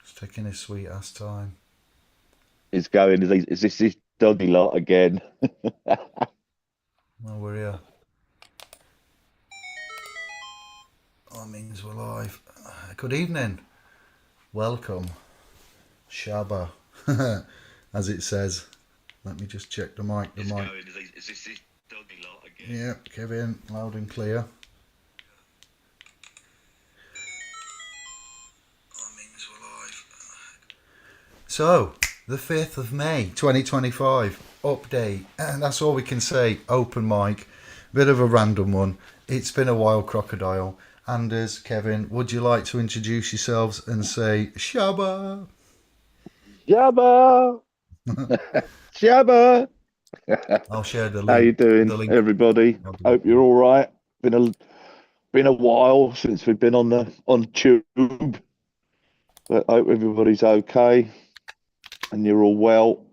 It's taking his sweet ass time. Is going, is this doggy lot again? Oh, we're here. Oh, that means we're live. Good evening. Welcome. Shabba. As it says. Let me just check the mic. The Is mic. going, is this doggy lot again? Yeah, Kevin, loud and clear. That means we're live. So, the 5th of May 2025. Update. And that's all we can say. Open mic. Bit of a random one. It's been a while, Crocodile. Anders, Kevin, would you like to introduce yourselves and say Shabba? Shabba! Shabba! I'll share the How you link. The doing, link. everybody? I'll do it Hope you're now. all right. Been a while since we've been on Tube, but I hope everybody's okay and you're all well.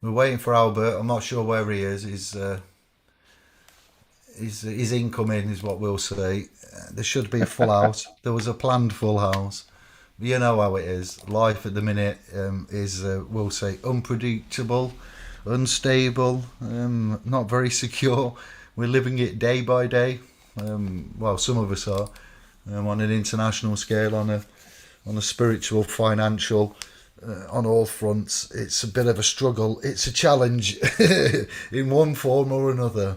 We're waiting for Albert. I'm not sure where he is. His incoming is what we'll say. There should be a full house. There was a planned full house. You know how it is. Life at the minute is, we'll say, unpredictable, unstable, not very secure. We're living it day by day. Well, some of us are on an international scale, on a spiritual, financial, on all fronts. It's a bit of a struggle. It's a challenge in one form or another.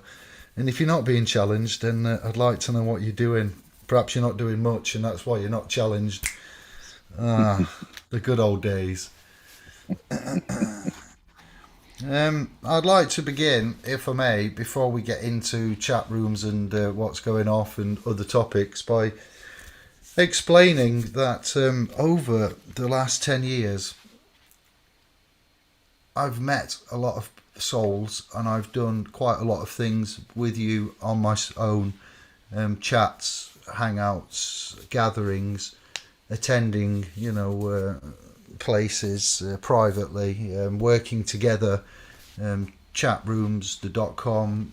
And if you're not being challenged, then I'd like to know what you're doing. Perhaps you're not doing much, and that's why you're not challenged. Ah, the good old days. I'd like to begin, if I may, before we get into chat rooms and what's going off and other topics, by explaining that over the last 10 years, I've met a lot of souls and I've done quite a lot of things with you on my own, chats, hangouts, gatherings, attending, places privately, working together, chat rooms, the .com,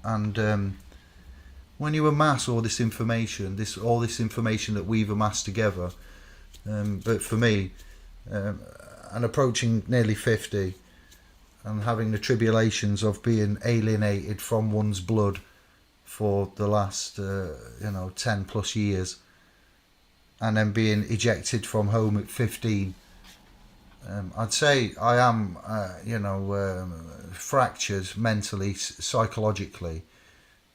and when you amass all this information, all this information that we've amassed together, but for me, and approaching nearly 50, and having the tribulations of being alienated from one's blood for the last 10 plus years, and then being ejected from home at 15. I'd say I am, fractured mentally, psychologically.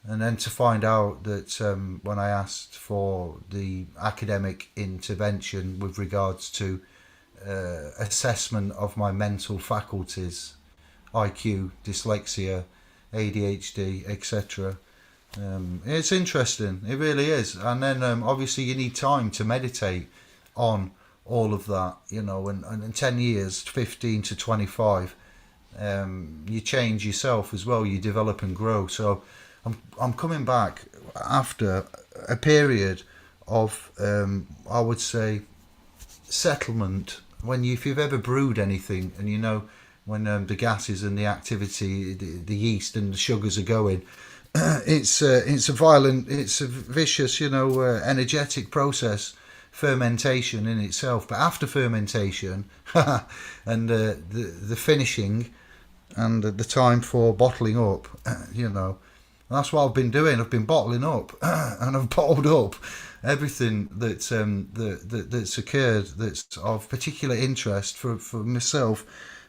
And then to find out that when I asked for the academic intervention with regards to assessment of my mental faculties, IQ, dyslexia, ADHD, etc., it's interesting. It really is. And then obviously you need time to meditate on all of that, and in 10 years, 15 to 25, you change yourself as well. You develop and grow. So I'm coming back after a period of, I would say, settlement. If you've ever brewed anything, and when the gases and the activity, the yeast and the sugars are going, it's a violent, it's a vicious, energetic process, fermentation in itself. But after fermentation, and the finishing, and the time for bottling up, that's what I've been doing. I've been bottling up, and I've bottled up everything that's occurred that's of particular interest for myself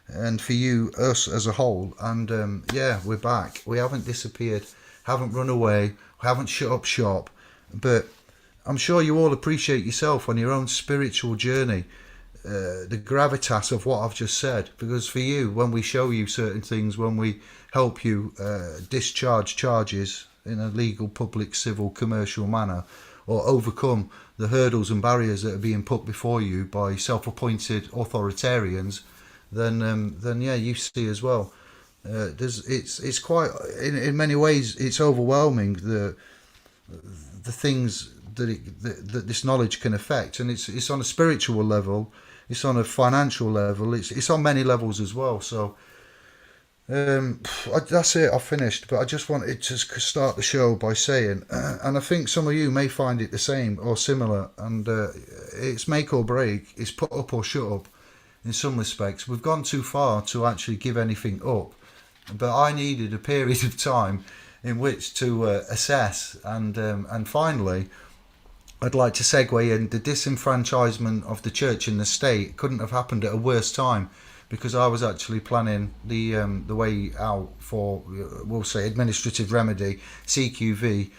and for you, us as a whole. And yeah, we're back. We haven't disappeared, haven't run away, haven't shut up shop. But I'm sure you all appreciate yourself on your own spiritual journey, the gravitas of what I've just said. Because for you, when we show you certain things, when we help you discharge charges in a legal, public, civil, commercial manner, or overcome the hurdles and barriers that are being put before you by self-appointed authoritarians, then yeah, you see as well. It's quite, in many ways it's overwhelming, the things that this knowledge can affect, and it's on a spiritual level, it's on a financial level, it's on many levels as well. So That's it. I finished, but I just wanted to start the show by saying, and I think some of you may find it the same or similar, and it's make or break. It's put up or shut up. In some respects, we've gone too far to actually give anything up, but I needed a period of time in which to assess, and finally, I'd like to segue in. The disenfranchisement of the church and the state couldn't have happened at a worse time, because I was actually planning the way out for, we'll say, administrative remedy, CQV,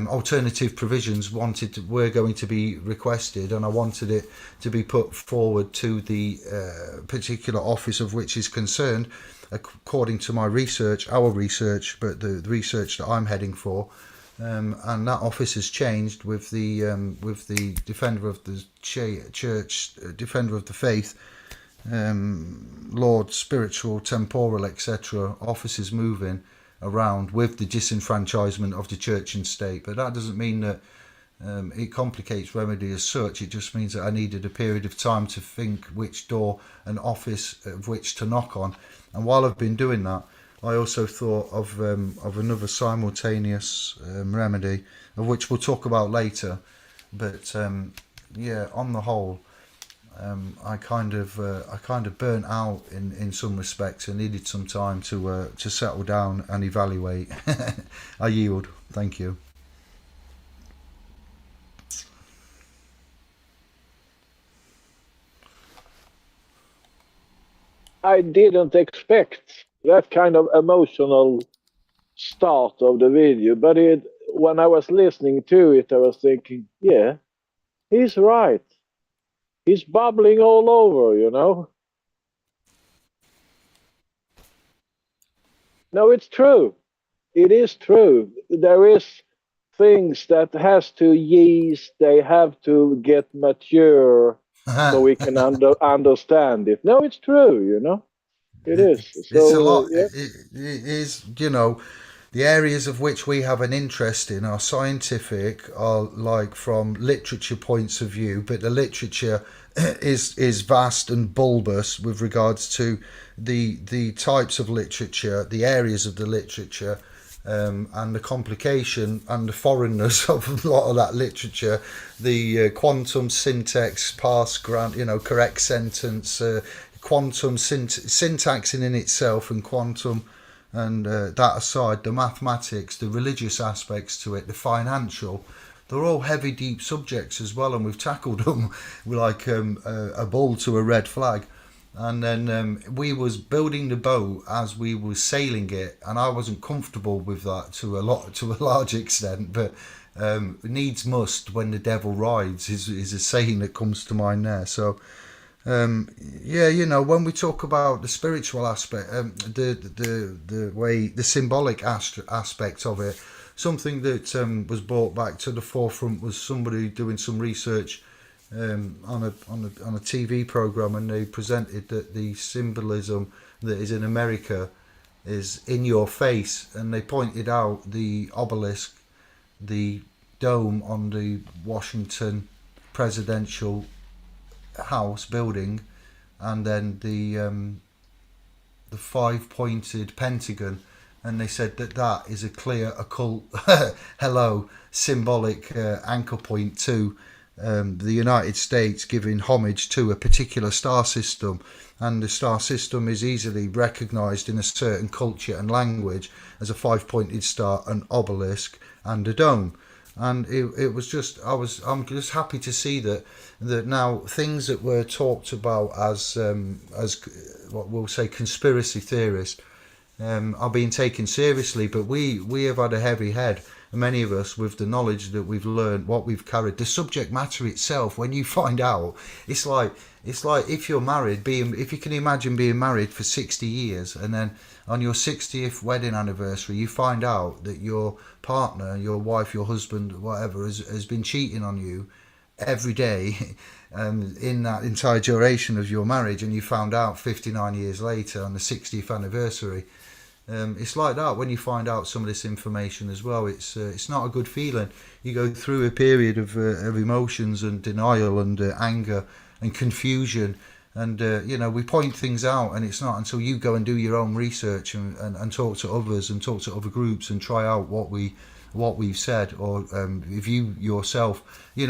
alternative provisions were going to be requested, and I wanted it to be put forward to the particular office of which is concerned, according to my research, our research, but the research that I'm heading for. And that office has changed with the defender of the church, defender of the faith, Lord, spiritual, temporal, etc. Offices moving around with the disenfranchisement of the church and state. But that doesn't mean that it complicates remedy as such. It just means that I needed a period of time to think which door and office of which to knock on. And while I've been doing that, I also thought of another simultaneous remedy, of which we'll talk about later. But yeah, on the whole, I kind of burnt out in some respects and needed some time to settle down and evaluate. I yield. Thank you. I didn't expect that kind of emotional start of the video, but when I was listening to it, I was thinking, yeah, he's right. He's bubbling all over, you know. No, it's true. It is true. There is things that has to yeast. They have to get mature so we can understand it. No, it's true. You know, it is. It's a So lot. It is, the areas of which we have an interest in are scientific, are like from literature points of view, but the literature is vast and bulbous with regards to the types of literature, the areas of the literature, and the complication and the foreignness of a lot of that literature, the quantum syntax, past grant, correct sentence, quantum syntax in itself, and quantum, and that aside, the mathematics, the religious aspects to it, the financial, they're all heavy, deep subjects as well, and we've tackled them like a bull to a red flag. And then we was building the boat as we was sailing it, and I wasn't comfortable with that to a large extent. But needs must when the devil rides is a saying that comes to mind there. So yeah, when we talk about the spiritual aspect, the way the symbolic aspect of it, something that was brought back to the forefront was somebody doing some research on a TV program, and they presented that the symbolism that is in America is in your face, and they pointed out the obelisk, the dome on the Washington presidential house building, and then the five-pointed pentagon, and they said that is a clear occult hello symbolic anchor point to the United States giving homage to a particular star system, and the star system is easily recognised in a certain culture and language as a five-pointed star, an obelisk, and a dome. And it was just I'm just happy to see that now things that were talked about as what we'll say conspiracy theorists are being taken seriously. But we have had a heavy head, many of us, with the knowledge that we've learned, what we've carried, the subject matter itself. When you find out, it's like if you're married, if you can imagine being married for 60 years, and then on your 60th wedding anniversary you find out that your partner, your wife, your husband, whatever, has been cheating on you every day in that entire duration of your marriage, and you found out 59 years later on the 60th anniversary. It's like that when you find out some of this information as well. It's not a good feeling. You go through a period of emotions and denial and anger and confusion, And we point things out, and it's not until you go and do your own research and talk to others and talk to other groups and try out what we've said, or if you yourself,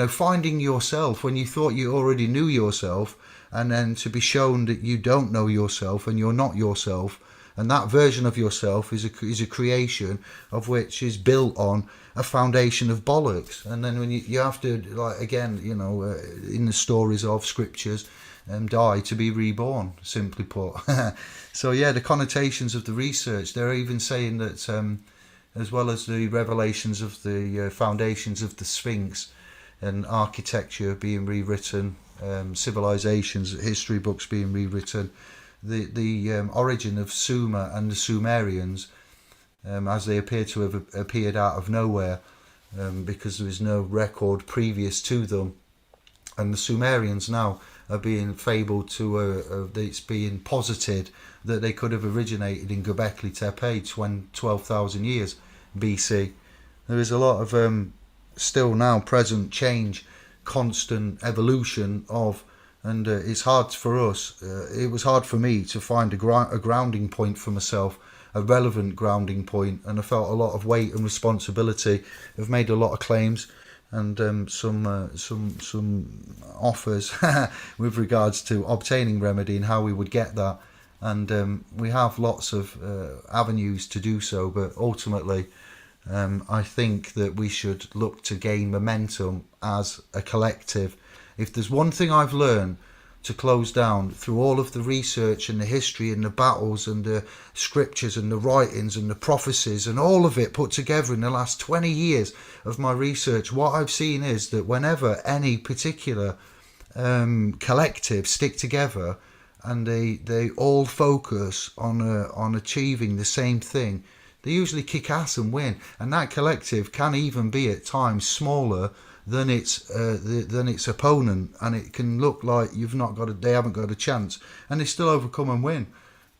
finding yourself when you thought you already knew yourself, and then to be shown that you don't know yourself and you're not yourself, and that version of yourself is a creation of which is built on a foundation of bollocks. And then when you have to, like, again, in the stories of scriptures, die to be reborn, simply put. So yeah, the connotations of the research, they're even saying that as well as the revelations of the foundations of the Sphinx and architecture being rewritten, civilizations, history books being rewritten, the origin of Sumer and the Sumerians, as they appear to have appeared out of nowhere, because there is no record previous to them, and the Sumerians now are being fabled to, it's being posited that they could have originated in Göbekli Tepe 12,000 years BC. There is a lot of still now present change, constant evolution of, and it's hard for us, it was hard for me to find a grounding point for myself, a relevant grounding point, and I felt a lot of weight and responsibility. I've made a lot of claims and some offers with regards to obtaining remedy and how we would get that, and we have lots of avenues to do so, but ultimately I think that we should look to gain momentum as a collective. If there's one thing I've learned to close down through all of the research and the history and the battles and the scriptures and the writings and the prophecies and all of it put together in the last 20 years of my research, what I've seen is that whenever any particular collective stick together and they all focus on achieving the same thing, they usually kick ass and win. And that collective can even be at times smaller than its opponent, and it can look like they haven't got a chance, and they still overcome and win.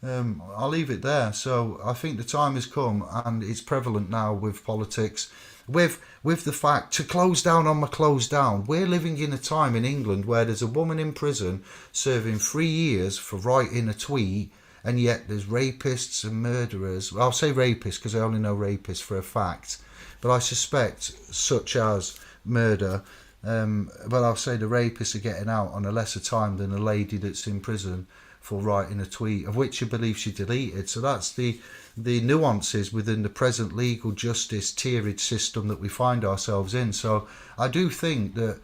I'll leave it there. So I think the time has come, and it's prevalent now with politics, with the fact, to close down on my close down. We're living in a time in England where there's a woman in prison serving 3 years for writing a tweet, and yet there's rapists and murderers. Well, I'll say rapists because I only know rapists for a fact, but I suspect such as murder, but I'll say the rapists are getting out on a lesser time than a lady that's in prison for writing a tweet, of which I believe she deleted. So that's the nuances within the present legal justice tiered system that we find ourselves in. So I do think that,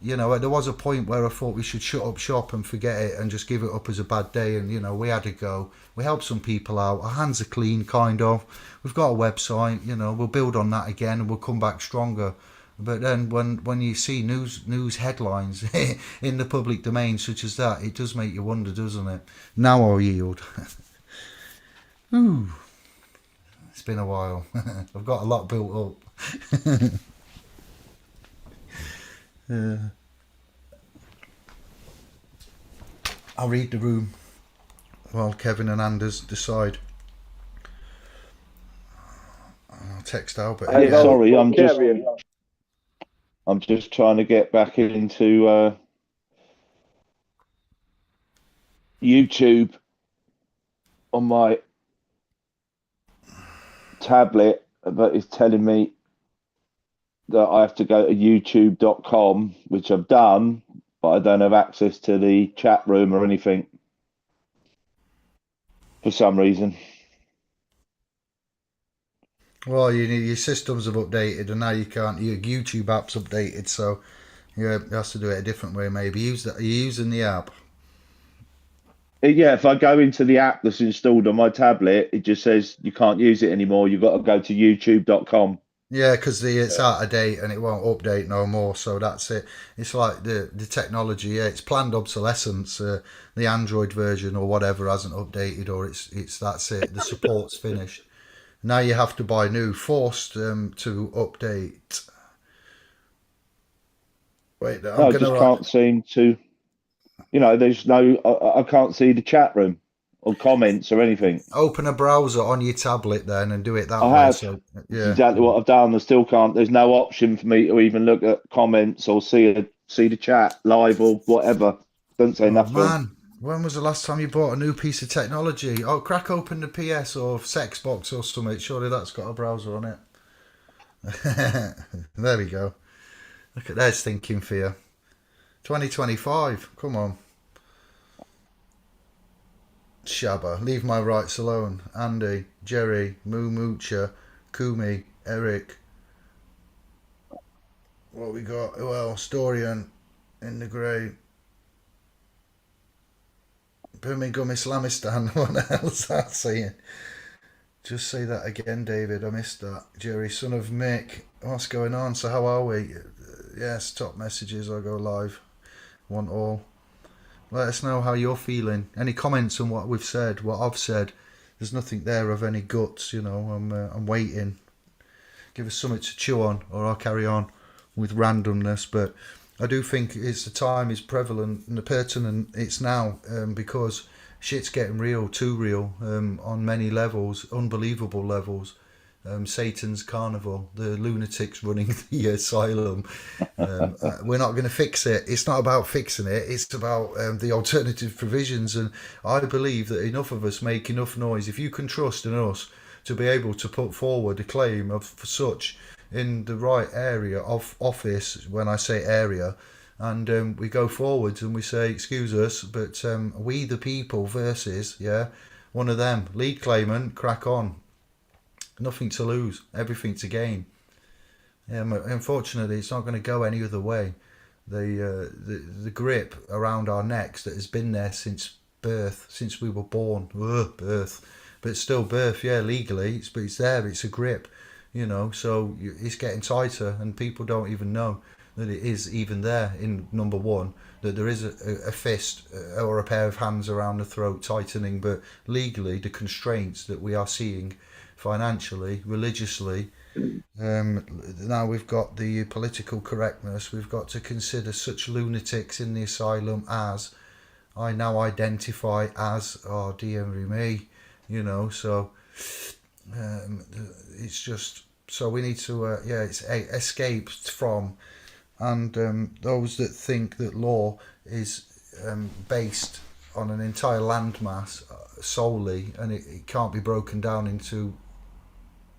there was a point where I thought we should shut up shop and forget it and just give it up as a bad day, and we had a go, we helped some people out, our hands are clean, kind of, we've got a website, we'll build on that again and we'll come back stronger. But then when you see news headlines in the public domain such as that, it does make you wonder, doesn't it? Now I'll yield. Ooh, it's been a while. I've got a lot built up. I'll read the room while Kevin and Anders decide. I'll text Albert. Hey, sorry, Kevin. I'm just trying to get back into YouTube on my tablet, but it's telling me that I have to go to youtube.com, which I've done, but I don't have access to the chat room or anything for some reason. Well, your systems have updated, and now you can't. Your YouTube app's updated, so you have to do it a different way. Maybe are you using the app? Yeah, if I go into the app that's installed on my tablet, it just says you can't use it anymore. You've got to go to youtube.com. Yeah, because it's out of date and it won't update no more. So that's it. It's like the technology. Yeah, it's planned obsolescence. The Android version or whatever hasn't updated, or it's that's it. The support's finished. Now you have to buy new, forced to update. Wait, I just can't seem to. There's no. I can't see the chat room or comments or anything. Open a browser on your tablet then and do it that way. I have. So, yeah. Exactly what I've done. I still can't. There's no option for me to even look at comments or see the chat live or whatever. Don't say nothing. Man, When was the last time you bought a new piece of technology? Oh, crack open the PS or Sexbox or something. Surely that's got a browser on it. There we go. Look at there's thinking for you. 2025. Come on. Shabba, leave my rights alone. Andy, Jerry, Moo Moocher, Kumi, Eric. What we got? Who else? Dorian in the grey. Birmingham Islamistan. What else that saying? Just say that again, David. I missed that. Jerry, son of Mick. What's going on? So how are we? Yes, top messages. I'll go live. Want all. Let us know how you're feeling. Any comments on what we've said, what I've said. There's nothing there of any guts, you know. I'm waiting. Give us something to chew on, or I'll carry on with randomness. But I do think it's the time is prevalent and pertinent. It's now because shit's getting real, too real, on many levels, unbelievable levels. Satan's carnival, the lunatics running the asylum. We're not going to fix it. It's not about fixing it. It's about the alternative provisions. And I believe that enough of us make enough noise. If you can trust in us to be able to put forward a claim of such in the right area of office, when I say area, and we go forwards and we say, excuse us, but we the people versus, one of them, lead claimant, crack on. Nothing to lose, everything to gain. Unfortunately, it's not going to go any other way. The grip around our necks that has been there since birth, since we were born, birth, but still birth, legally, but it's there, it's a grip, so it's getting tighter and people don't even know that it is even there in number one, that there is a fist or a pair of hands around the throat tightening, but legally the constraints that we are seeing financially, religiously, now we've got the political correctness. We've got to consider such lunatics in the asylum as I now identify as, oh dear me, so it's just, so we need to it's escape from, and those that think that law is based on an entire landmass solely, and it can't be broken down into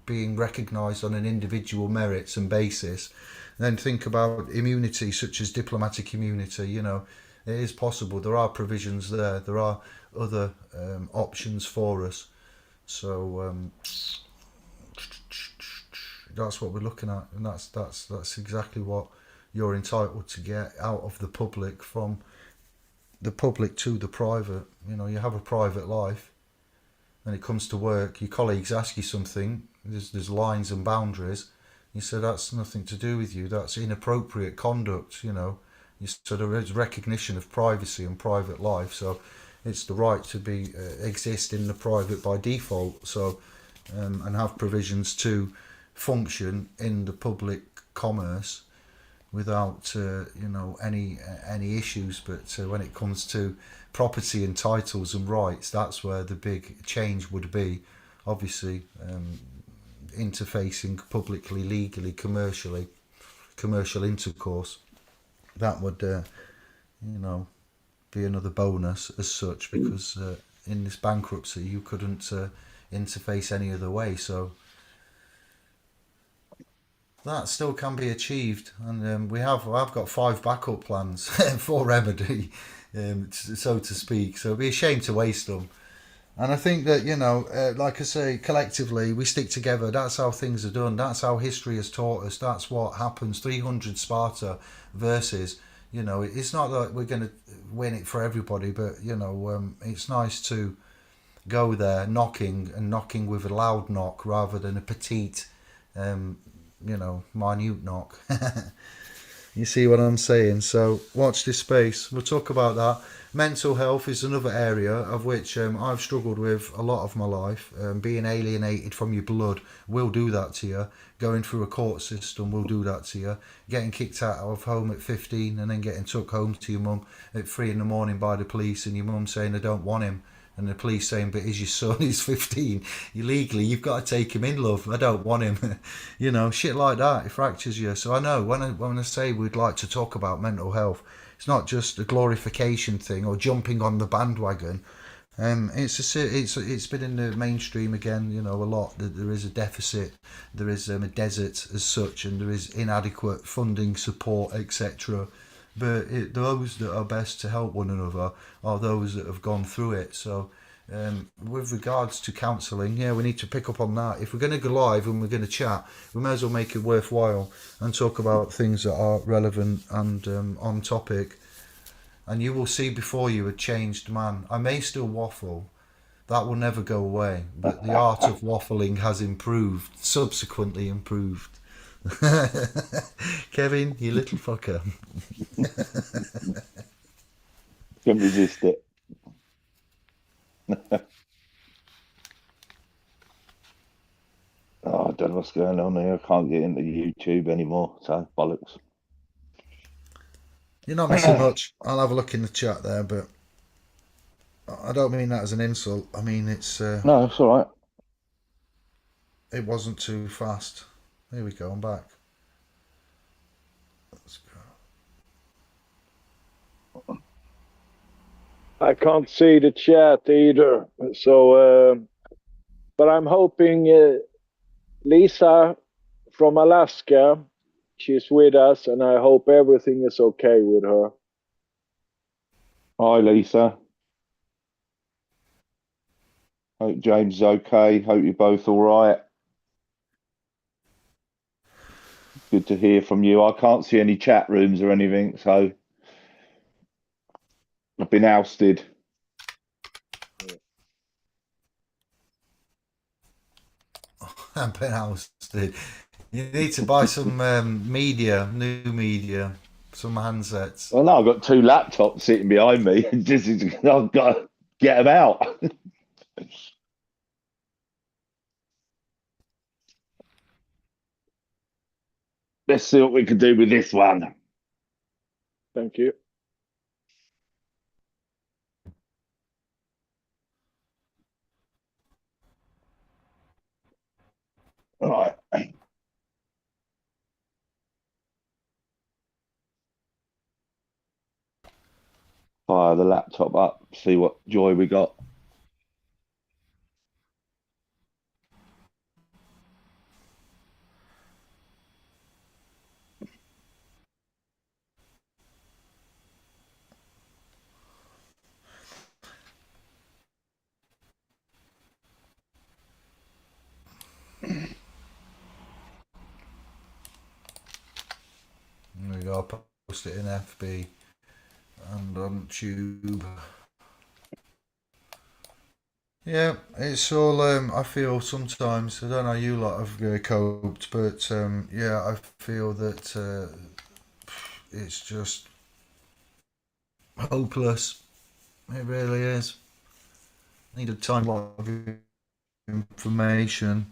being recognised on an individual merits and basis. Then think about immunity, such as diplomatic immunity. It is possible. There are provisions there. There are other options for us. So that's what we're looking at, and that's exactly what you're entitled to get out of the public, from the public to the private. You have a private life. When it comes to work, your colleagues ask you something, there's lines and boundaries. You say that's nothing to do with you, that's inappropriate conduct, so there is recognition of privacy and private life, so it's the right to be exist in the private by default, so and have provisions to function in the public commerce without any issues. But when it comes to property and titles and rights, that's where the big change would be. Obviously, interfacing publicly, legally, commercially, commercial intercourse, that would be another bonus as such, because in this bankruptcy you couldn't interface any other way. So that still can be achieved, and I've got 5 backup plans for remedy, so to speak. So it'd be a shame to waste them. And I think that, like I say, collectively we stick together. That's how things are done. That's how history has taught us. That's what happens. 300 Sparta versus, it's not that we're going to win it for everybody, but it's nice to go there knocking with a loud knock rather than a petite minute knock. You see what I'm saying? So watch this space. We'll talk about that. Mental health is another area of which I've struggled with a lot of my life. Being alienated from your blood will do that to you. Going through a court system will do that to you. Getting kicked out of home at 15 and then getting took home to your mum at 3 a.m. by the police, and your mum saying, I don't want him. And the police saying, but is your son, he's 15. Illegally, you've got to take him in, love. I don't want him. Shit like that. It fractures you. So I know when I say we'd like to talk about mental health, It's not just a glorification thing or jumping on the bandwagon. It's been in the mainstream again, a lot. That there is a deficit, there is a desert as such, and there is inadequate funding, support, etc. But those that are best to help one another are those that have gone through it. So, with regards to counselling, yeah, we need to pick up on that. If we're going to go live and we're going to chat, we may as well make it worthwhile and talk about things that are relevant and on topic. And you will see before you a changed man. I may still waffle. That will never go away. But the art of waffling has improved, subsequently improved. Kevin, you little fucker. Couldn't resist it. Oh, I don't know what's going on here. I can't get into YouTube anymore, so bollocks. You're not missing much. I'll have a look in the chat there, but I don't mean that as an insult. I mean it's No, it's all right. it wasn't too fast. Here we go. I'm back. Let's go. I can't see the chat either. So, but I'm hoping Lisa from Alaska, she's with us, and I hope everything is okay with her. Hi, Lisa. Hope James is okay. Hope you're both all right. Good to hear from you. I can't see any chat rooms or anything, so I've been ousted. I've been ousted. You need to buy some new media, some handsets. Well, no, I've got 2 laptops sitting behind me. I've got to get them out. Let's see what we can do with this one. Thank you. All right. Fire the laptop up, see what joy we got. There we go. I'll post it in FB and on Tube. Yeah, it's all. I feel sometimes. I don't know how you lot have coped, but yeah, I feel that it's just hopeless. It really is. Need a time lot of information.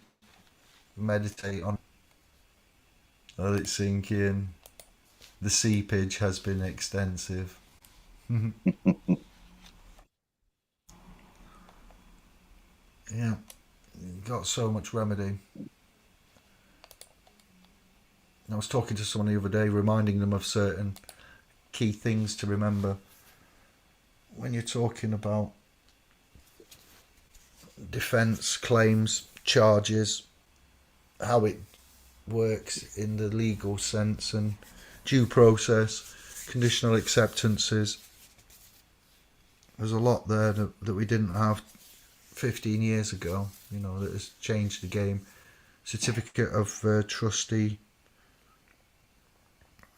Meditate on. Let it sink in. The seepage has been extensive. Yeah, got so much remedy. I was talking to someone the other day, reminding them of certain key things to remember when you're talking about defence, claims, charges, how it works in the legal sense, and due process, conditional acceptances. There's a lot there that we didn't have 15 years ago, that has changed the game. Certificate of trustee,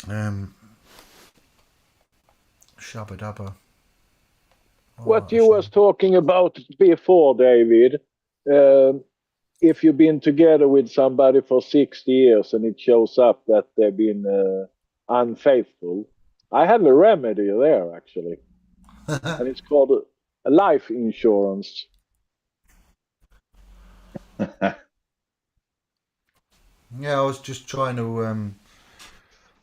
Shabba Dabba. What you was talking about before, David, if you've been together with somebody for 60 years and it shows up that they've been unfaithful, I have a remedy there, actually. And it's called a life insurance. Yeah, I was just trying to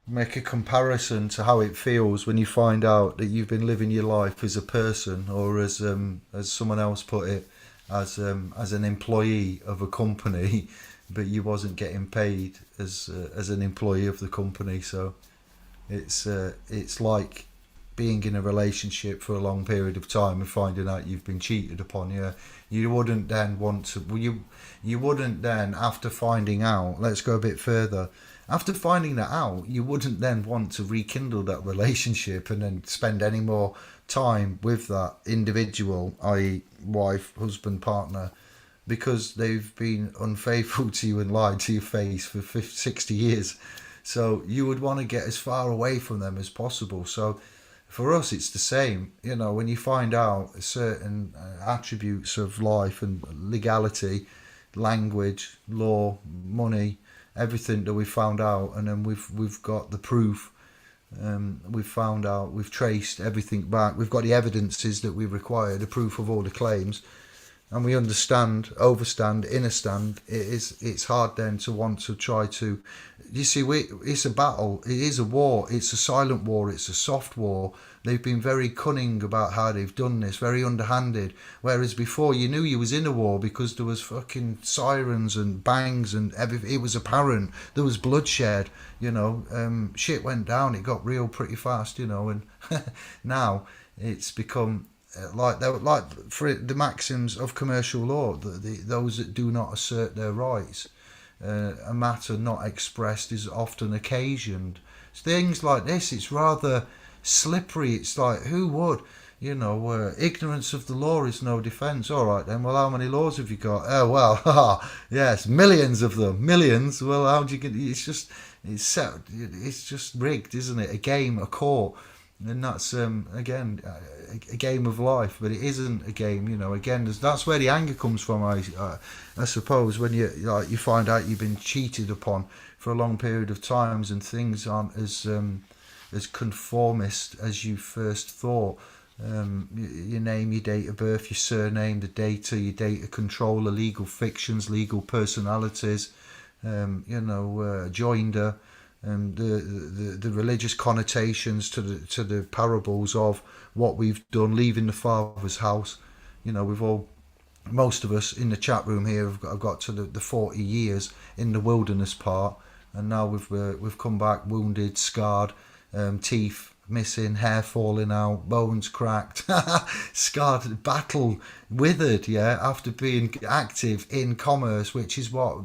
make a comparison to how it feels when you find out that you've been living your life as a person, or as someone else put it, as an employee of a company, but you wasn't getting paid as an employee of the company. So it's like being in a relationship for a long period of time and finding out you've been cheated upon, you wouldn't then want to. Well, you wouldn't then, after finding out. Let's go a bit further. After finding that out, you wouldn't then want to rekindle that relationship and then spend any more time with that individual, i.e., wife, husband, partner, because they've been unfaithful to you and lied to your face for 50, 60 years. So you would want to get as far away from them as possible. So for us, it's the same. When you find out certain attributes of life and legality, language, law, money, everything that we found out, and then we've got the proof. We've found out, we've traced everything back. We've got the evidences that we require, the proof of all the claims, and we understand, overstand, innerstand. It's hard then to want to try to. You see, it's a battle. It is a war. It's a silent war. It's a soft war. They've been very cunning about how they've done this, very underhanded. Whereas before, you knew you was in a war because there was fucking sirens and bangs and everything. It was apparent. There was bloodshed. Shit went down. It got real pretty fast. And now it's become like for the maxims of commercial law. Those that do not assert their rights. A matter not expressed is often occasioned. Things like this, it's rather slippery. It's like, who would? Ignorance of the law is no defence. All right then, well, how many laws have you got? Oh, well, yes, millions of them. Millions. Well, how do you get? It's just rigged, isn't it? A game, a court. And that's again a game of life, but it isn't a game. Again, that's where the anger comes from. I suppose when you find out you've been cheated upon for a long period of times and things aren't as conformist as you first thought. Your name, your date of birth, your surname, the data, your data controller, legal fictions, legal personalities, joinder. The religious connotations to the parables of what we've done, leaving the Father's house. Most of us in the chat room here have got to the 40 years in the wilderness part, and now we've come back wounded, scarred, teeth missing, hair falling out, bones cracked, scarred, battle, withered, after being active in commerce, which is what,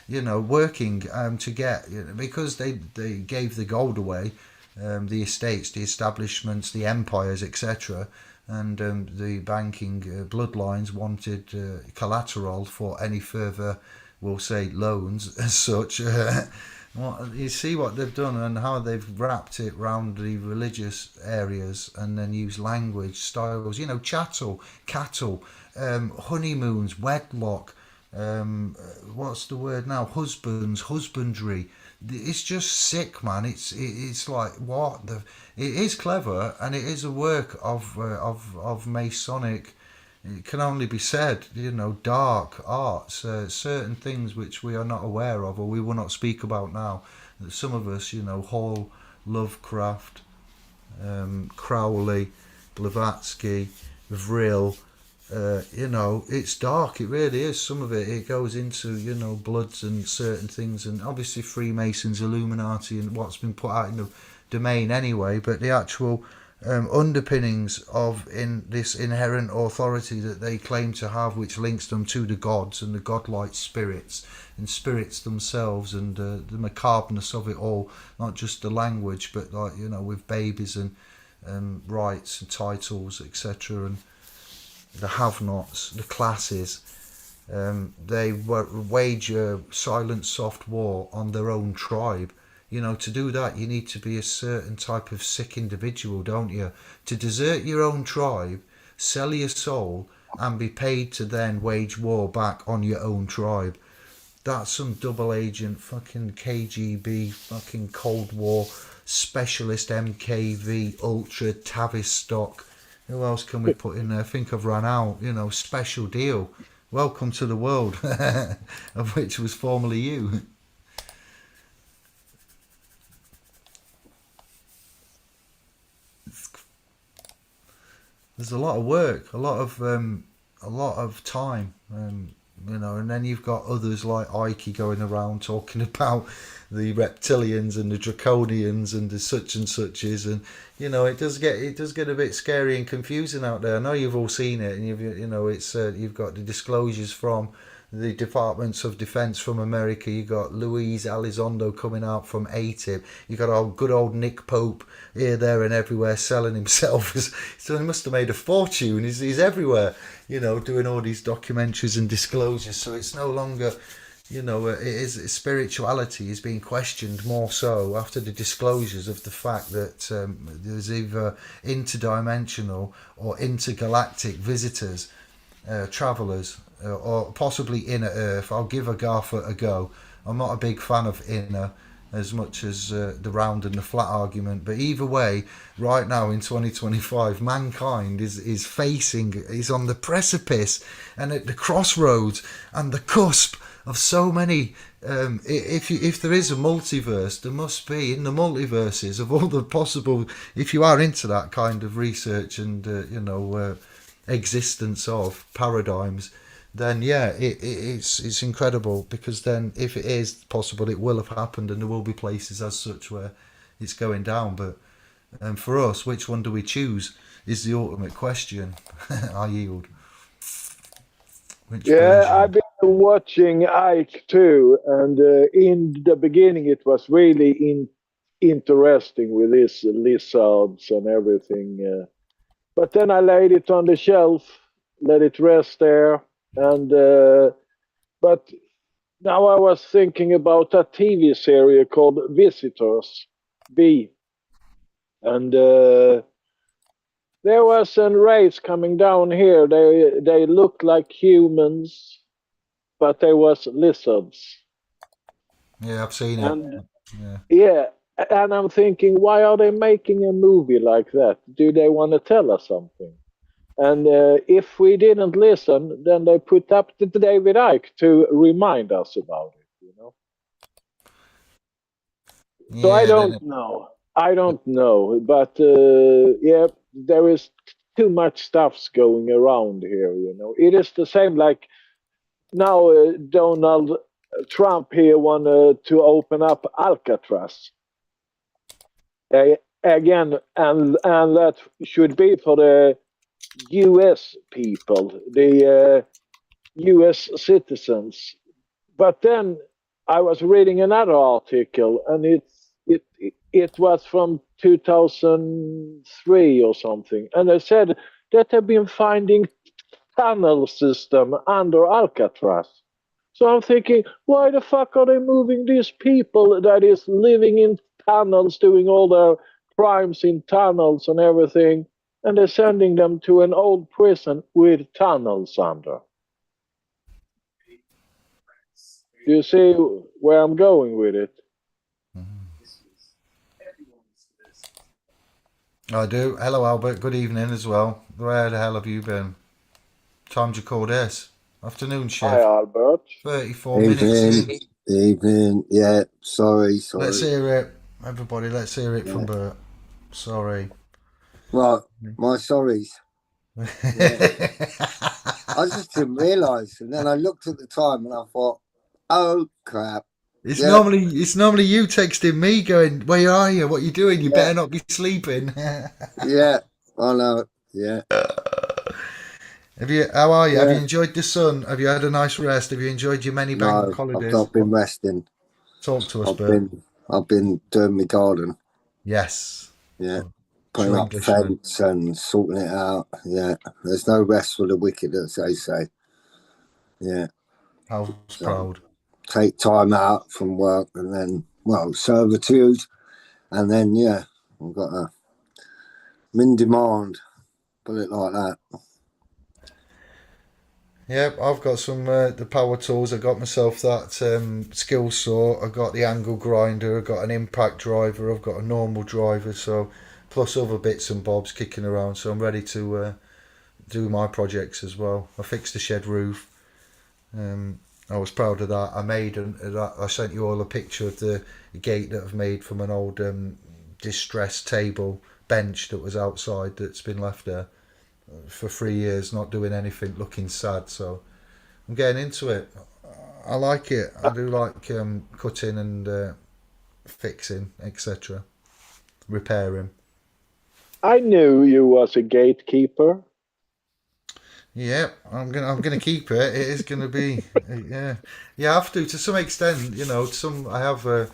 working to get, because they gave the gold away, the estates, the establishments, the empires, etc., and the banking bloodlines wanted collateral for any further, we'll say, loans as such. Well, you see what they've done and how they've wrapped it round the religious areas, and then use language styles, chattel, cattle, honeymoons, wedlock, what's the word now, husbandry. It's just sick, man. It's like, what the, it is clever, and it is a work of Masonic, it can only be said, dark arts, certain things which we are not aware of, or we will not speak about now. Some of us, Hall, Lovecraft, Crowley, Blavatsky, Vril, it's dark. It really is. Some of it goes into, bloods and certain things, and obviously Freemasons, Illuminati, and what's been put out in the domain anyway. But the actual underpinnings of in this inherent authority that they claim to have, which links them to the gods and the godlike spirits and spirits themselves, and the macabreness of it all, not just the language, but with babies and rights and titles, etc., and the have-nots, the classes. They wage a silent, soft war on their own tribe. To do that, you need to be a certain type of sick individual, don't you? To desert your own tribe, sell your soul, and be paid to then wage war back on your own tribe. That's some double agent, fucking KGB, fucking Cold War, specialist MKV, ultra Tavistock. Who else can we put in there? I think I've run out. Special deal. Welcome to the world, of which was formerly you. There's a lot of work, a lot of time And then you've got others like Ike going around talking about the reptilians and the draconians and the such and suches, and it does get a bit scary and confusing out there. I know you've all seen it, and you've got the disclosures from the Departments of Defense from America. You got Luis Elizondo coming out from ATIP. You got old good old Nick Pope here, there, and everywhere selling himself. So he must have made a fortune. He's everywhere, doing all these documentaries and disclosures. So it's no longer, it is spirituality is being questioned more so after the disclosures of the fact that there's either interdimensional or intergalactic visitors, travellers, or possibly inner Earth. I'll give Agartha a go. I'm not a big fan of inner as much as the round and the flat argument, but either way, right now in 2025, mankind is on the precipice and at the crossroads and the cusp of so many. If there is a multiverse, there must be in the multiverses of all the possible. If you are into that kind of research and existence of paradigms, then yeah, it's incredible, because then if it is possible, it will have happened, and there will be places as such where it's going down. But for us, which one do we choose is the ultimate question. I yield. Which version? I've been watching Ike too, and in the beginning it was really interesting with these lizards and everything. But then I laid it on the shelf, let it rest there, and but now I was thinking about a TV series called Visitors B, and there was a race coming down here. They looked like humans, but they was lizards. Yeah, I've seen it. And Yeah. yeah, and I'm thinking, why are they making a movie like that? Do they want to tell us something? And if we didn't listen, then they put up the David Icke to remind us about it. So I Yeah. don't know. I don't know, but yeah, there is too much stuff's going around here. It is the same like now Donald Trump here wanted to open up Alcatraz again, and that should be for the U.S. people, the U.S. citizens. But then I was reading another article, and it was from 2003 or something, and they said that they've been finding tunnel system under Alcatraz. So I'm thinking, why the fuck are they moving these people that is living in tunnels, doing all their crimes in tunnels and everything, and they're sending them to an old prison with tunnels under? Do you see where I'm going with it? I do. Hello, Albert. Good evening as well. Where the hell have you been? Time to call this. Afternoon Hi, shift. Albert. 34 minutes. Evening. Yeah, sorry. Let's hear it. Everybody, let's hear it from Bert. Sorry. Right, my sorries. I just didn't realise, and then I looked at the time and I thought, oh crap. It's normally you texting me going, where are you? What are you doing? You better not be sleeping. Yeah, I know. Yeah. How are you? Have you enjoyed the sun? Have you had a nice rest? Have you enjoyed your many bank holidays? I've not been resting. Talk to us, Bert. I've been doing my garden. Yes. Yeah. Putting up fence and sorting it out. Yeah. There's no rest for the wicked, as they say. Yeah. House proud. Take time out from work and then, servitude. And then, I've got I'm in demand. Put it like that. Yep, I've got some the power tools. I got myself that skill saw. I got the angle grinder. I got an impact driver. I've got a normal driver. So plus other bits and bobs kicking around. So I'm ready to do my projects as well. I fixed the shed roof. I was proud of that. I sent you all a picture of the gate that I've made from an old distressed table bench that was outside that's been left there for 3 years, not doing anything, looking sad. So I'm getting into it. I like it. I do like cutting and fixing, etc. Repairing. I knew you was a gatekeeper. Yeah, I'm gonna keep it. It is gonna be yeah. You have to some extent. You know, some I have.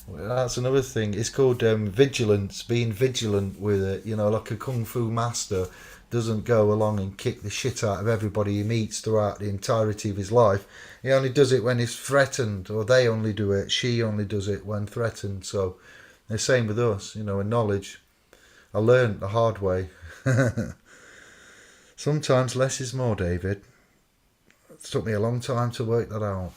That's another thing. It's called vigilance. Being vigilant with it. You know, like a kung fu master doesn't go along and kick the shit out of everybody he meets throughout the entirety of his life. He only does it when he's threatened, or they only do it. She only does it when threatened. So the same with us. You know, and knowledge. I learned the hard way. Sometimes less is more, David. It took me a long time to work that out.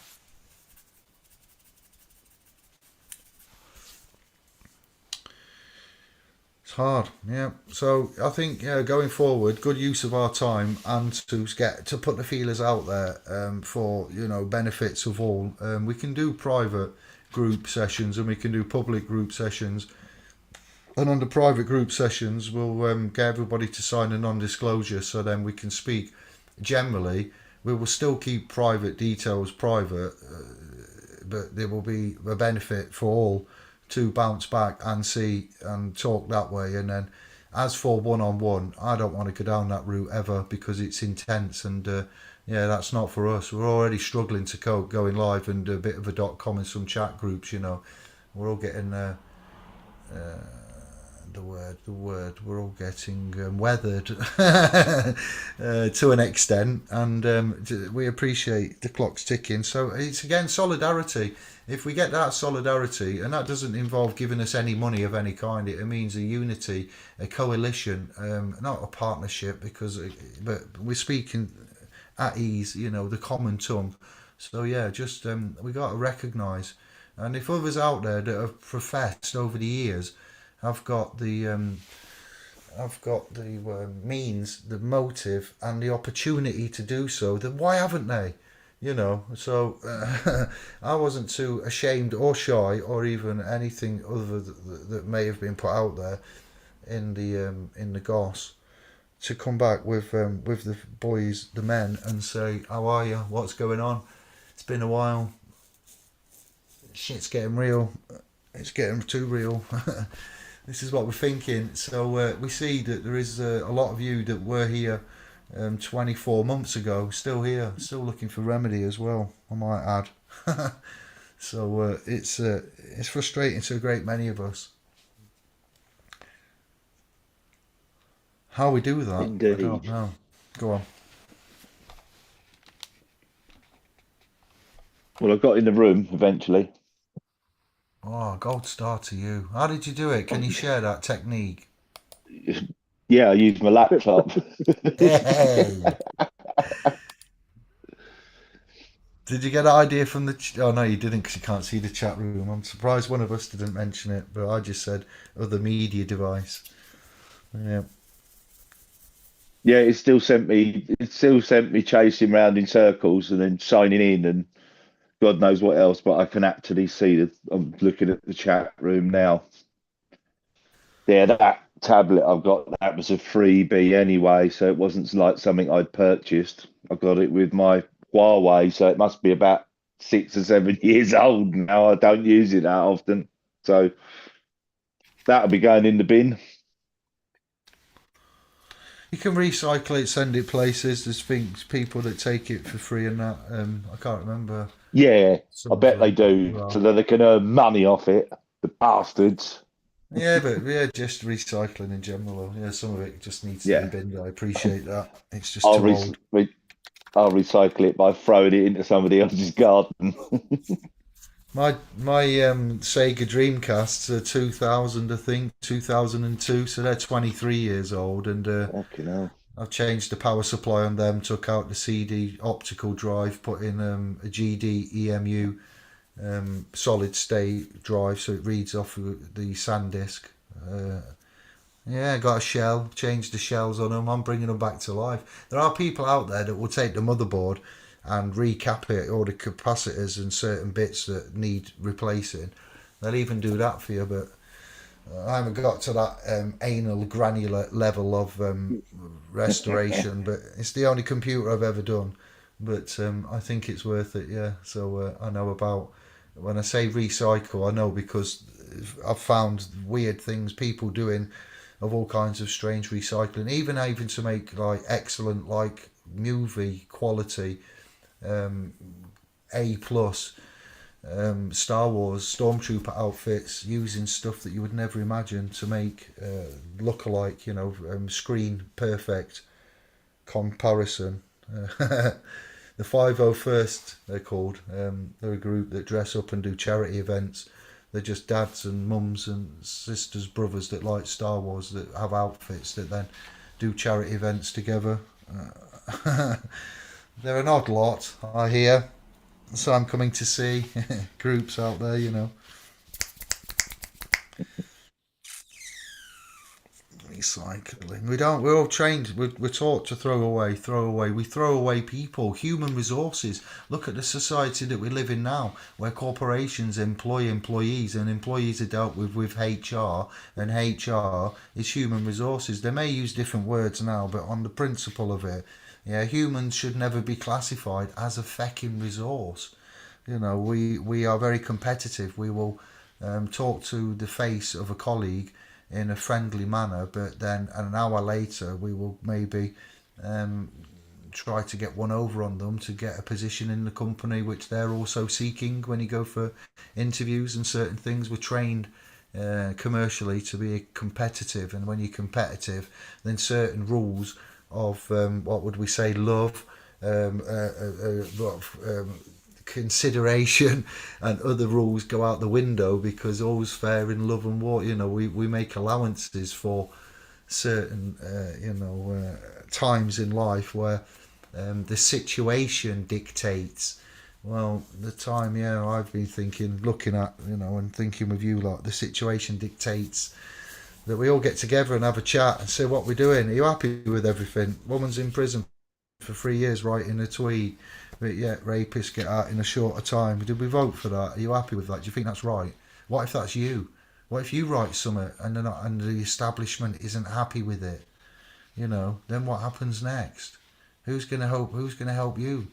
It's hard, yeah. So I think going forward, good use of our time and to put the feelers out there for benefits of all. We can do private group sessions and we can do public group sessions. And on the private group sessions, we'll get everybody to sign a non-disclosure, so then we can speak. Generally, we will still keep private details private, but there will be a benefit for all to bounce back and see and talk that way. And then, as for one-on-one, I don't want to go down that route ever because it's intense and that's not for us. We're already struggling to cope going live and a bit of a .com in some chat groups. We're all getting the word we're all getting weathered to an extent, and we appreciate the clock's ticking. So it's again solidarity. If we get that solidarity, and that doesn't involve giving us any money of any kind, it means a unity, a coalition, not a partnership, but we're speaking at ease, the common tongue. So yeah, just we got to recognise, and if others out there that have professed over the years I've got the means, the motive, and the opportunity to do so. Then why haven't they? So I wasn't too ashamed or shy or even anything other that may have been put out there in the goss to come back with the boys, the men, and say, "How are you? What's going on? It's been a while. Shit's getting real. It's getting too real." This is what we're thinking. So we see that there is a lot of you that were here 24 months ago, still here, still looking for remedy as well, I might add. So it's frustrating to a great many of us. How we do that, Indeed. I don't know. Go on. Well, I got in the room eventually. Oh, gold star to you. How did you do it? Can you share that technique? Yeah, I used my laptop. Hey! Did you get an idea from the... Oh, no, you didn't because you can't see the chat room. I'm surprised one of us didn't mention it, but I just said other media device. Yeah. Yeah, it still sent me chasing around in circles and then signing in and God knows what else, but I can actually see that I'm looking at the chat room now. Yeah, that tablet I've got, that was a freebie anyway, so it wasn't like something I'd purchased. I got it with my Huawei, so it must be about 6 or 7 years old now. I don't use it that often. So that'll be going in the bin. You can recycle it, send it places. There's people that take it for free and that. I can't remember. Yeah, Some I bet of they them. do, Well, so that they can earn money off it. The bastards. yeah, but yeah, just recycling in general. Yeah, some of it just needs to Yeah, be binned. I appreciate that. It's just I'll too old. I'll recycle it by throwing it into somebody else's garden. My Sega Dreamcasts are 2000, I think, 2002, so they're 23 years old, and Fucking hell. I've changed the power supply on them, took out the CD optical drive, put in a GD EMU solid state drive, so it reads off of the SanDisk. Yeah, got a shell, changed the shells on them. I'm bringing them back to life. There are people out there that will take the motherboard and recap it, all the capacitors and certain bits that need replacing. They'll even do that for you, but I haven't got to that anal granular level of restoration. But it's the only computer I've ever done. but I think it's worth it. Yeah. So I know about when I say recycle, I know because I've found weird things people doing of all kinds of strange recycling, even to make like excellent like movie quality A plus Star Wars stormtrooper outfits using stuff that you would never imagine to make look-alike, screen perfect comparison. The 501st, they're called. They're a group that dress up and do charity events. They're just dads and mums and sisters, brothers that like Star Wars that have outfits that then do charity events together. They're an odd lot, I hear. So I'm coming to see groups out there. Recycling. We're all trained. We're taught to throw away. We throw away people, human resources. Look at the society that we live in now, where corporations employ employees and employees are dealt with HR, and HR is human resources. They may use different words now, but on the principle of it, yeah, humans should never be classified as a fecking resource. We are very competitive. We will talk to the face of a colleague in a friendly manner, but then an hour later we will maybe try to get one over on them to get a position in the company which they're also seeking. When you go for interviews and certain things, we're trained commercially to be competitive, and when you're competitive, then certain rules of what would we say, love, consideration and other rules go out the window, because all's fair in love and war. We make allowances for certain times in life where the situation dictates. Well, the time, I've been thinking, looking at, and thinking with you, like, the situation dictates that we all get together and have a chat and say what we're doing. Are you happy with everything? Woman's in prison for 3 years writing a tweet, but yet rapists get out in a shorter time. Did we vote for that? Are you happy with that? Do you think that's right? What if that's you? What if you write something and the establishment isn't happy with it? Then what happens next? Who's gonna help you?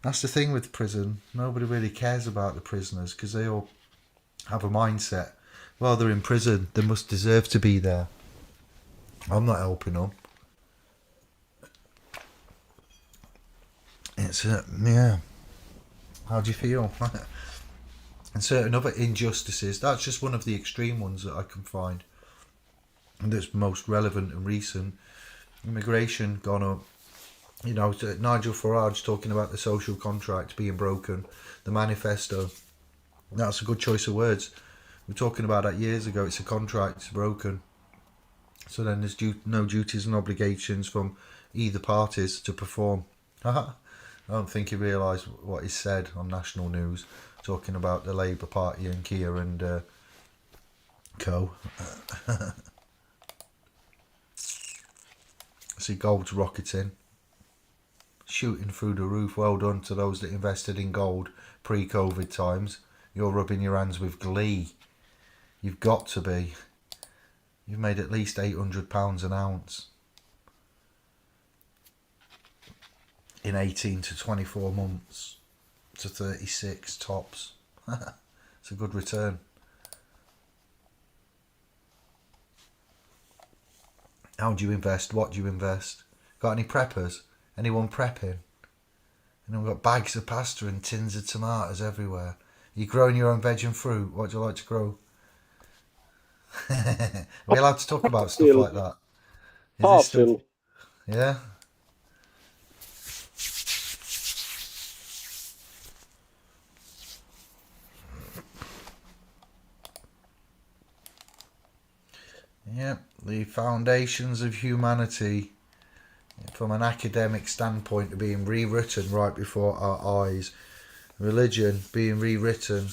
That's the thing with prison. Nobody really cares about the prisoners because they all have a mindset. Well, they're in prison. They must deserve to be there. I'm not helping them. It's yeah. How do you feel? And certain other injustices. That's just one of the extreme ones that I can find, and that's most relevant and recent. Immigration gone up. Nigel Farage talking about the social contract being broken, the manifesto. That's a good choice of words. We were talking about that years ago. It's a contract, it's broken. So then there's no duties and obligations from either parties to perform. I don't think he realised what he said on national news, talking about the Labour Party and Keir and co. I see gold's rocketing, shooting through the roof. Well done to those that invested in gold pre-COVID times. You're rubbing your hands with glee. You've got to be. You've made at least £800 an ounce in 18 to 24 months to 36 tops. It's a good return. How do you invest? What do you invest? Got any preppers? Anyone prepping? Anyone got bags of pasta and tins of tomatoes everywhere? You growing your own veg and fruit? What do you like to grow? Are we allowed to talk about stuff like that? Is this still... Yeah? Yeah, the foundations of humanity, from an academic standpoint, are being rewritten right before our eyes. Religion being rewritten.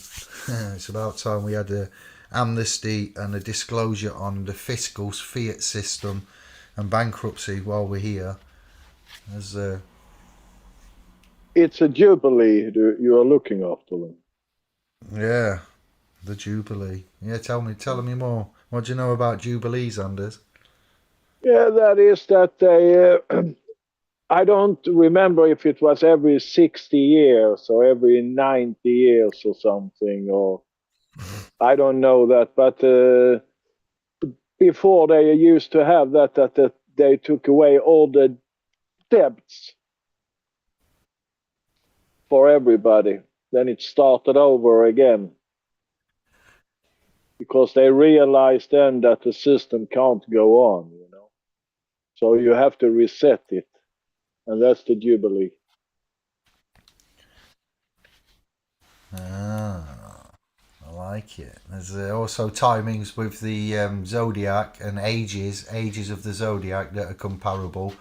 It's about time we had a amnesty and a disclosure on the fiscal fiat system and bankruptcy while we're here. It's a jubilee you are looking after them. Yeah, the Jubilee. Yeah, tell me more. What do you know about Jubilees, Anders? Yeah, that is that they. I don't remember if it was every 60 years or every 90 years or something, or I don't know that. But before they used to have that they took away all the debts for everybody. Then it started over again because they realized then that the system can't go on, you know. So you have to reset it, and that's the Jubilee. Ah, I like it. There's also timings with the zodiac and ages of the zodiac that are comparable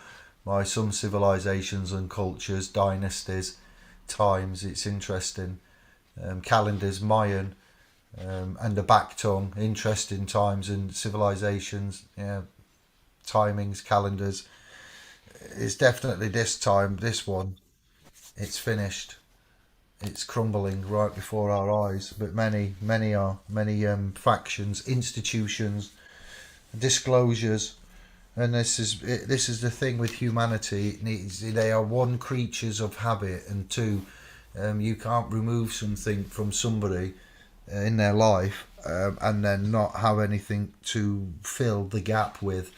by some civilizations and cultures, dynasties, times. It's interesting. Calendars, Mayan, and the back tongue, interesting times and civilizations. Yeah, timings, calendars. It's definitely this time. This one, it's finished. It's crumbling right before our eyes. But many factions, institutions, disclosures, and this is the thing with humanity. It needs, they are one, creatures of habit, and two, you can't remove something from somebody in their life and then not have anything to fill the gap with,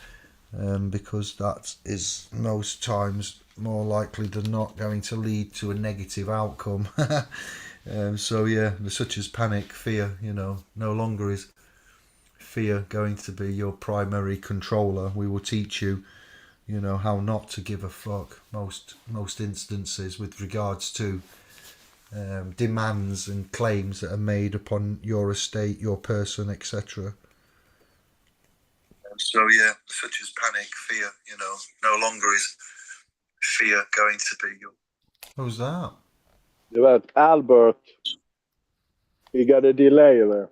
because that is most times more likely than not going to lead to a negative outcome. So yeah, such as panic, fear, no longer is fear going to be your primary controller. We will teach you, how not to give a fuck most instances with regards to demands and claims that are made upon your estate, your person, etc. So yeah, such as panic, fear, no longer is fear going to be your... Who's that? But Albert, you got a delay there.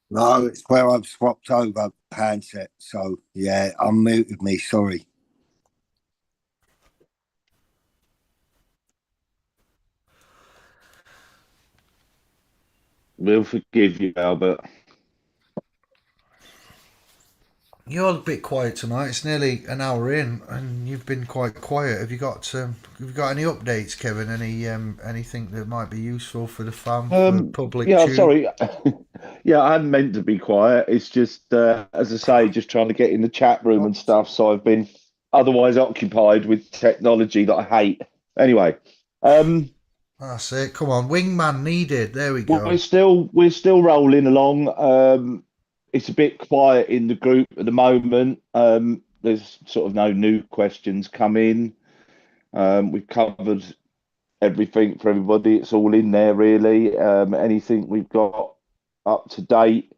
No, it's where I've swapped over handset. So yeah, unmuted me. Sorry. We'll forgive you, Albert. You're a bit quiet tonight. It's nearly an hour in, and you've been quite quiet. Have you got any updates, Kevin? Anything that might be useful for the fam, for public? Yeah, tune? sorry. Yeah, I hadn't meant to be quiet. It's just, as I say, just trying to get in the chat room and stuff. So I've been otherwise occupied with technology that I hate. Anyway, That's it. Come on, wingman needed. There we well, go. we're still rolling along. It's a bit quiet in the group at the moment. There's sort of no new questions come in. We've covered everything for everybody. It's all in there, really. Anything we've got up to date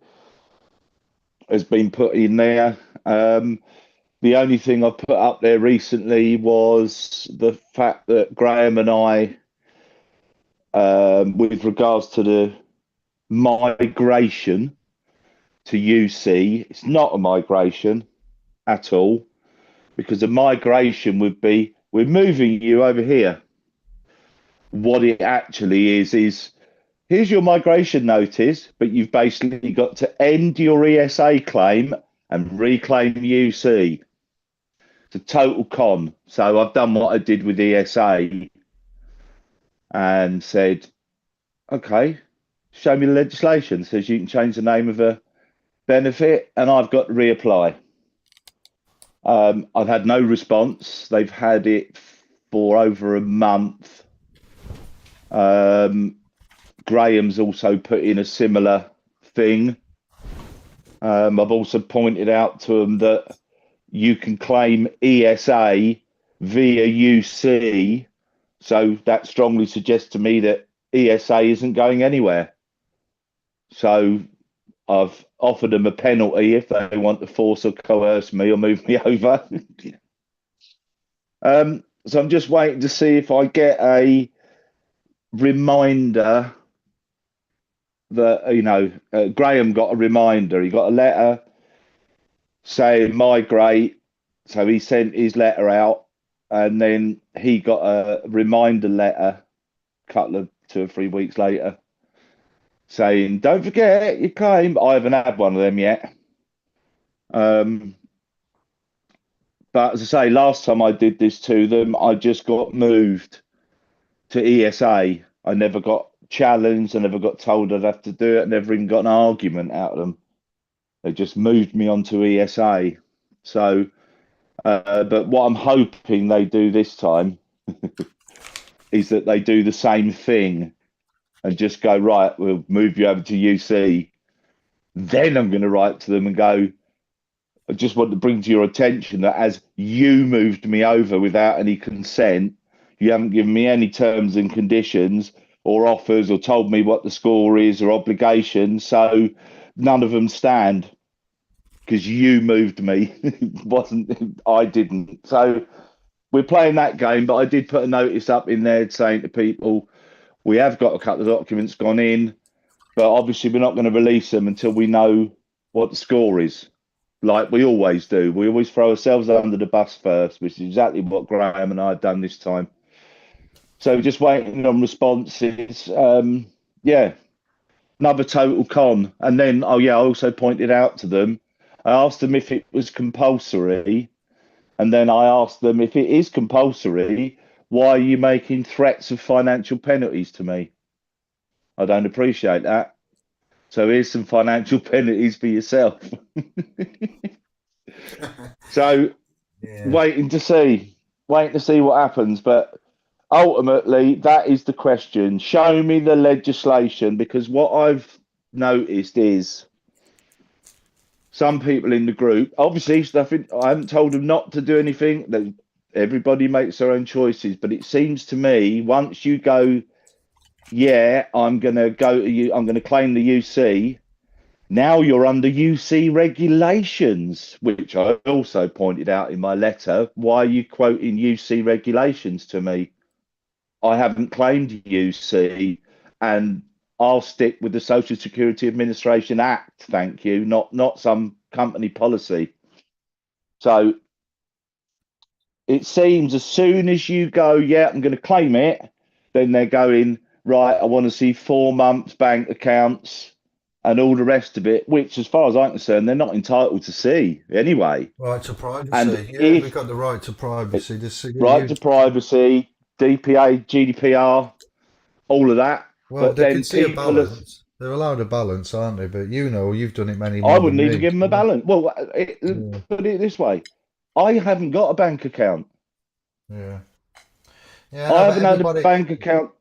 has been put in there. The only thing I put up there recently was the fact that Graham and I, with regards to the migration to UC, it's not a migration at all, because a migration would be we're moving you over here. What it actually is here's your migration notice, but you've basically got to end your ESA claim and reclaim UC. It's a total con. So I've done what I did with ESA and said, okay, show me the legislation. It says you can change the name of a benefit, and I've got to reapply. I've had no response. They've had it for over a month. Graham's also put in a similar thing. I've also pointed out to them that you can claim ESA via UC. So that strongly suggests to me that ESA isn't going anywhere. So I've offered them a penalty if they want to force or coerce me or move me over. So I'm just waiting to see if I get a reminder that, Graham got a reminder. He got a letter saying migrate. So he sent his letter out, and then he got a reminder letter a couple of 2 or 3 weeks later saying, don't forget your claim. I haven't had one of them yet. But as I say, last time I did this to them, I just got moved to ESA. I never got challenged. I never got told I'd have to do it. I never even got an argument out of them. They just moved me onto ESA. So, but what I'm hoping they do this time is that they do the same thing and just go, right, we'll move you over to UC. Then I'm going to write to them and go, I just want to bring to your attention that as you moved me over without any consent, you haven't given me any terms and conditions or offers or told me what the score is or obligations. So none of them stand because you moved me. I didn't. So we're playing that game, but I did put a notice up in there saying to people, we have got a couple of documents gone in, but obviously we're not going to release them until we know what the score is. Like we always do. We always throw ourselves under the bus first, which is exactly what Graham and I have done this time. So just waiting on responses. Yeah, another total con. And then, I also pointed out to them, I asked them if it was compulsory. And then I asked them, if it is compulsory, why are you making threats of financial penalties to me? I don't appreciate that. So here's some financial penalties for yourself. So waiting to see what happens. But ultimately, that is the question. Show me the legislation, because what I've noticed is some people in the group, obviously, I haven't told them not to do anything. Everybody makes their own choices. But it seems to me, once you go, yeah, I'm going to go to you, I'm going to claim the UC. Now you're under UC regulations, which I also pointed out in my letter. Why are you quoting UC regulations to me? I haven't claimed UC, and I'll stick with the Social Security Administration Act, thank you, not some company policy. So it seems as soon as you go, yeah, I'm going to claim it, then they're going, right, I want to see 4 months bank accounts and all the rest of it, which, as far as I'm concerned, they're not entitled to see anyway. Right to privacy. And we've got the right to privacy. Right to privacy, DPA, GDPR, all of that. Well, but they then can see a balance. They're allowed a balance, aren't they? But you've done it many more I wouldn't than even me. give them a balance. Well, put it this way. I haven't got a bank account. Yeah. I haven't had a bank account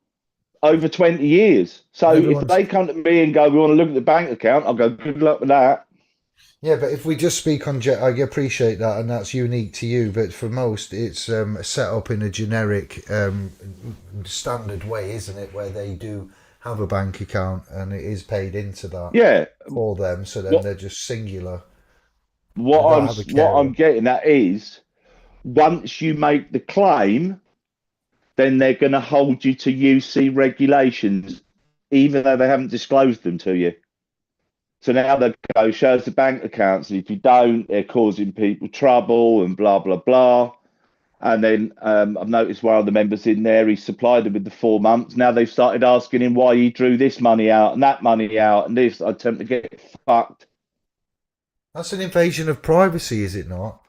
over 20 years. So if they come to me and go, we want to look at the bank account, I'll go, good luck with that. Yeah, but if we just speak on, I appreciate that, and that's unique to you. But for most, it's set up in a generic, standard way, isn't it? Where they do have a bank account and it is paid into that for them. So then they're just singular. What I'm getting at is, once you make the claim, then they're going to hold you to UC regulations, even though they haven't disclosed them to you. So now they go, show us the bank accounts, and if you don't, they're causing people trouble and blah, blah, blah. And then I've noticed one of the members in there, he supplied them with the 4 months. Now they've started asking him why he drew this money out and that money out and this. I tend to get fucked. That's an invasion of privacy, is it not?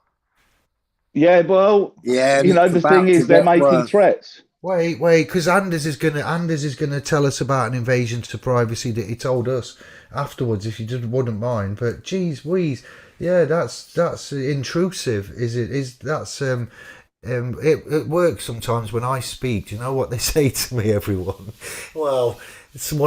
Yeah, well, the thing is, they're making threats. Wait, because Anders is gonna tell us about an invasion to privacy that he told us afterwards, if you just wouldn't mind. But geez whiz, yeah, that's intrusive. It works sometimes when I speak. Do you know what they say to me, everyone? Well, it's some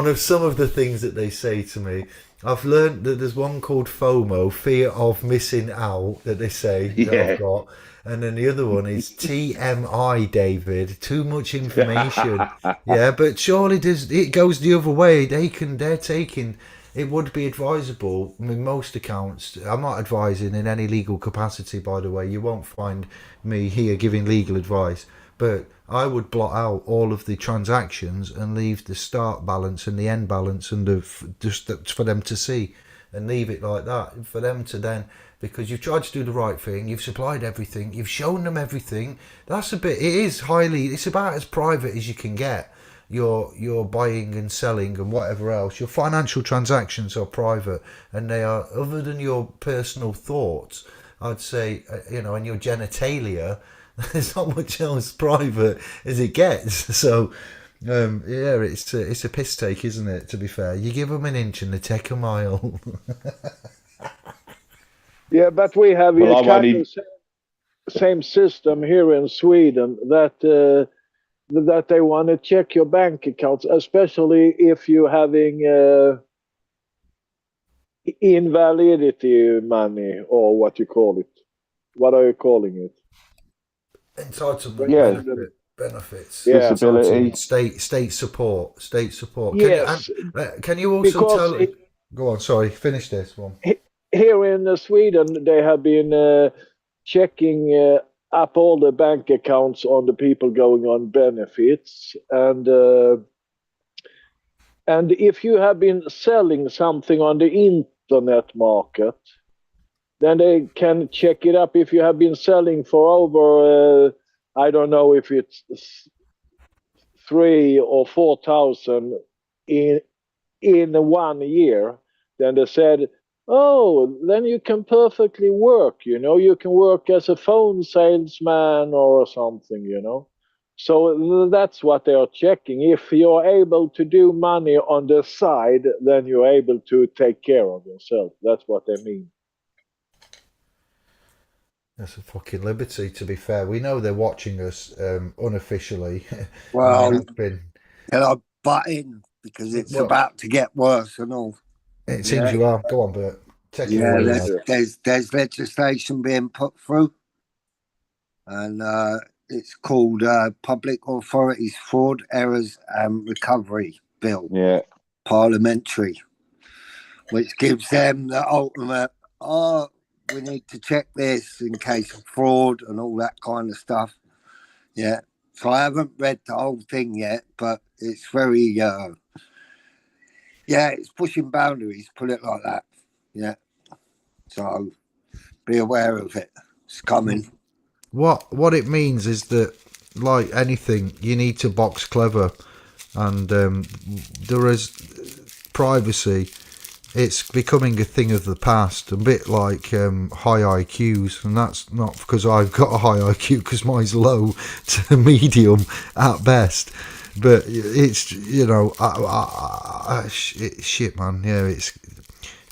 of the things that they say to me. I've learned that there's one called FOMO, fear of missing out, that they say that I've got. And then the other one is TMI, David. Too much information. Yeah, but surely it goes the other way. They're taking. It would be advisable. I mean, most accounts. I'm not advising in any legal capacity, by the way. You won't find me here giving legal advice. But I would blot out all of the transactions and leave the start balance and the end balance and just for them to see, and leave it like that for them to then. Because you've tried to do the right thing, you've supplied everything, you've shown them everything. It's about as private as you can get. Your buying and selling and whatever else. Your financial transactions are private, and they are, other than your personal thoughts, I'd say, and your genitalia, there's not much else private as it gets. So, it's a piss take, isn't it? To be fair, you give them an inch and they take a mile. Yeah, but we have Well, a I'm kind of only same system here in Sweden that they want to check your bank accounts, especially if you're having invalidity money or what you call it. What are you calling it? Entitlement, When, yeah, when the, benefits, yeah. entitlement, disability. state support. Yes, Can you also because tell? Go on, sorry, finish this one. here in Sweden they have been checking up all the bank accounts on the people going on benefits, and if you have been selling something on the internet market, then they can check it up. If you have been selling for over, I don't know if it's 3 or 4 thousand in 1 year, then they said, oh, then you can perfectly work. You can work as a phone salesman or something. So that's what they are checking. If you're able to do money on the side, then you're able to take care of yourself. That's what they mean. That's a fucking liberty. To be fair, we know they're watching us unofficially, and they Well, have been. can I butt in because it's Well, about to get worse and all. it seems Yeah, you are. Go on, Bert. Take it yeah. away, Yes, lad. There's legislation being put through, and it's called Public Authorities Fraud, Errors and Recovery Bill, Yeah, parliamentary, which gives them the ultimate. Oh, we need to check this in case of fraud and all that kind of stuff. Yeah. So I haven't read the whole thing yet, but it's very, it's pushing boundaries, put it like that. Yeah. So be aware of it. It's coming. What it means is that, like anything, you need to box clever, and there is privacy. It's becoming a thing of the past, a bit like high IQs, and that's not because I've got a high IQ, because mine's low to medium at best. But it's shit, man. Yeah, it's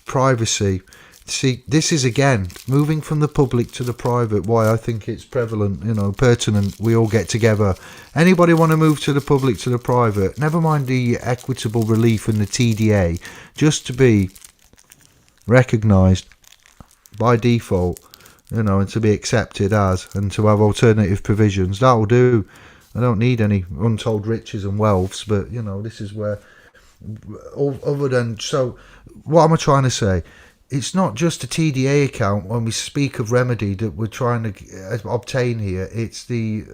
privacy. See, this is again moving from the public to the private. Why I think it's prevalent, pertinent. We all get together. Anybody want to move to the public to the private? Never mind the equitable relief and the TDA, just to be recognised by default, and to be accepted as, and to have alternative provisions. That'll do. I don't need any untold riches and wealths, but this is where. Other than so, what am I trying to say? It's not just a TDA account when we speak of remedy that we're trying to obtain here. It's the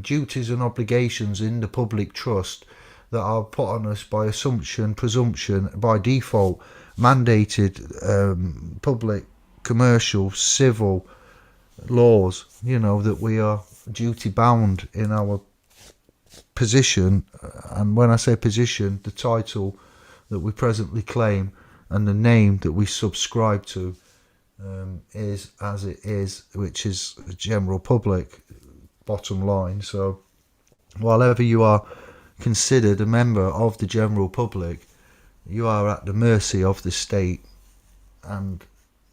duties and obligations in the public trust that are put on us by assumption, presumption, by default, mandated public, commercial, civil laws, that we are duty bound in our position. And when I say position, the title that we presently claim and the name that we subscribe to is as it is, which is the general public, bottom line. So while ever you are considered a member of the general public, you are at the mercy of the state, and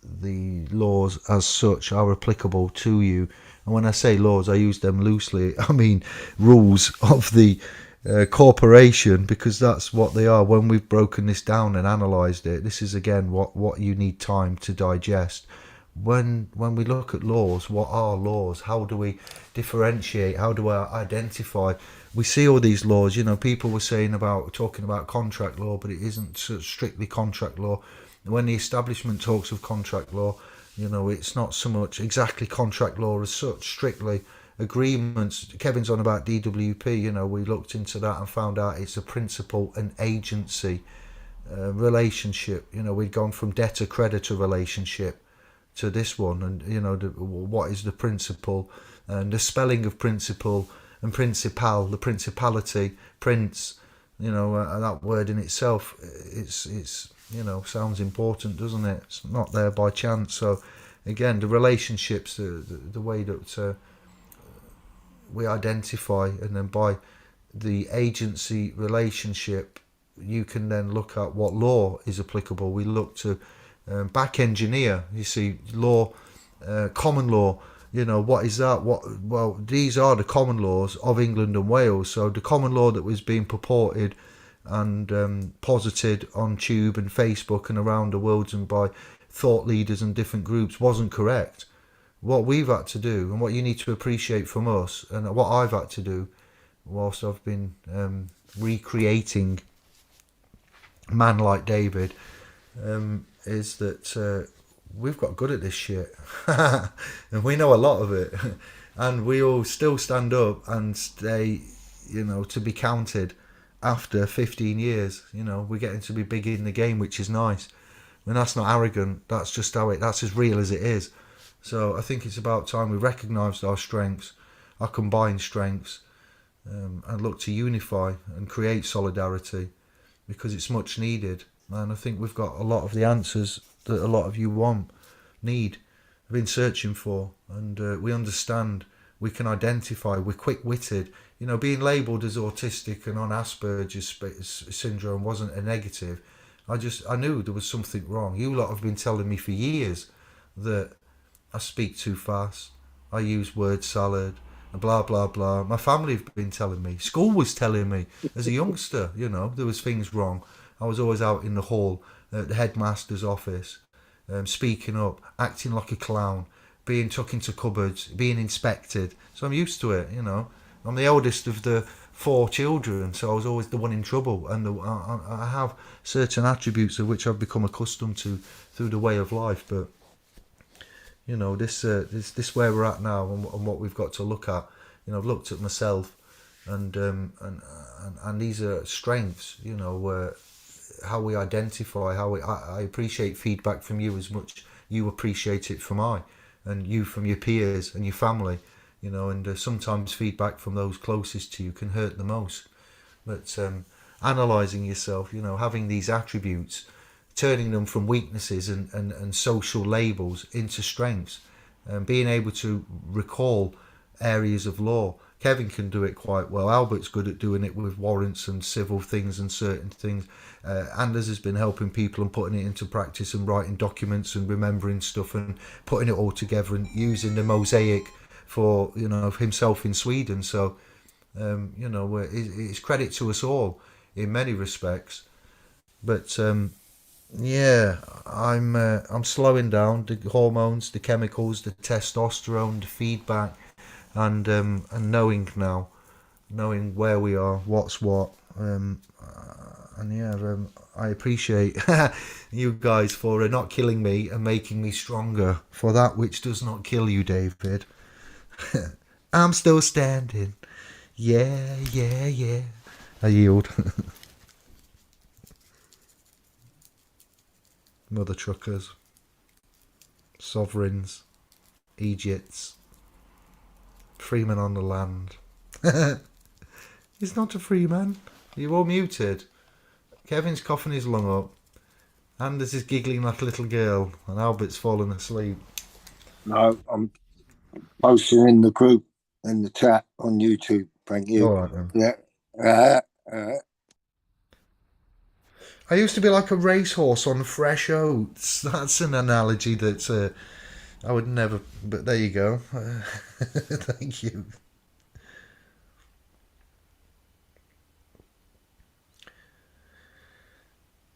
the laws as such are applicable to you. And when I say laws, I use them loosely. I mean rules of the corporation, because that's what they are. When we've broken this down and analysed it, this is again what you need time to digest. When we look at laws, what are laws? How do we differentiate? How do I identify? We see all these laws. People were talking about contract law, but it isn't strictly contract law. When the establishment talks of contract law, it's not so much exactly contract law as such, strictly agreements. Kevin's on about DWP. We looked into that and found out it's a principal and agency relationship. We'd gone from debtor-creditor relationship to this one, and what is the principle, and the spelling of principle and principal, the principality, prince, that word in itself, it's sounds important, doesn't it? It's not there by chance. So again, the relationships, the way that we identify, and then by the agency relationship, you can then look at what law is applicable. We look to back engineer, you see, law, common law. What is that? Well, these are the common laws of England and Wales. So the common law that was being purported and posited on Tube and Facebook and around the world and by thought leaders and different groups wasn't correct. What we've had to do, and what you need to appreciate from us, and what I've had to do whilst I've been recreating man like David, is that we've got good at this shit. And we know a lot of it. And we all still stand up and stay, to be counted after 15 years. We're getting to be big in the game, which is nice. I mean, that's not arrogant. That's just that's as real as it is. So I think it's about time we recognised our strengths, our combined strengths, and look to unify and create solidarity, because it's much needed. And I think we've got a lot of the answers that a lot of you need, have been searching for, and we understand, we can identify, we're quick-witted. Being labelled as autistic and on Asperger's syndrome wasn't a negative. I knew there was something wrong. You lot have been telling me for years that I speak too fast, I use word salad, and blah, blah, blah. My family have been telling me. School was telling me as a youngster, there was things wrong. I was always out in the hall, at the headmaster's office, speaking up, acting like a clown, being tucked into cupboards, being inspected. So I'm used to it, I'm the eldest of the 4 children, so I was always the one in trouble. And I have certain attributes of which I've become accustomed to through the way of life. But this where we're at now, and what we've got to look at. I've looked at myself, and these are strengths. How we identify, I appreciate feedback from you as much you appreciate it from and you from your peers and your family. And sometimes feedback from those closest to you can hurt the most. But analysing yourself, having these attributes, turning them from weaknesses and social labels into strengths, and being able to recall areas of law. Kevin can do it quite well. Albert's good at doing it with warrants and civil things and certain things. Anders has been helping people and putting it into practice and writing documents and remembering stuff and putting it all together and using the mosaic for himself in Sweden. So it's credit to us all in many respects. But I'm slowing down the hormones, the chemicals, the testosterone, the feedback, and knowing where we are, what's what, I appreciate you guys for not killing me and making me stronger for that which does not kill you, David. I'm still standing. Yeah. I yield. Mother truckers, sovereigns, Egypts, freeman on the land. He's not a free man. You're all muted. Kevin's coughing his lung up. Anders is giggling like a little girl, and Albert's fallen asleep. No, I'm posting in the group, in the chat on YouTube. Thank you. All right then. Yeah. I used to be like a racehorse on fresh oats. That's an analogy that I would never... But there you go. Thank you.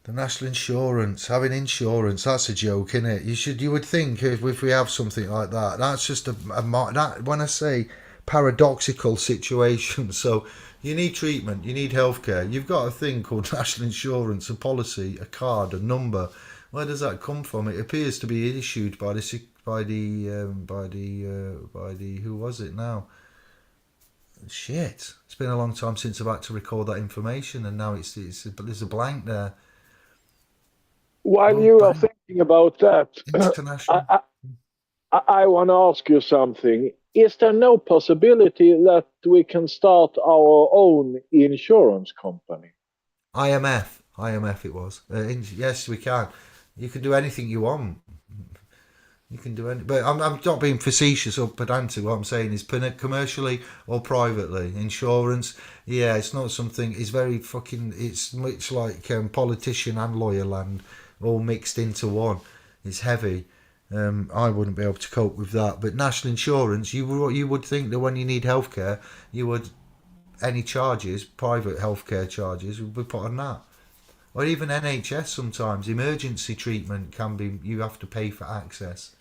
The national insurance, having insurance, that's a joke, isn't it? You would think if we have something like that, that's just that, when I say paradoxical situation. So you need treatment, you need healthcare, you've got a thing called national insurance, a policy, a card, a number. Where does that come from? It appears to be issued by the who was it now? Shit, it's been a long time since I've had to record that information, and now there's a blank there. While you are thinking about that, International. I want to ask you something. Is there no possibility that we can start our own insurance company? IMF it was. Yes, we can. You can do anything you want. You can do any, but I'm not being facetious or pedantic. What I'm saying is, commercially or privately, insurance. Yeah, it's not something. It's very fucking. It's much like politician and lawyer land all mixed into one. It's heavy. I wouldn't be able to cope with that. But national insurance, you would think that when you need healthcare, you would any charges, private healthcare charges, would be put on that. Or even NHS sometimes emergency treatment can be. You have to pay for access.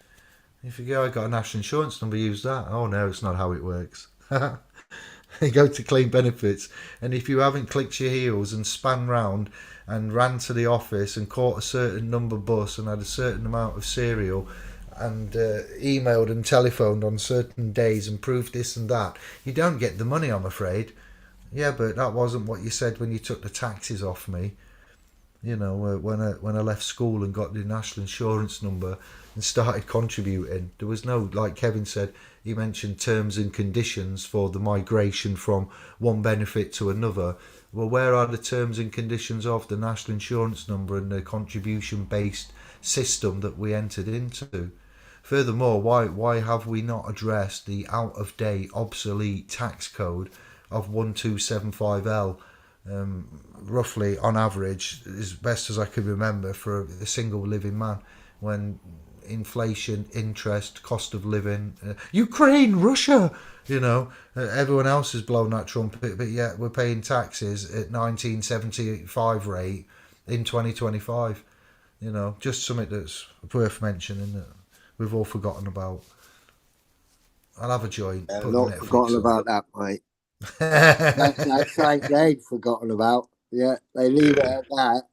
If you go, I got a national insurance number, use that. Oh no, it's not how it works. You go to claim benefits, and if you haven't clicked your heels and span round and ran to the office and caught a certain number bus and had a certain amount of cereal and emailed and telephoned on certain days and proved this and that, you don't get the money, I'm afraid. Yeah, but that wasn't what you said when you took the taxes off me. You know, when I left school and got the national insurance number and started contributing, there was no, like Kevin said, he mentioned terms and conditions for the migration from one benefit to another. Well, where are the terms and conditions of the national insurance number and the contribution based system that we entered into? Furthermore, why have we not addressed the out of date, obsolete tax code of 1275L? Roughly on average, as best as I could remember, for a single living man, when inflation, interest, cost of living, Ukraine, Russia, everyone else has blown that trumpet, but yet we're paying taxes at 1975 rate in 2025. Just something that's worth mentioning that we've all forgotten about. I'll have a joint. Not forgotten about that, mate. That's something they've forgotten about. Yeah, they leave it at that.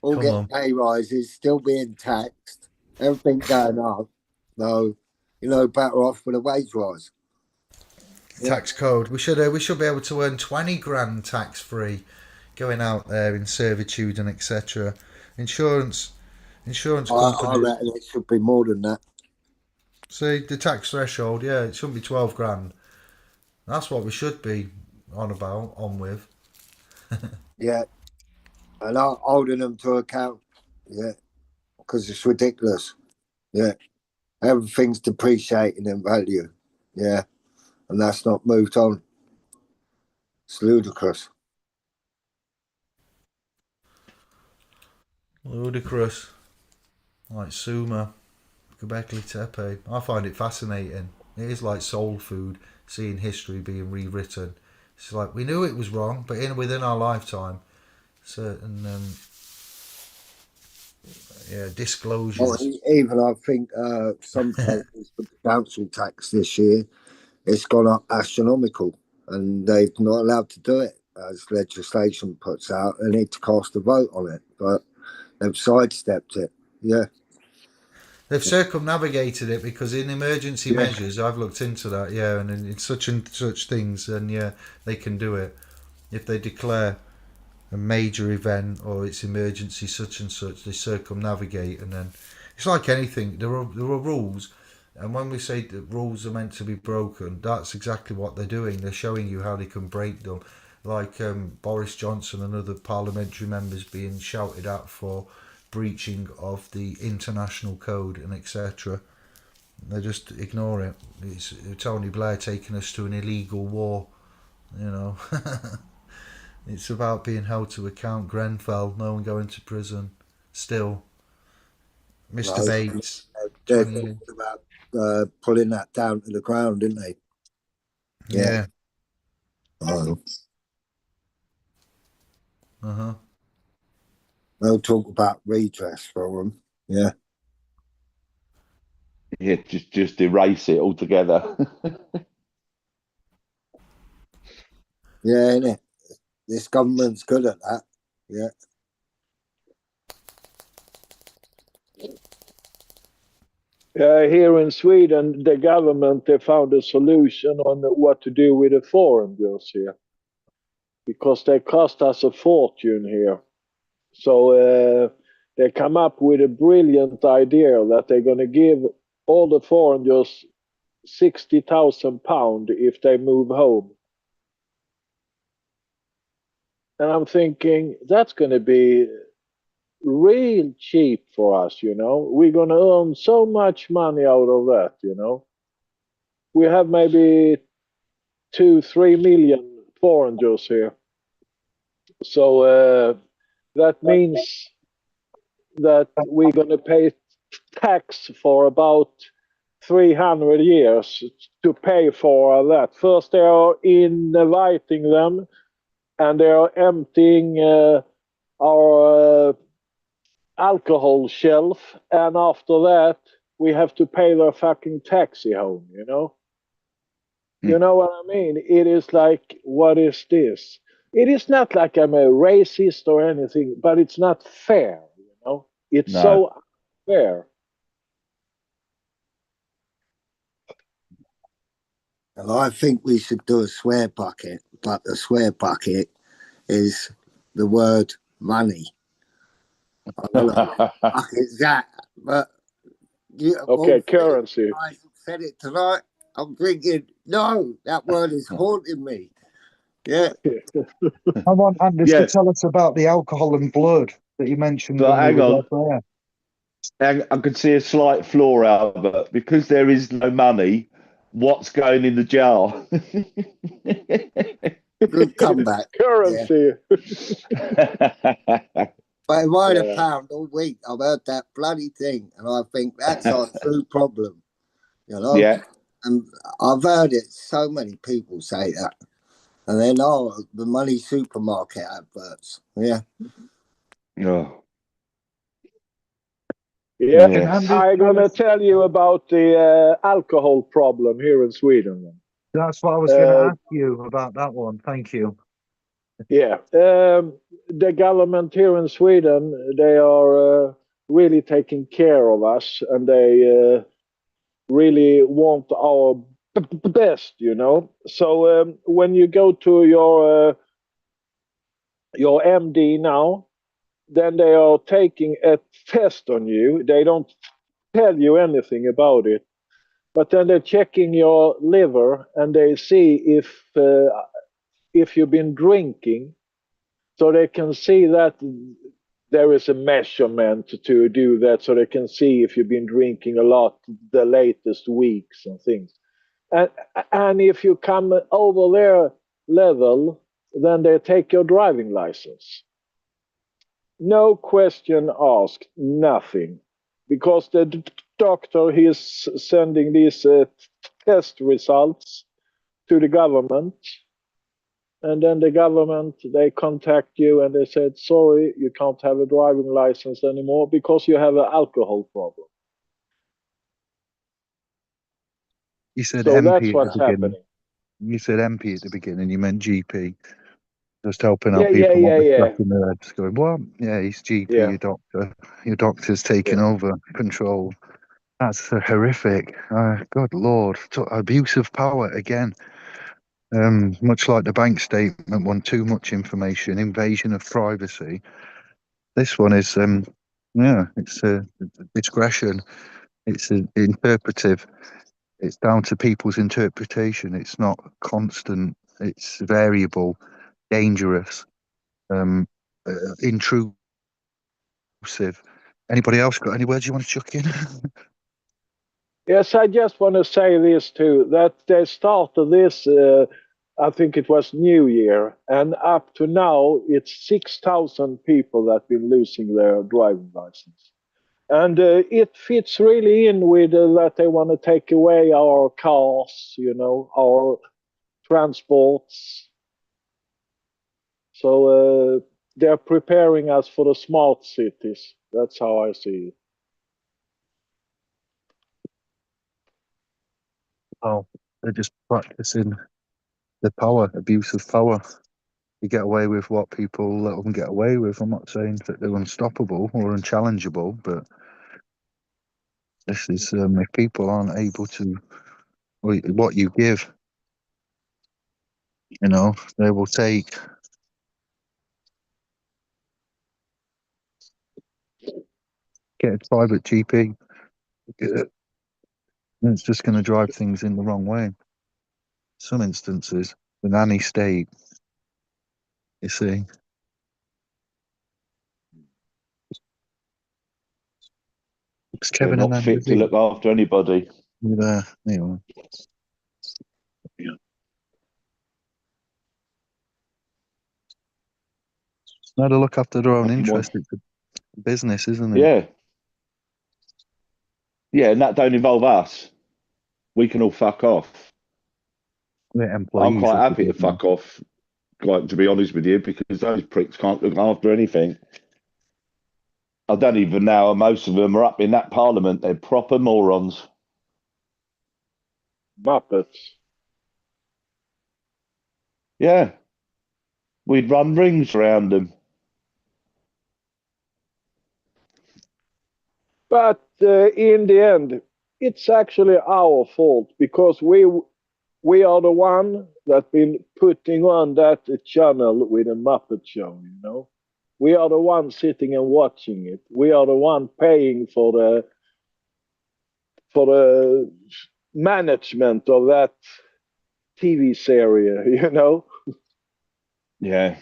All getting pay rises, still being taxed, everything going up. No, better off with a wage rise. Tax code. We should be able to earn 20 grand tax free, going out there in servitude and etc. Insurance companies. I reckon it should be more than that. See, the tax threshold, yeah, it shouldn't be 12 grand. That's what we should be on with. Yeah, and I'm holding them to account. Yeah, because it's ridiculous. Yeah, everything's depreciating in value. Yeah, and that's not moved on. It's ludicrous. Like Suma, Göbekli Tepe. I find it fascinating. It is like soul food, seeing history being rewritten. It's like we knew it was wrong, but within our lifetime, certain disclosures. Well, even I think some places with the council tax this year, it's gone up astronomical, and they're not allowed to do it as legislation puts out. They need to cast a vote on it, but they've sidestepped it. Yeah. They've circumnavigated it because in emergency measures, I've looked into that, and in such and such things, and they can do it. If they declare a major event or it's emergency such and such, they circumnavigate, and then it's like anything. There are rules, and when we say that rules are meant to be broken, that's exactly what they're doing. They're showing you how they can break them, like Boris Johnson and other parliamentary members being shouted at for breaching of the international code and etc. They just ignore it. It's Tony Blair taking us to an illegal war, It's about being held to account. Grenfell, no one going to prison. Still, Mr. Bates. They're talking about pulling that down to the ground, didn't they? Yeah. Oh. Uh-huh. They'll talk about redress for them. Yeah. Yeah, just erase it altogether. Yeah, innit? This government's good at that. Yeah. Here in Sweden, the government, they found a solution on what to do with the foreigners here, because they cost us a fortune here. So they come up with a brilliant idea that they're going to give all the foreigners £60,000 if they move home. And I'm thinking that's going to be real cheap for us, you know. We're gonna earn so much money out of that, you know. We have maybe 2, 3 million foreigners here, so that means that we're gonna pay tax for about 300 years to pay for that. First, they are inviting them, and they are emptying our alcohol shelf, and after that, we have to pay their fucking taxi home, you know? You know what I mean? It is like, what is this? It is not like I'm a racist or anything, but it's not fair, you know? It's No. so unfair. And I think we should do a swear bucket, but the swear bucket is the word money. I don't know what bucket's that, but all Okay, three of you currency. guys have said it tonight. I'm thinking, no, that word is haunting me. Yeah. I want Anders to Yeah, tell us about the alcohol and blood that you mentioned but when we hang were on. there. I can see a slight flaw, Albert, because there is no money. What's going in the jar? Good comeback. Yeah. Currency. But if I had a Yeah. pound all week, I've heard that bloody thing, and I think that's our true problem, you know. Yeah. And I've heard it so many people say that, and then the money supermarket adverts. Yeah, Oh, Yeah, Can yes. Anders I'm tell gonna us? tell you about the alcohol problem here in Sweden. That's what I was going to Uh, ask you about that one. Thank you. yeah, the government here in Sweden, they are really taking care of us, and they really want our best, you know. So when you go to your MD now, then they are taking a test on you. They don't tell you anything about it, but then they're checking your liver and they see if you've been drinking, so they can see that there is a measurement to do that, so they can see if you've been drinking a lot the latest weeks and things. And and if you come over their level, then they take your driving license. No question asked, nothing, because the doctor he is sending these test results to the government, and then the government they contact you and they said, sorry, you can't have a driving license anymore because you have an alcohol problem. You said So that's MP at the what's beginning. happening. You said MP at the beginning. You meant GP. Just helping Yeah, out yeah, people not yeah, be yeah, scratching their heads, going, "What? Yeah, he's GP, yeah, your doctor. Your doctor's taking yeah. over control." That's horrific. God, Lord, abuse of power again. Much like the bank statement, one too much information, invasion of privacy. This one is, yeah, it's discretion. It's interpretive. It's down to people's interpretation. It's not constant. It's variable, dangerous, um, intrusive. Anybody else got any words you want to chuck in? Yes, I just want to say this too, that they started this, I think it was New Year, and up to now, it's 6,000 people that have been losing their driving license. And it fits really in with that they want to take away our cars, you know, our transports. So they're preparing us for the smart cities. That's how I see it. Oh, they're just practicing the power, abuse of power. You get away with what people let them get away with. I'm not saying that they're unstoppable or unchallengeable, but this is if people aren't able to, what you give, they will take. Get a private GP. It's just going to drive things in the wrong way. Some instances, the nanny state, you see. It's They're Kevin and not fit to Andy. look after anybody. Yeah, anyway. Yeah. Now to look after their own Nothing more. interest. It's a business, isn't it? Yeah, yeah, and that don't involve us. We can all fuck off. We're I'm employees quite of the happy to business. fuck off, quite to be honest with you, because those pricks can't look after anything. I don't even know. Most of them are up in that parliament. They're proper morons. Muppets. Yeah, we'd run rings around them. But in the end, it's actually our fault because we are the one that been putting on that channel with a Muppet show. You know, we are the one sitting and watching it. We are the one paying for the management of that TV series. You know. Yeah,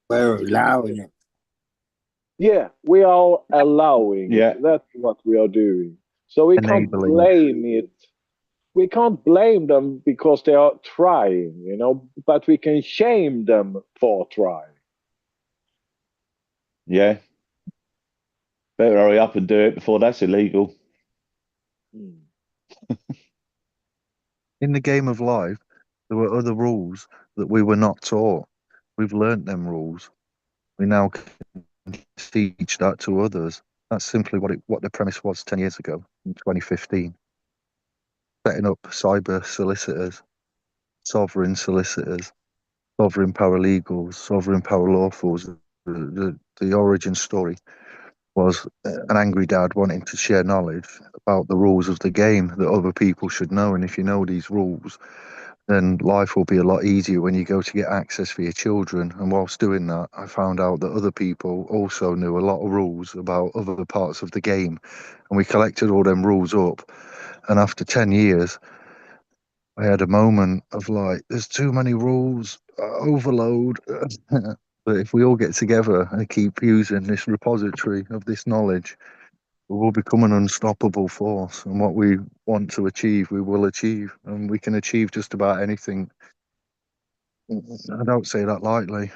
We're allowing it. Yeah, we are allowing yeah, it. That's what we are doing. So we can't Enabling. blame it. We can't blame them because they are trying, you know, but we can shame them for trying. yeah. Better hurry up and do it before that's illegal. Hmm. In the game of life, there were other rules that we were not taught. We've learnt them rules. We now can teach that to others. That's simply what the premise was 10 years ago in 2015. Setting up cyber solicitors, sovereign solicitors, sovereign paralegals, sovereign paraLawfuls. The origin story was an angry dad wanting to share knowledge about the rules of the game that other people should know. And if you know these rules, then life will be a lot easier when you go to get access for your children. And whilst doing that, I found out that other people also knew a lot of rules about other parts of the game. And we collected all them rules up. And after 10 years, I had a moment of like, there's too many rules, overload. But if we all get together and keep using this repository of this knowledge, we will become an unstoppable force. And what we want to achieve, we will achieve. And we can achieve just about anything. I don't say that lightly.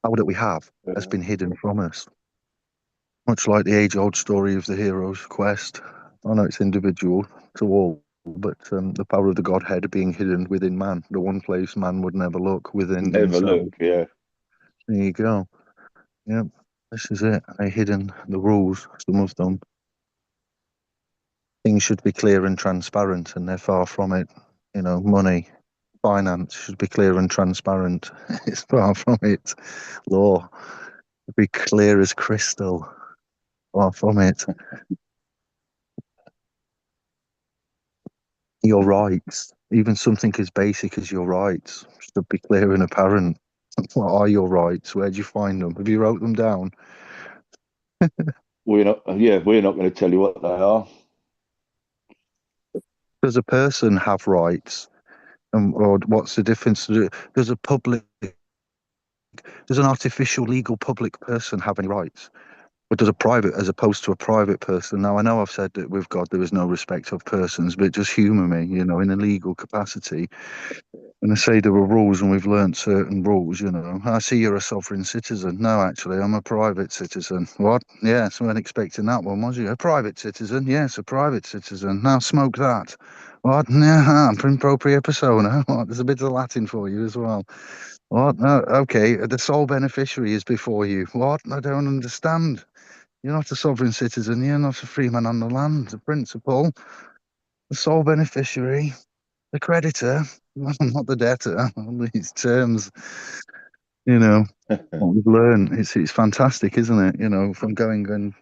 All that we have has been hidden from us. Much like the age-old story of the hero's quest. I know it's individual to all, but the power of the Godhead being hidden within man, the one place man would never look within Never himself. look. Yeah, There you go. Yep, this is it. They're hidden, the rules, some of them. Things should be clear and transparent, and they're far from it. You know, money, finance should be clear and transparent. It's far from it. Law should be clear as crystal. Far from it. Your rights, even something as basic as your rights, should be clear and apparent. What are your rights? Where do you find them? Have you wrote them down? we're not. Yeah, we're not going to tell you what they are. Does a person have rights? Or what's the difference? Does an artificial legal public person have any rights? Or does a private, as opposed to a private person? Now, I know I've said that with God there is no respect of persons, but just humour me, you know, in a legal capacity. And I say there were rules and we've learnt certain rules, you know. I see you're a sovereign citizen. No, actually, I'm a private citizen. What? Yes, I weren't expecting that one, was you? A private citizen? Yes, a private citizen. Now smoke that. What? Nah, in propria persona. What? There's a bit of Latin for you as well. What? No, okay, the sole beneficiary is before you. What? I don't understand. You're not a sovereign citizen. You're not a free man on the land. The principal, the sole beneficiary, the creditor, not the debtor. All these terms, you know, what we've learned. It's fantastic, isn't it? You know, from going and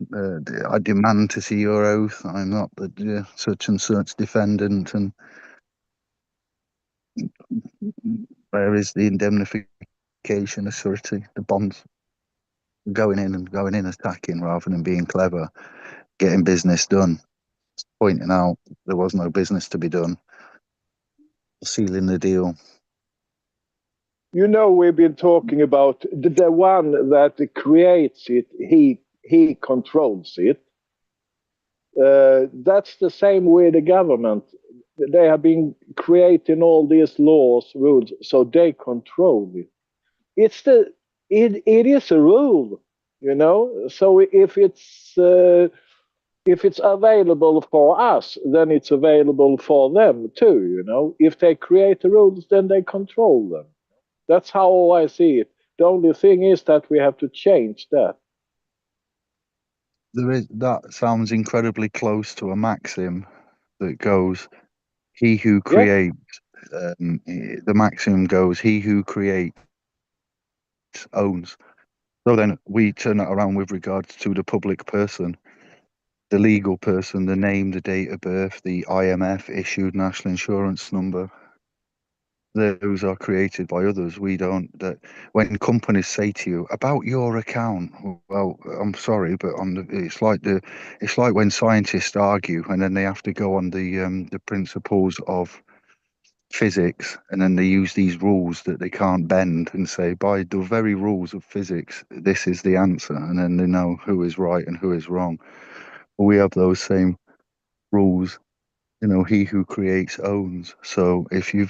I demand to see your oath. I'm not the such and such defendant, and where is the indemnification authority, the bonds? Going in attacking rather than being clever, getting business done, pointing out there was no business to be done, sealing the deal. we've been talking about the one that creates it, he controls it. That's the same with the government. They have been creating all these laws, rules, so they control it. It is a rule, So if it's available for us, then it's available for them too. If they create the rules, then they control them. That's how I see it. The only thing is that we have to change that. That sounds incredibly close to a maxim that goes, "He who Yeah, creates." The maxim goes, "He who creates owns." So then we turn that around with regards to the public person, the legal person, the name, the date of birth, the IMF issued national insurance number. Those are created by others. We don't. That when companies say to you about your account, well, I'm sorry, but it's like when scientists argue and then they have to go on the principles of physics, and then they use these rules that they can't bend and say, by the very rules of physics, this is the answer, and then they know who is right and who is wrong. We have those same rules. He who creates owns. So if a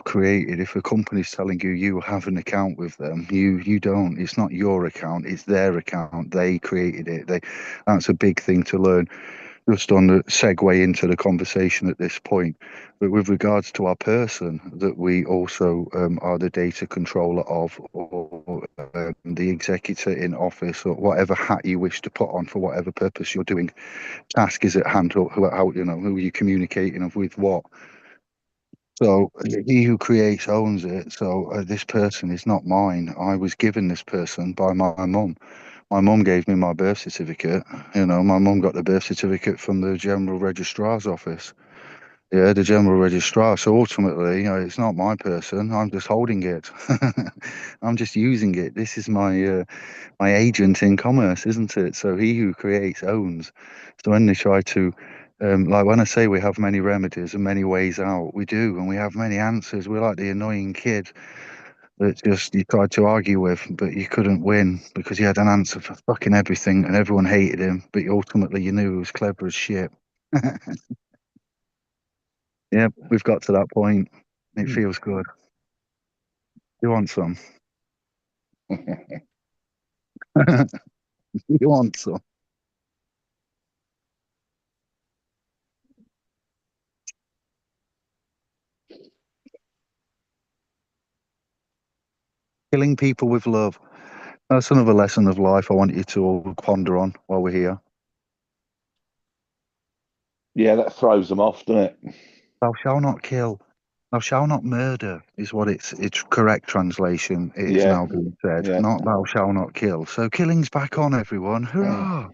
company's telling you you have an account with them, you don't. It's not your account, it's their account. They created it. That's a big thing to learn. Just on the segue into the conversation at this point, but with regards to our person, that we also are the data controller of, or the executor in office, or whatever hat you wish to put on for whatever purpose you're doing. Task is at hand, or who are you communicating with what. So he who creates owns it. So this person is not mine. I was given this person by my mum. My mum gave me my birth certificate. My mum got the birth certificate from the General Registrar's office. Yeah, the General Registrar. So ultimately, it's not my person. I'm just holding it. I'm just using it. This is my agent in commerce, isn't it? So he who creates owns. So when they try to, like when I say we have many remedies and many ways out, we do, and we have many answers. We're like the annoying kid that just you tried to argue with, but you couldn't win because he had an answer for fucking everything, and everyone hated him. But ultimately, you knew he was clever as shit. Yeah, we've got to that point. It feels good. You want some? You want some? Killing people with love. That's another lesson of life I want you to all ponder on while we're here. Yeah, that throws them off, doesn't it? Thou shalt not kill. Thou shalt not murder is what its correct translation is Yeah, now being said. yeah. Not thou shalt not kill. So killing's back on, everyone. Hurrah!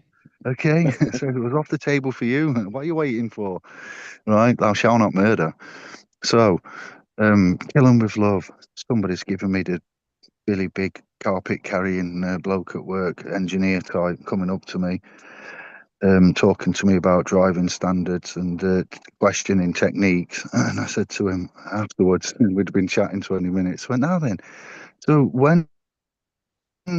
Okay, so it was off the table for you. What are you waiting for? Right, thou shalt not murder. So, killing with love. Somebody's given me the really big carpet carrying bloke at work, engineer type, coming up to me, talking to me about driving standards and questioning techniques. And I said to him afterwards, we'd been chatting 20 minutes, I went, now then, so when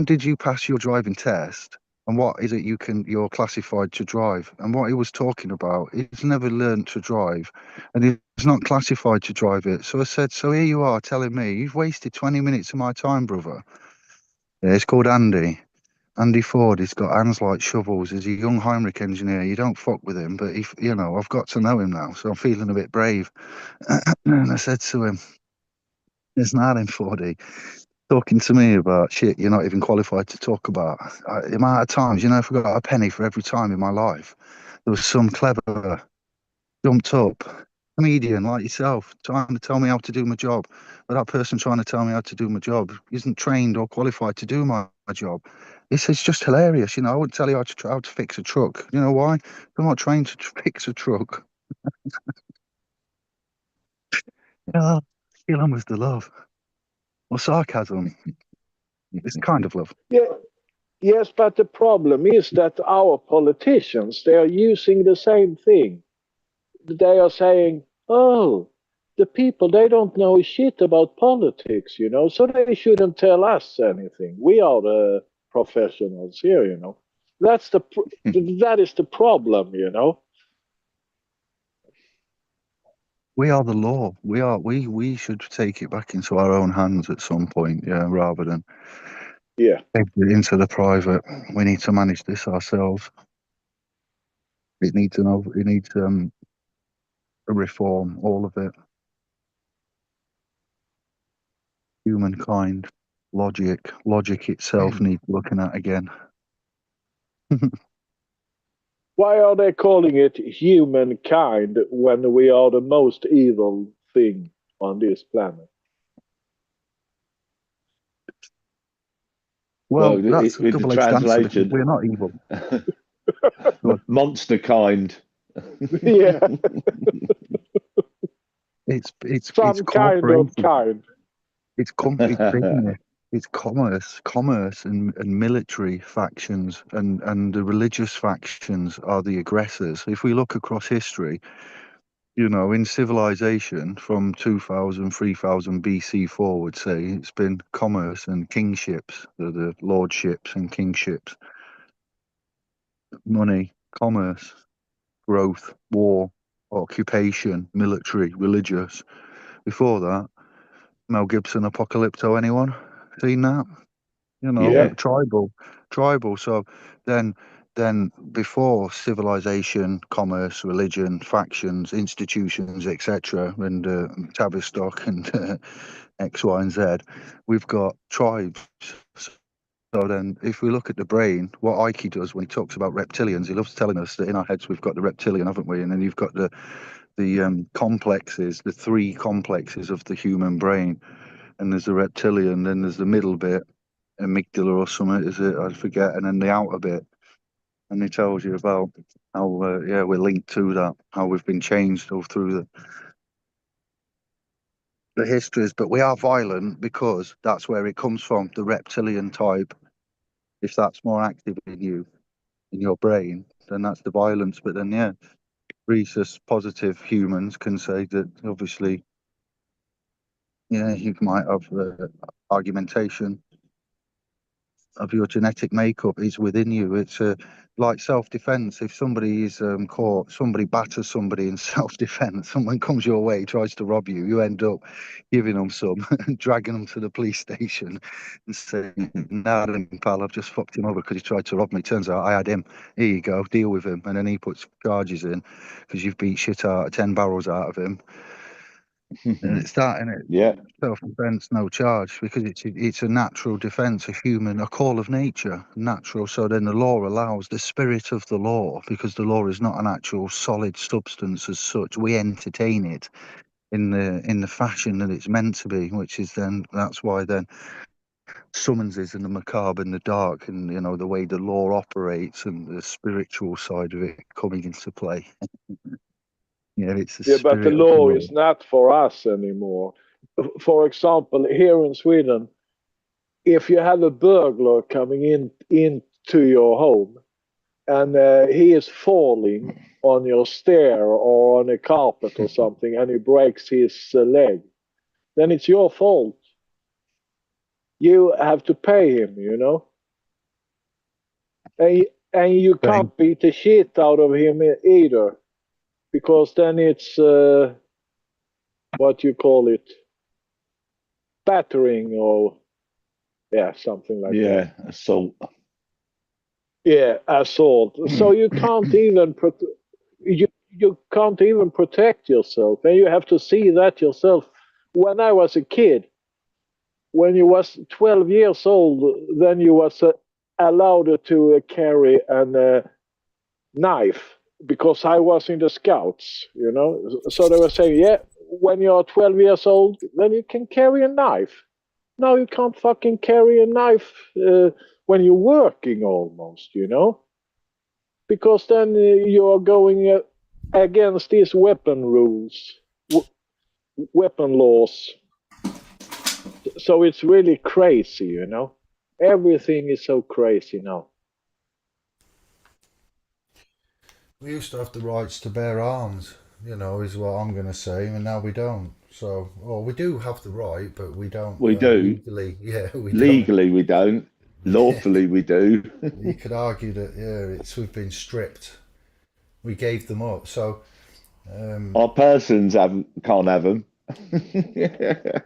did you pass your driving test? And what is it you're classified to drive? And what he was talking about, he's never learned to drive and he's not classified to drive it. So I said, so here you are telling me you've wasted 20 minutes of my time, brother. Yeah, it's called Andy. Andy Ford. He's got hands like shovels. He's a young Heinrich engineer. You don't fuck with him, but I've got to know him now, so I'm feeling a bit brave. And I said to him, "There's nothing, Fordy, talking to me about shit you're not even qualified to talk about. The amount of times, if I got a penny for every time in my life, there was some clever, jumped up comedian like yourself trying to tell me how to do my job. But that person trying to tell me how to do my job isn't trained or qualified to do my job. It's just hilarious. I wouldn't tell you how to fix a truck. You know why? I'm not trained to fix a truck. Yeah, kill with the love or sarcasm. It's kind of love. yeah, yes, but the problem is that our politicians, they are using the same thing. They are saying, "Oh, the people, they don't know shit about politics, you know, so they shouldn't tell us anything. We are the professionals here, you know. That is the problem, you know. We are the law. We should take it back into our own hands at some point, yeah, rather than Yeah. take it into the private. We need to manage this ourselves. It needs a reform, all of it. Humankind, logic itself needs looking at again. Why are they calling it humankind when we are the most evil thing on this planet? Well, Well, that's a with the double-edged answer because translation, we're not evil. monster kind. Yeah, It's some kind of corporations. kind. It's business. It's commerce and military factions and the religious factions are the aggressors. If we look across history, you know, in civilization from 2000, 3000 BC forward, say, it's been commerce and kingships, the lordships and kingships, money, commerce, growth, war, occupation, military, religious. Before that, Mel Gibson, Apocalypto, anyone seen that? You know, Yeah, Yeah. tribal. So then, then before civilization, commerce, religion, factions, institutions, etc., and Tavistock and X, Y, and Z, we've got tribes. So then, if we look at the brain, what Ike does when he talks about reptilians, he loves telling us that in our heads we've got the reptilian, haven't we? And then you've got the complexes, the three complexes of the human brain, and there's the reptilian, then there's the middle bit, amygdala or something, is it? I forget, and then the outer bit, and he tells you about how yeah, we're linked to that, how we've been changed all through the histories, but we are violent because that's where it comes from, the reptilian type. If that's more active in you, in your brain, then that's the violence. But then, yeah, rhesus positive humans can say that obviously, yeah, you might have argumentation of your genetic makeup is within you. It's like self-defense. If somebody is caught, somebody batters somebody in self-defense, someone comes your way, tries to rob you, you end up giving them some, dragging them to the police station and saying, "Now then, pal, I've just fucked him over because he tried to rob me. Turns out I had him. Here you go, deal with him." And then he puts charges in because you've beat shit out of 10 barrels out of him. And it's that, and it Yeah. self-defense, no charge, because it's a natural defense, a call of nature, natural. So then the law allows the spirit of the law, because the law is not an actual solid substance as such. We entertain it in the fashion that it's meant to be, which is then that's why then summonses and the macabre and the dark, and you know the way the law operates and the spiritual side of it coming into play. Yeah, it's the yeah, but the spirit of the law law. is not for us anymore. For example, here in Sweden, if you have a burglar coming into your home and he is falling on your stair or on a carpet or something and he breaks his leg, then it's your fault. You have to pay him, you know, and you Same. can't beat the shit out of him either, because then it's what you call it, battering or yeah, something like that. Yeah. Assault. Yeah, assault. So you can't even you can't even protect yourself, and you have to see that yourself. When I was a kid, when you was 12 years old, then you was allowed to carry a knife because I was in the scouts, you know. So they were saying, yeah, when you're 12 years old, then you can carry a knife. Now you can't fucking carry a knife when you're working almost, you know, because then you're going against these weapon rules, weapon laws. So it's really crazy, you know. Everything is so crazy now. We used to have the rights to bear arms, you know, is what I'm going to say, and now we don't. So, well, we do have the right, but we don't We do. legally. Yeah, we don't. Legally, we don't. Lawfully, we do. You could argue that we've been stripped. We gave them up. So, Our persons can't have them. yeah,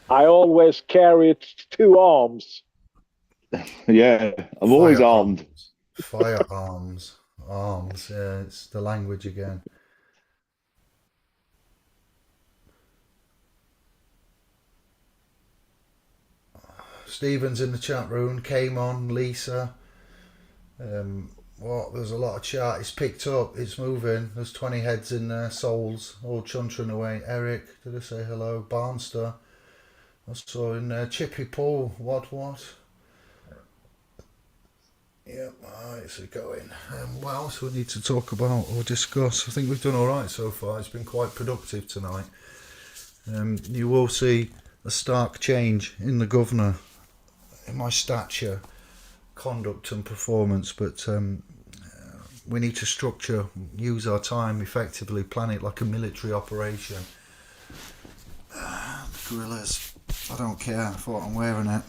I always carried 2 arms. Yeah, I'm always armed. Firearms, arms. Yeah, it's the language again. Stephen's in the chat room. Came on, Lisa. There's a lot of chat. It's picked up. It's moving. There's 20 heads in there. Souls all chuntering away. Eric, did I say hello? Barnster. I saw in Chippy Paul. What? Yep, alright, so going. What else we need to talk about or discuss? I think we've done alright so far. It's been quite productive tonight. You will see a stark change in the governor, in my stature, conduct and performance, but we need to structure, use our time effectively, plan it like a military operation. Guerrillas, I don't care, I thought I'm wearing it.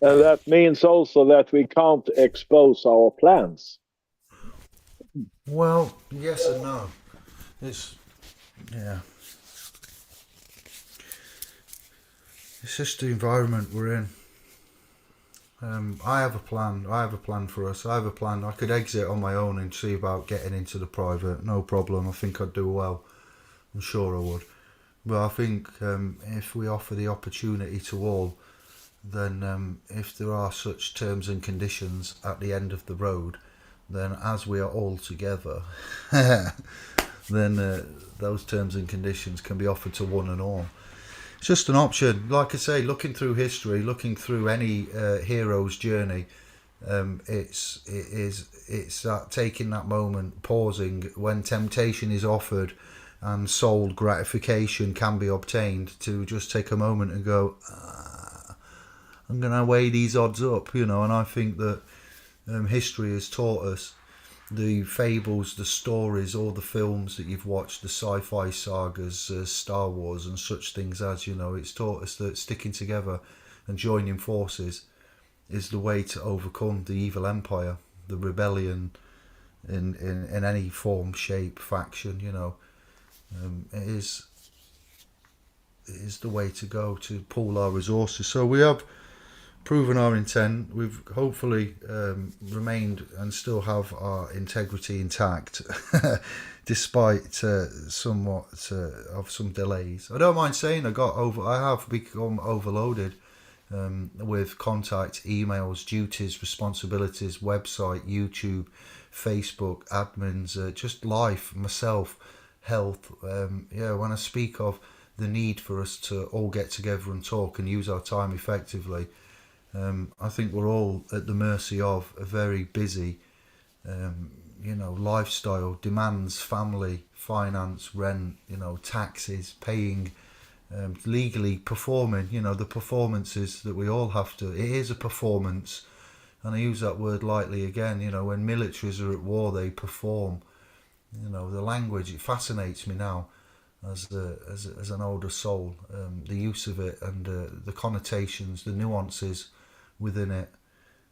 And that means also that we can't expose our plans. Well, yes and no. It's just the environment we're in. I have a plan. I have a plan for us. I have a plan. I could exit on my own and see about getting into the private. No problem. I think I'd do well. I'm sure I would. But I think if we offer the opportunity to all, then if there are such terms and conditions at the end of the road, then as we are all together, then those terms and conditions can be offered to one and all. It's just an option. Like I say, looking through history, looking through any hero's journey, it's that taking that moment, pausing when temptation is offered and soul gratification can be obtained, to just take a moment and go, I'm going to weigh these odds up, and I think that history has taught us, the fables, the stories, all the films that you've watched, the sci-fi sagas, Star Wars and such things as, it's taught us that sticking together and joining forces is the way to overcome the evil empire, the rebellion in any form, shape, faction, it is the way to go to pool our resources. So we have proven our intent. We've hopefully remained and still have our integrity intact despite somewhat of some delays. I don't mind saying I have become overloaded with contact, emails, duties, responsibilities, website, YouTube, Facebook, admins, just life, myself, health. When I speak of the need for us to all get together and talk and use our time effectively, I think we're all at the mercy of a very busy, lifestyle, demands, family, finance, rent, taxes, paying, legally performing, the performances that we all have to. It is a performance, and I use that word lightly again. When militaries are at war, they perform. The language, it fascinates me now as an older soul, the use of it and the connotations, the nuances within it,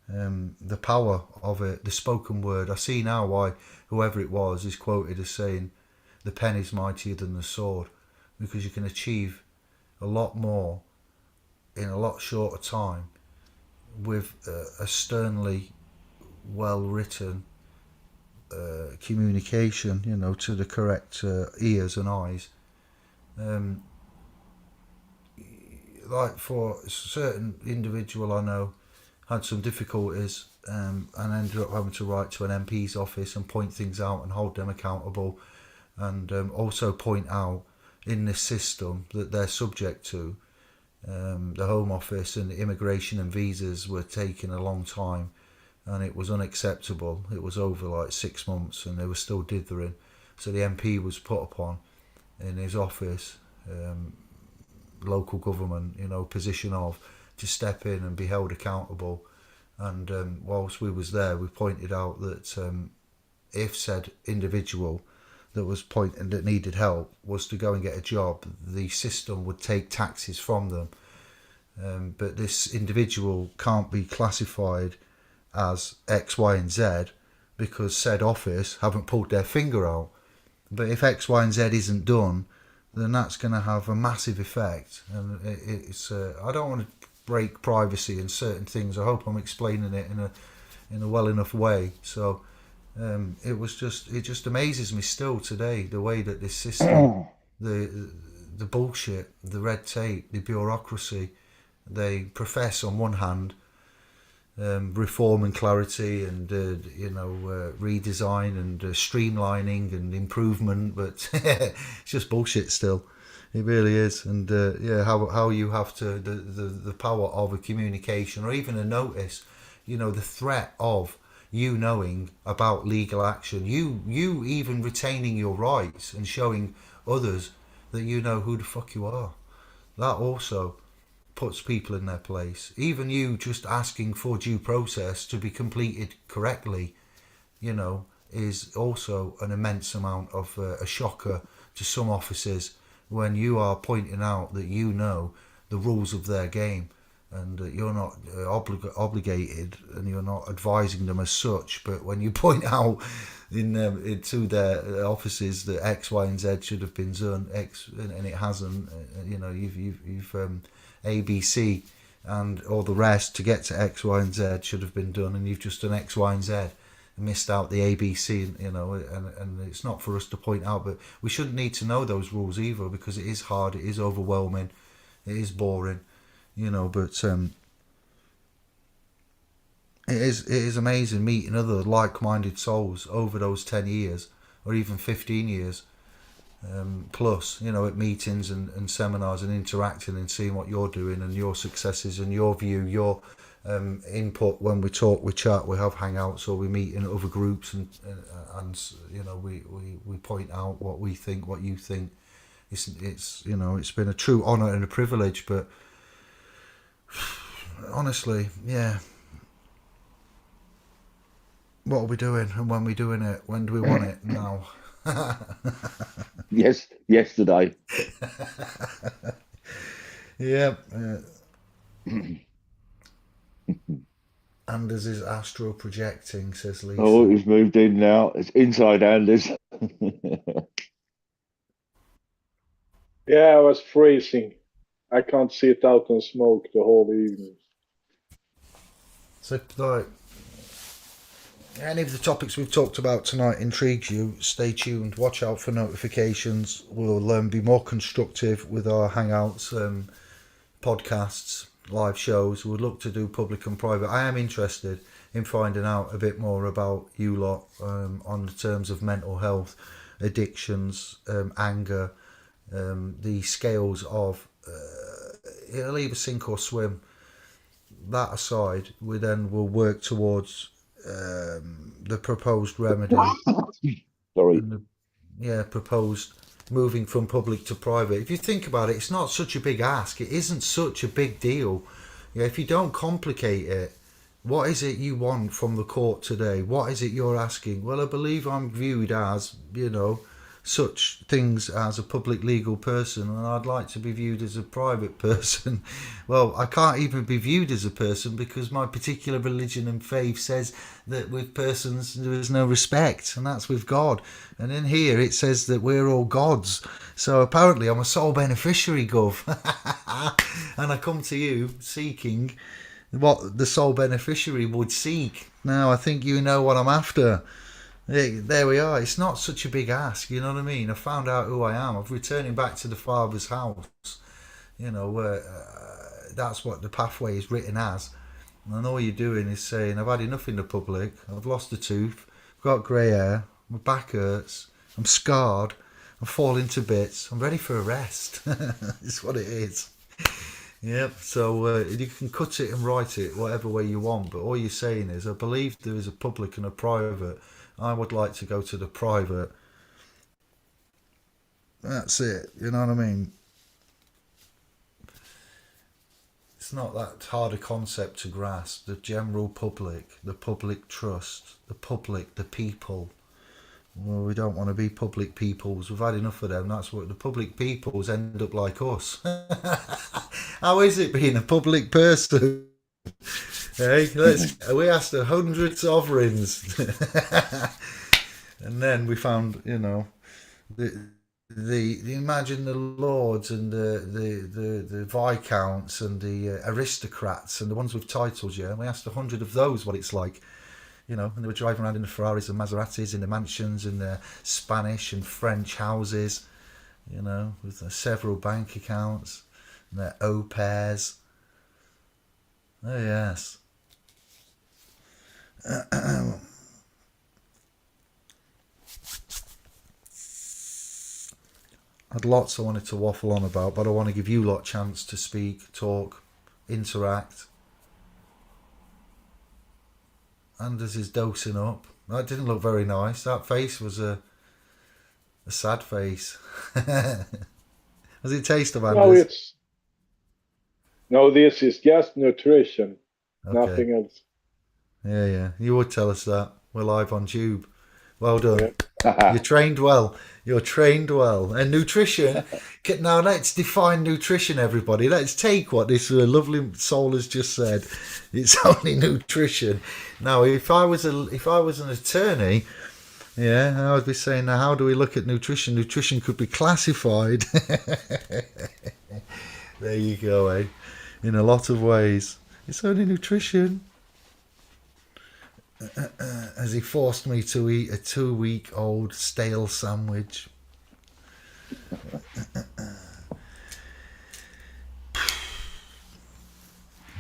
the power of it, the spoken word. I see now why whoever it was is quoted as saying the pen is mightier than the sword, because you can achieve a lot more in a lot shorter time with a sternly well written communication, to the correct ears and eyes. Like for a certain individual I know had some difficulties and ended up having to write to an MP's office and point things out and hold them accountable, and also point out in this system that they're subject to, the Home Office and the immigration and visas were taking a long time, and it was unacceptable. It was over like 6 months and they were still dithering. So the MP was put upon in his office, local government, position of, to step in and be held accountable. And whilst we was there, we pointed out that if said individual that was pointing that needed help was to go and get a job, the system would take taxes from them. But this individual can't be classified as X, Y, and Z because said office haven't pulled their finger out. But if X, Y, and Z isn't done, then that's going to have a massive effect. And it's I don't want to break privacy in certain things. I hope I'm explaining it in a well enough way. So it just amazes me still today the way that this system, the bullshit, the red tape, the bureaucracy, they profess on one hand reform and clarity and redesign and streamlining and improvement, but it's just bullshit still. It really is. And how you have to the power of a communication or even a notice, the threat of you knowing about legal action, you even retaining your rights and showing others that you know who the fuck you are. That also puts people in their place. Even you just asking for due process to be completed correctly, is also an immense amount of a shocker to some officers when you are pointing out that you know the rules of their game and that you're not obligated and you're not advising them as such. But when you point out into their offices that X, Y, and Z should have been done, and it hasn't, you've ABC and all the rest to get to X, Y, and Z should have been done, and you've just done X, Y, and Z and missed out the ABC, and it's not for us to point out, but we shouldn't need to know those rules either because it is hard, it is overwhelming, it is boring, but it is amazing meeting other like-minded souls over those 10 years or even 15 years plus, at meetings and seminars and interacting and seeing what you're doing and your successes and your view, your input. When we talk, we chat, we have hangouts or we meet in other groups and we point out what we think, what you think. It's been a true honour and a privilege, but honestly, yeah. What are we doing and when are we doing it? When do we want it? Now. Yes, yesterday. Yeah. Anders is astral projecting, says Lisa. Oh, he's moved in now. It's inside Anders. Yeah, I was freezing. I can't sit out and smoke the whole evening. So, like, any of the topics we've talked about tonight intrigues you, stay tuned, watch out for notifications. We'll be more constructive with our hangouts, podcasts, live shows. We'll look to do public and private. I am interested in finding out a bit more about you lot on the terms of mental health, addictions, anger, the scales of it'll either sink or swim. That aside, we then will work towards the proposed remedy. Sorry. Proposed moving from public to private. If you think about it, it's not such a big ask. It isn't such a big deal. If you don't complicate it, what is it you want from the court today? What is it you're asking? Well, I believe I'm viewed as, such things as a public legal person, and I'd like to be viewed as a private person. Well, I can't even be viewed as a person because my particular religion and faith says that with persons there is no respect, and that's with God. And in here it says that we're all gods. So apparently I'm a sole beneficiary, Gov. And I come to you seeking what the sole beneficiary would seek. Now I think you know what I'm after. There we are. It's not such a big ask, you know what I mean? I found out who I am. I'm returning back to the Father's house. That's what the pathway is written as. And all you're doing is saying, I've had enough in the public. I've lost a tooth. I've got grey hair. My back hurts. I'm scarred. I'm falling to bits. I'm ready for a rest. It's what it is. Yep. So you can cut it and write it whatever way you want. But all you're saying is, I believe there is a public and a private. I would like to go to the private. That's it. You know what I mean? It's not that hard a concept to grasp. The general public, the public trust, the public, the people, Well, we don't want to be public peoples. We've had enough of them. That's what the public peoples end up like us. How is it being a public person? Hey, we asked 100 sovereigns, and then we found, the imagine the lords and the viscounts and the aristocrats and the ones with titles. Yeah, we asked 100 of those what it's like. And they were driving around in the Ferraris and Maseratis, in the mansions, in their Spanish and French houses, with their several bank accounts and their au pairs. Oh, yes. I'd lots I wanted to waffle on about, but I want to give you lot a chance to speak, talk, interact. Anders is dosing up. That didn't look very nice. That face was a sad face. Has it taste of Anders? This is just nutrition, Okay. nothing else. Yeah. You would tell us that. We're live on Tube. Well done. Yeah. You're trained well. And nutrition. Now let's define nutrition, everybody. Let's take what this lovely soul has just said. It's only nutrition. Now, if I was an attorney, I would be saying, now how do we look at nutrition? Nutrition could be classified. There you go, eh? In a lot of ways. It's only nutrition. As he forced me to eat a 2-week-old stale sandwich.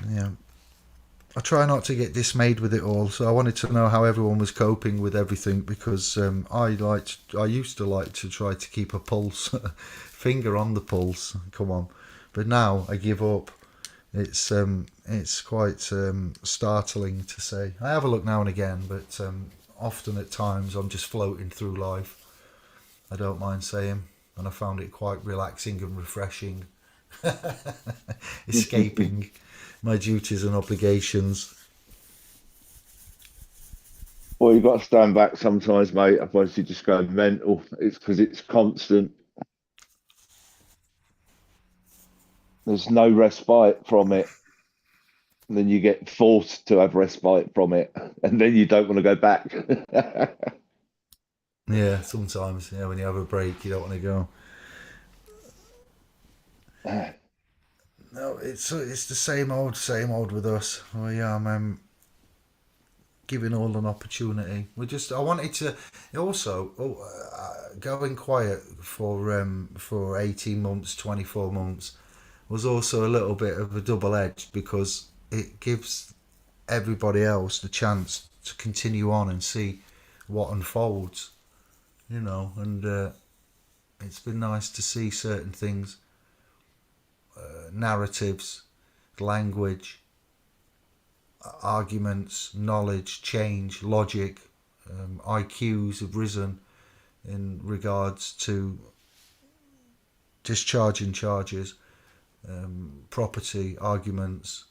Yeah. I try not to get dismayed with it all, so I wanted to know how everyone was coping with everything, because I used to like to try to keep a pulse, finger on the pulse. Come on, but now I give up. It's quite startling to say. I have a look now and again, but often at times I'm just floating through life. I don't mind saying, and I found it quite relaxing and refreshing, escaping my duties and obligations. Well, you've got to stand back sometimes, mate. Otherwise, you just go mental. It's because it's constant. There's no respite from it. And then you get forced to have respite from it. And then you don't want to go back. Yeah, sometimes. Yeah, when you have a break, you don't want to go. No, it's the same old with us. Giving all an opportunity. I wanted to also going quiet for 18 months, 24 months was also a little bit of a double edge, because it gives everybody else the chance to continue on and see what unfolds, and it's been nice to see certain things, narratives, language, arguments, knowledge, change, logic, IQs have risen in regards to discharging charges, property arguments,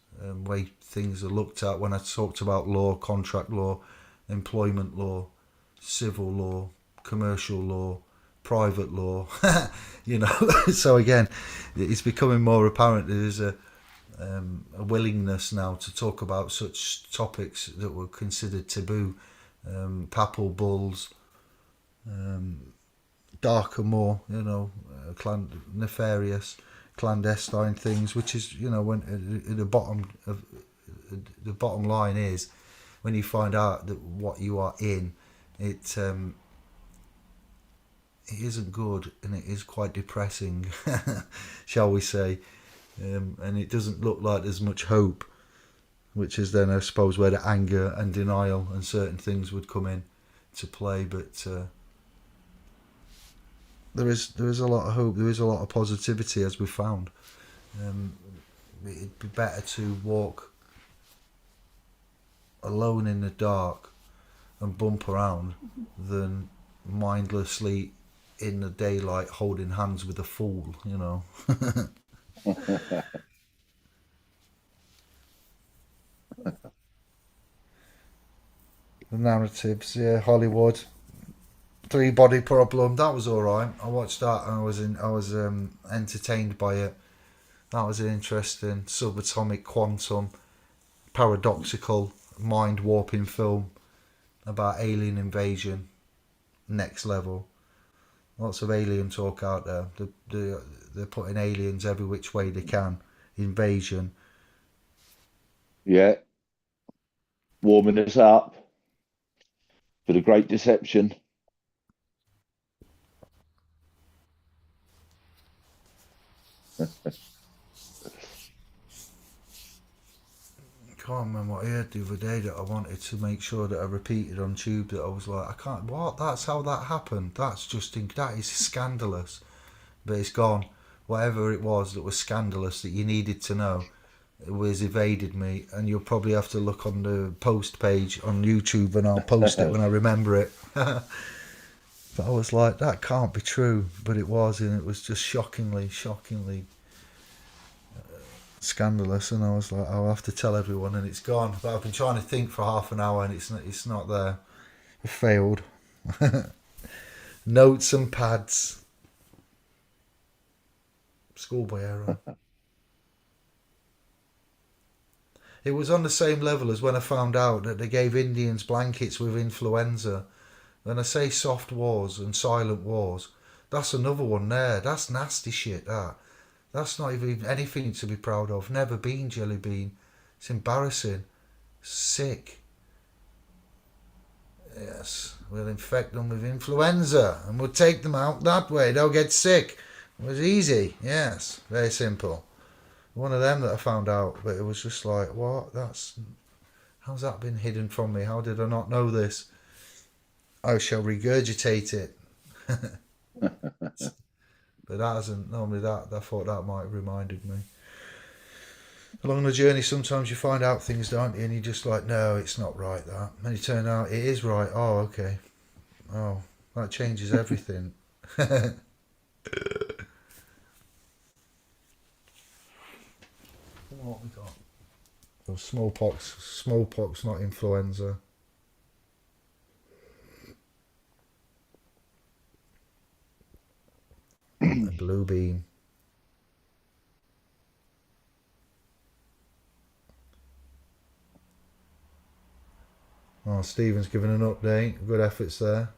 way things are looked at. When I talked about law, contract law, employment law, civil law, commercial law, private law, so again, it's becoming more apparent there's a willingness now to talk about such topics that were considered taboo, papal bulls, darker, more, nefarious, clandestine things, which is, when the bottom line is, when you find out that what you are in, it isn't good, and it is quite depressing, shall we say, and it doesn't look like there's much hope, which is then, I suppose, where the anger and denial and certain things would come in to play. But there is a lot of hope, there is a lot of positivity, as we found. It'd be better to walk alone in the dark and bump around than mindlessly in the daylight holding hands with a fool, The narratives, Hollywood, Three-body problem. That was all right. I watched that and I was entertained by it. That was an interesting subatomic quantum paradoxical mind warping film about alien invasion, next level. Lots of alien talk out there. They're putting aliens every which way they can. Invasion. Yeah. Warming us up for the Great Deception. I can't remember what I heard the other day that I wanted to make sure that I repeated on tube. That I was like, I can't. What? That's how that happened. That's just that is scandalous. But it's gone. Whatever it was that was scandalous that you needed to know, it was evaded me, and you'll probably have to look on the post page on YouTube, and I'll post it when I remember it. But I was like, that can't be true, but it was, and it was just shockingly scandalous. And I was like, I'll have to tell everyone, and it's gone. But I've been trying to think for half an hour, and it's not there. It failed. Notes and pads. Schoolboy error. It was on the same level as when I found out that they gave Indians blankets with influenza. When I say soft wars and silent wars, that's another one there. That's nasty shit, that. That's not even anything to be proud of. Never been, Jelly Bean. It's embarrassing. Sick. Yes, we'll infect them with influenza and we'll take them out that way. They'll get sick. It was easy. Yes, very simple. One of them that I found out, but it was just like, what? How's that been hidden from me? How did I not know this? I shall regurgitate it. But that hasn't, normally that, I thought that might have reminded me. Along the journey, sometimes you find out things, don't you? And you're just like, no, it's not right, that. And you turn out, it is right. Oh, okay. Oh, that changes everything. What we got? Oh, smallpox, not influenza. A blue beam. Oh, Stephen's given an update. Good efforts there.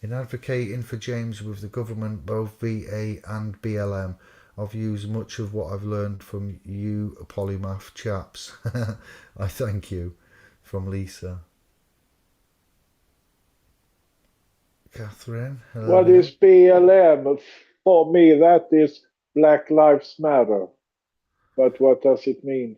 In advocating for James with the government, both VA and BLM, I've used much of what I've learned from you polymath chaps. I thank you. From Lisa. Catherine. Hello. What is BLM? For me, that is Black Lives Matter. But what does it mean?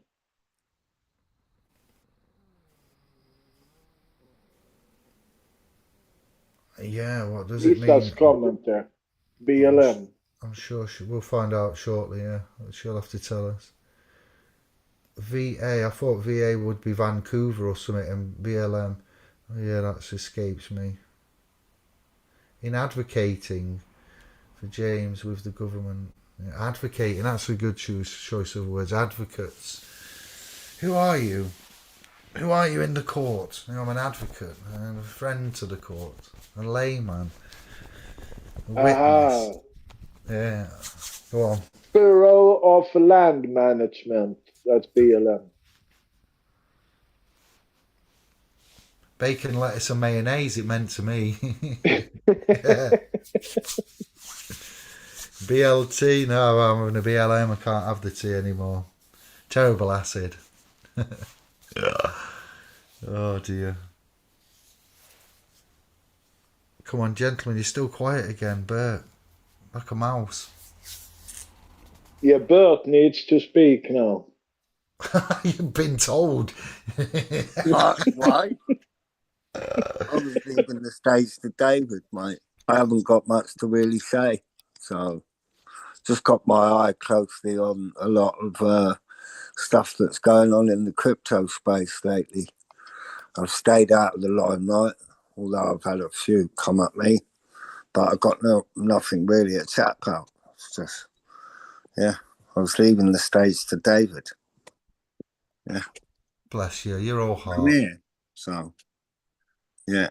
Yeah, what does it Lisa's mean? comment there. BLM. I'm sure we'll find out shortly, yeah. She'll have to tell us. VA, I thought VA would be Vancouver or something, and BLM, yeah, that's escapes me. In advocating for James with the government, yeah, advocating, that's a good choice of words. Advocates. Who are you? Who are you in the court? I'm an advocate, I'm a friend to the court, a layman, a witness. Yeah, go on. Bureau of Land Management. That's BLM. Bacon, lettuce and mayonnaise, it meant to me. Yeah. BLT, no, I'm having a BLM, I can't have the tea anymore. Terrible acid. Oh dear. Come on, gentlemen, you're still quiet again, Bert. Like a mouse. Yeah, Bert needs to speak now. You've been told. Why? I was leaving the stage to David, mate. I haven't got much to really say. So, just got my eye closely on a lot of stuff that's going on in the crypto space lately. I've stayed out of the limelight, although I've had a few come at me. But I got nothing really to chat about. It's just Yeah, I was leaving the stage to David. Yeah, Bless you. You're all I'm heart. here. So, yeah.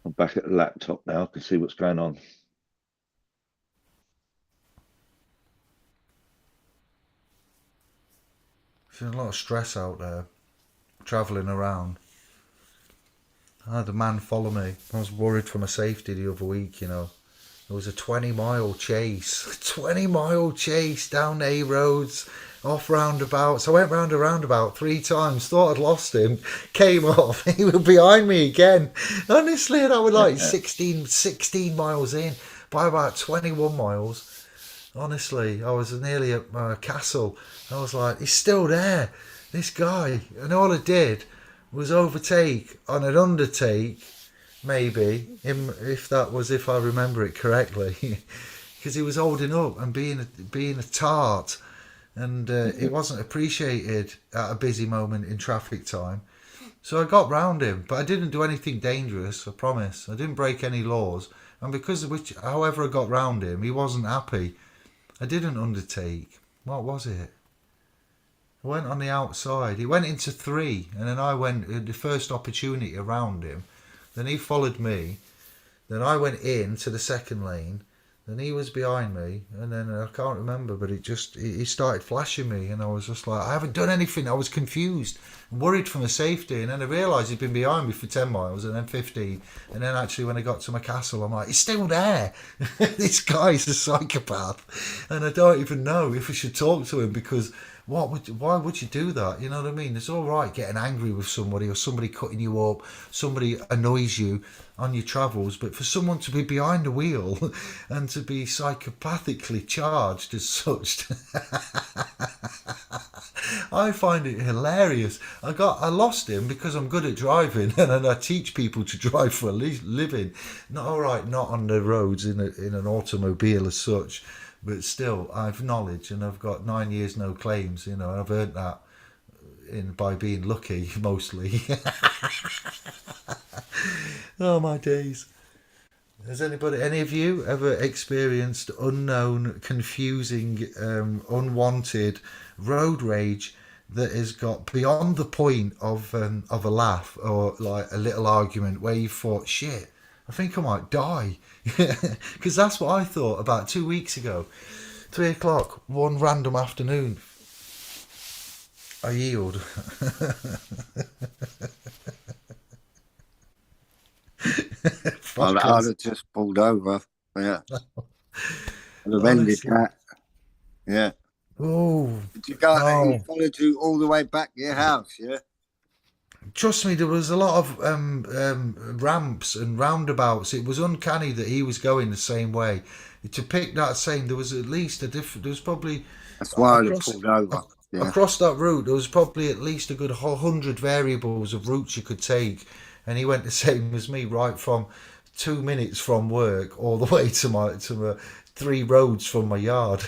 I'm back at the laptop now. I can see what's going on. There's a lot of stress out there, travelling around. I had a man follow me. I was worried for my safety the other week, you know. There was a 20-mile chase. 20-mile chase down A roads, off roundabouts. I went round a roundabout 3 times, thought I'd lost him, came off, he was behind me again. Honestly, and I was like 16 miles in. By about 21 miles, honestly, I was nearly at my castle. I was like, he's still there, this guy. And all I did was overtake on an undertake, maybe, if that was, if I remember it correctly, because he was holding up and being a tart, and it wasn't appreciated at a busy moment in traffic time. So I got round him, but I didn't do anything dangerous, I promise. I didn't break any laws, and because of which, however I got round him, he wasn't happy. I didn't undertake. What was it? I went on the outside. He went into 3, and then I went the first opportunity around him. Then he followed me. Then I went in to the second lane. Then he was behind me, and then I can't remember, but he started flashing me, and I was just like, I haven't done anything. I was confused, worried for my safety, and then I realised he'd been behind me for 10 miles, and then 15, and then actually when I got to my castle, I'm like, he's still there. This guy's a psychopath, and I don't even know if I should talk to him, because why would you do that? You know what I mean? It's all right getting angry with somebody, or somebody cutting you up, somebody annoys you on your travels, but for someone to be behind the wheel and to be psychopathically charged as such, I find it hilarious. I lost him because I'm good at driving, and I teach people to drive for a living. Not all right, not on the roads in an automobile as such, but still, I've knowledge, and I've got 9 years no claims. You know, I've earned that by being lucky mostly. Oh my days. Has any of you ever experienced unknown, confusing, unwanted road rage that has got beyond the point of a laugh, or like a little argument where you thought, shit, I think I might die? Because that's what I thought about 2 weeks ago. 3 o'clock, one random afternoon. I yield. I'd have just pulled over. Yeah. I'd have ended that. Yeah. Oh. Did you go? He followed you all the way back to your house, yeah? Trust me, there was a lot of ramps and roundabouts. It was uncanny that he was going the same way. To pick that same, there was at least a different. There was probably. That's why I pulled over. Yeah. Across that route, there was probably at least a good 100 variables of routes you could take, and he went the same as me, right from 2 minutes from work all the way to my 3 roads from my yard.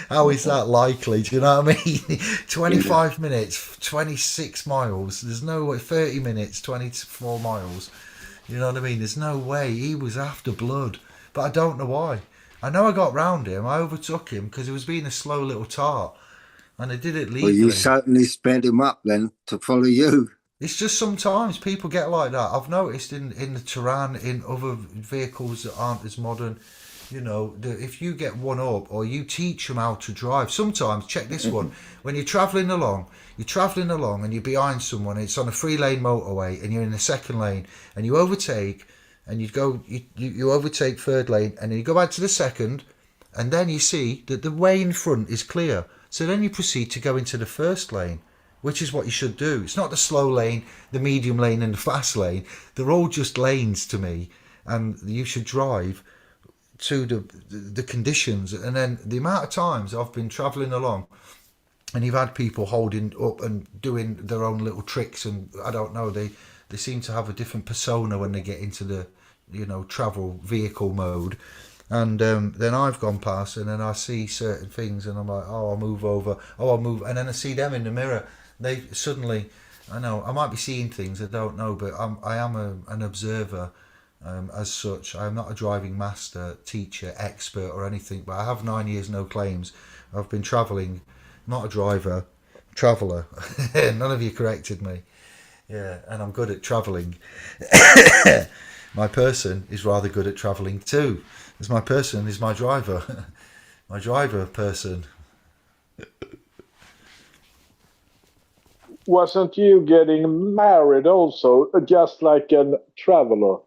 How is that likely? Do you know what I mean? 25 minutes, 26 miles. There's no way. 30 minutes, 24 miles. You know what I mean? There's no way. He was after blood, but I don't know why. I know I got round him. I overtook him because he was being a slow little tart, and I did it legally. Well, you certainly sped him up then to follow you. It's just sometimes people get like that. I've noticed in the Turan, in other vehicles that aren't as modern, you know, if you get one up or you teach them how to drive, sometimes, check this one, when you're travelling along and you're behind someone, it's on a 3-lane motorway and you're in the second lane and you overtake and you overtake third lane and then you go back to the second and then you see that the way in front is clear. So then you proceed to go into the first lane, which is what you should do. It's not the slow lane, the medium lane and the fast lane. They're all just lanes to me, and you should drive to the conditions. And then the amount of times I've been travelling along and you've had people holding up and doing their own little tricks, and I don't know, they seem to have a different persona when they get into the, you know, travel vehicle mode. And then I've gone past and then I see certain things and I'm like, oh, I'll move over, and then I see them in the mirror. They suddenly I know I might be seeing things I don't know, but I am an observer. As such, I'm not a driving master, teacher, expert, or anything. But I have 9 years no claims. I've been travelling, not a driver, traveller. None of you corrected me. Yeah, and I'm good at travelling. My person is rather good at travelling too, as my person is my driver. My driver person. Wasn't you getting married also, just like a traveler?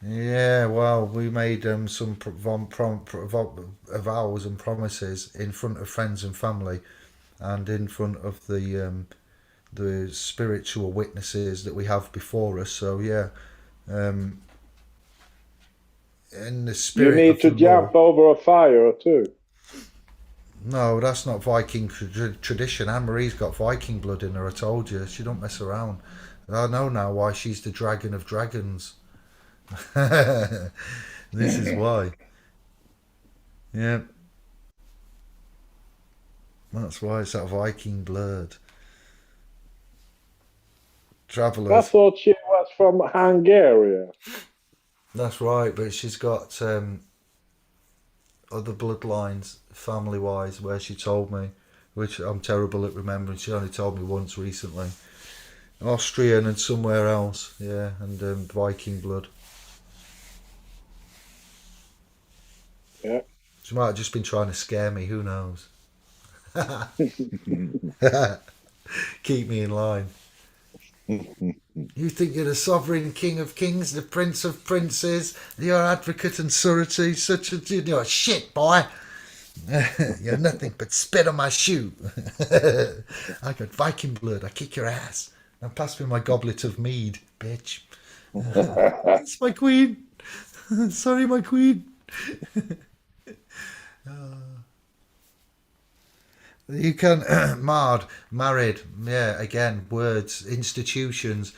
Yeah, well, we made some vows and promises in front of friends and family, and in front of the spiritual witnesses that we have before us. So yeah, um, in the You spirit need of to the law. jump over a fire too. No, that's not Viking tradition. Anne Marie's got Viking blood in her. I told you, she don't mess around. I know now why she's the dragon of dragons. This is why. Yeah, that's why it's that Viking blood. I Travellers. thought she was from Hungary. That's right, but she's got other bloodlines, family wise, where she told me, which I'm terrible at remembering. She only told me once recently. Austrian and somewhere else, yeah, and Viking blood. Yeah. She might have just been trying to scare me, who knows? Keep me in line. You think you're the sovereign king of kings, the prince of princes, you're advocate and surety, such a you're a shit boy. You're nothing but spit on my shoe. I got Viking blood, I kick your ass. Now pass me my goblet of mead, bitch. It's my queen. Sorry, my queen. You can married, yeah. Again, words, institutions.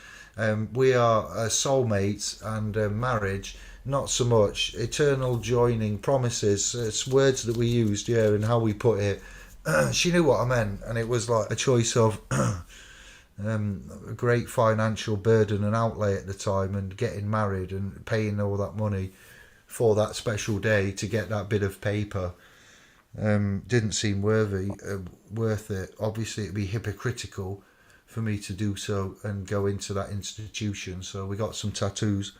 We are soulmates, and marriage, not so much. Eternal joining, promises. It's words that we used, yeah, and how we put it. She knew what I meant, and it was like a choice of a great financial burden and outlay at the time, and getting married and paying all that money for that special day to get that bit of paper. Didn't seem worth it. Obviously, it'd be hypocritical for me to do so and go into that institution. So we got some tattoos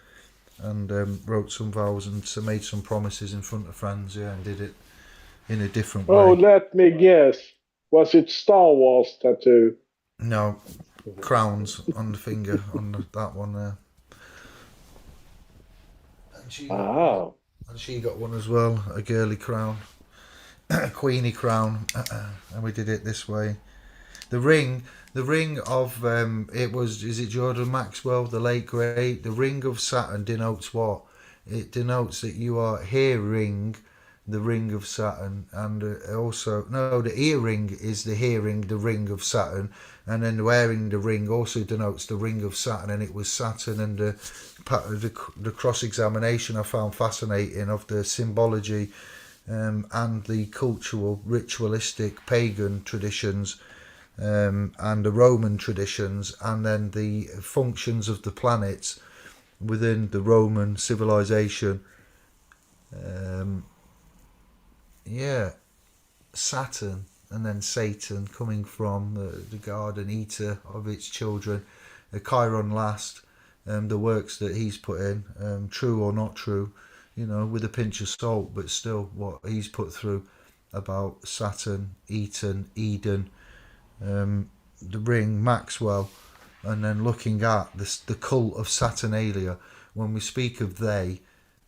and wrote some vows and so made some promises in front of friends. Yeah, and did it in a different Oh, way. let me guess. Was it Star Wars tattoo? No, crowns on the finger on that one there. And Ah, she got one as well, a girly crown. Queenie crown, and we did it this way. The ring of it was, is it Jordan Maxwell, the late great? The ring of Saturn denotes what? It denotes that you are hearing the ring of Saturn, and also no, the earring is the hearing the ring of Saturn, and then wearing the ring also denotes the ring of Saturn, and it was Saturn. And the cross examination I found fascinating of the symbology. And the cultural, ritualistic, pagan traditions, and the Roman traditions, and then the functions of the planets within the Roman civilization. Yeah, Saturn, and then Satan coming from the garden eater of its children. The Chiron last, the works that he's put in, true or not true, with a pinch of salt, but still what he's put through about Saturn, Eden, the ring, Maxwell, and then looking at the cult of Saturnalia. When we speak of they,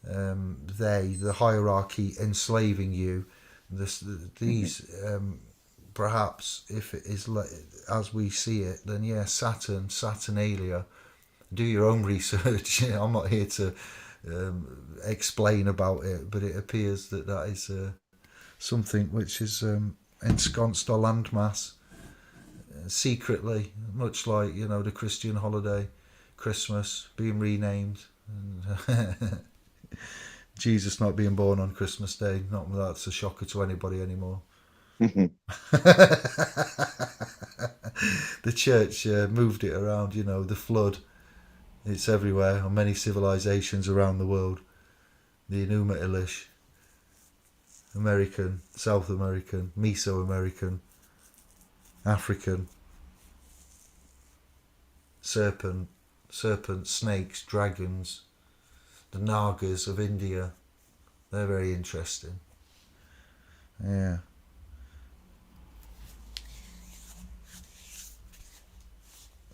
the hierarchy enslaving you, these, perhaps if it is as we see it, then yeah, Saturnalia. Do your own research. I'm not here to explain about it, but it appears that is something which is ensconced our landmass secretly, much like the Christian holiday, Christmas being renamed, and Jesus not being born on Christmas Day. Not that that's a shocker to anybody anymore. The church moved it around. The flood. It's everywhere on many civilizations around the world. The Enuma Elish, American, South American, Mesoamerican, African, serpents, snakes, dragons, the Nagas of India. They're very interesting. Yeah.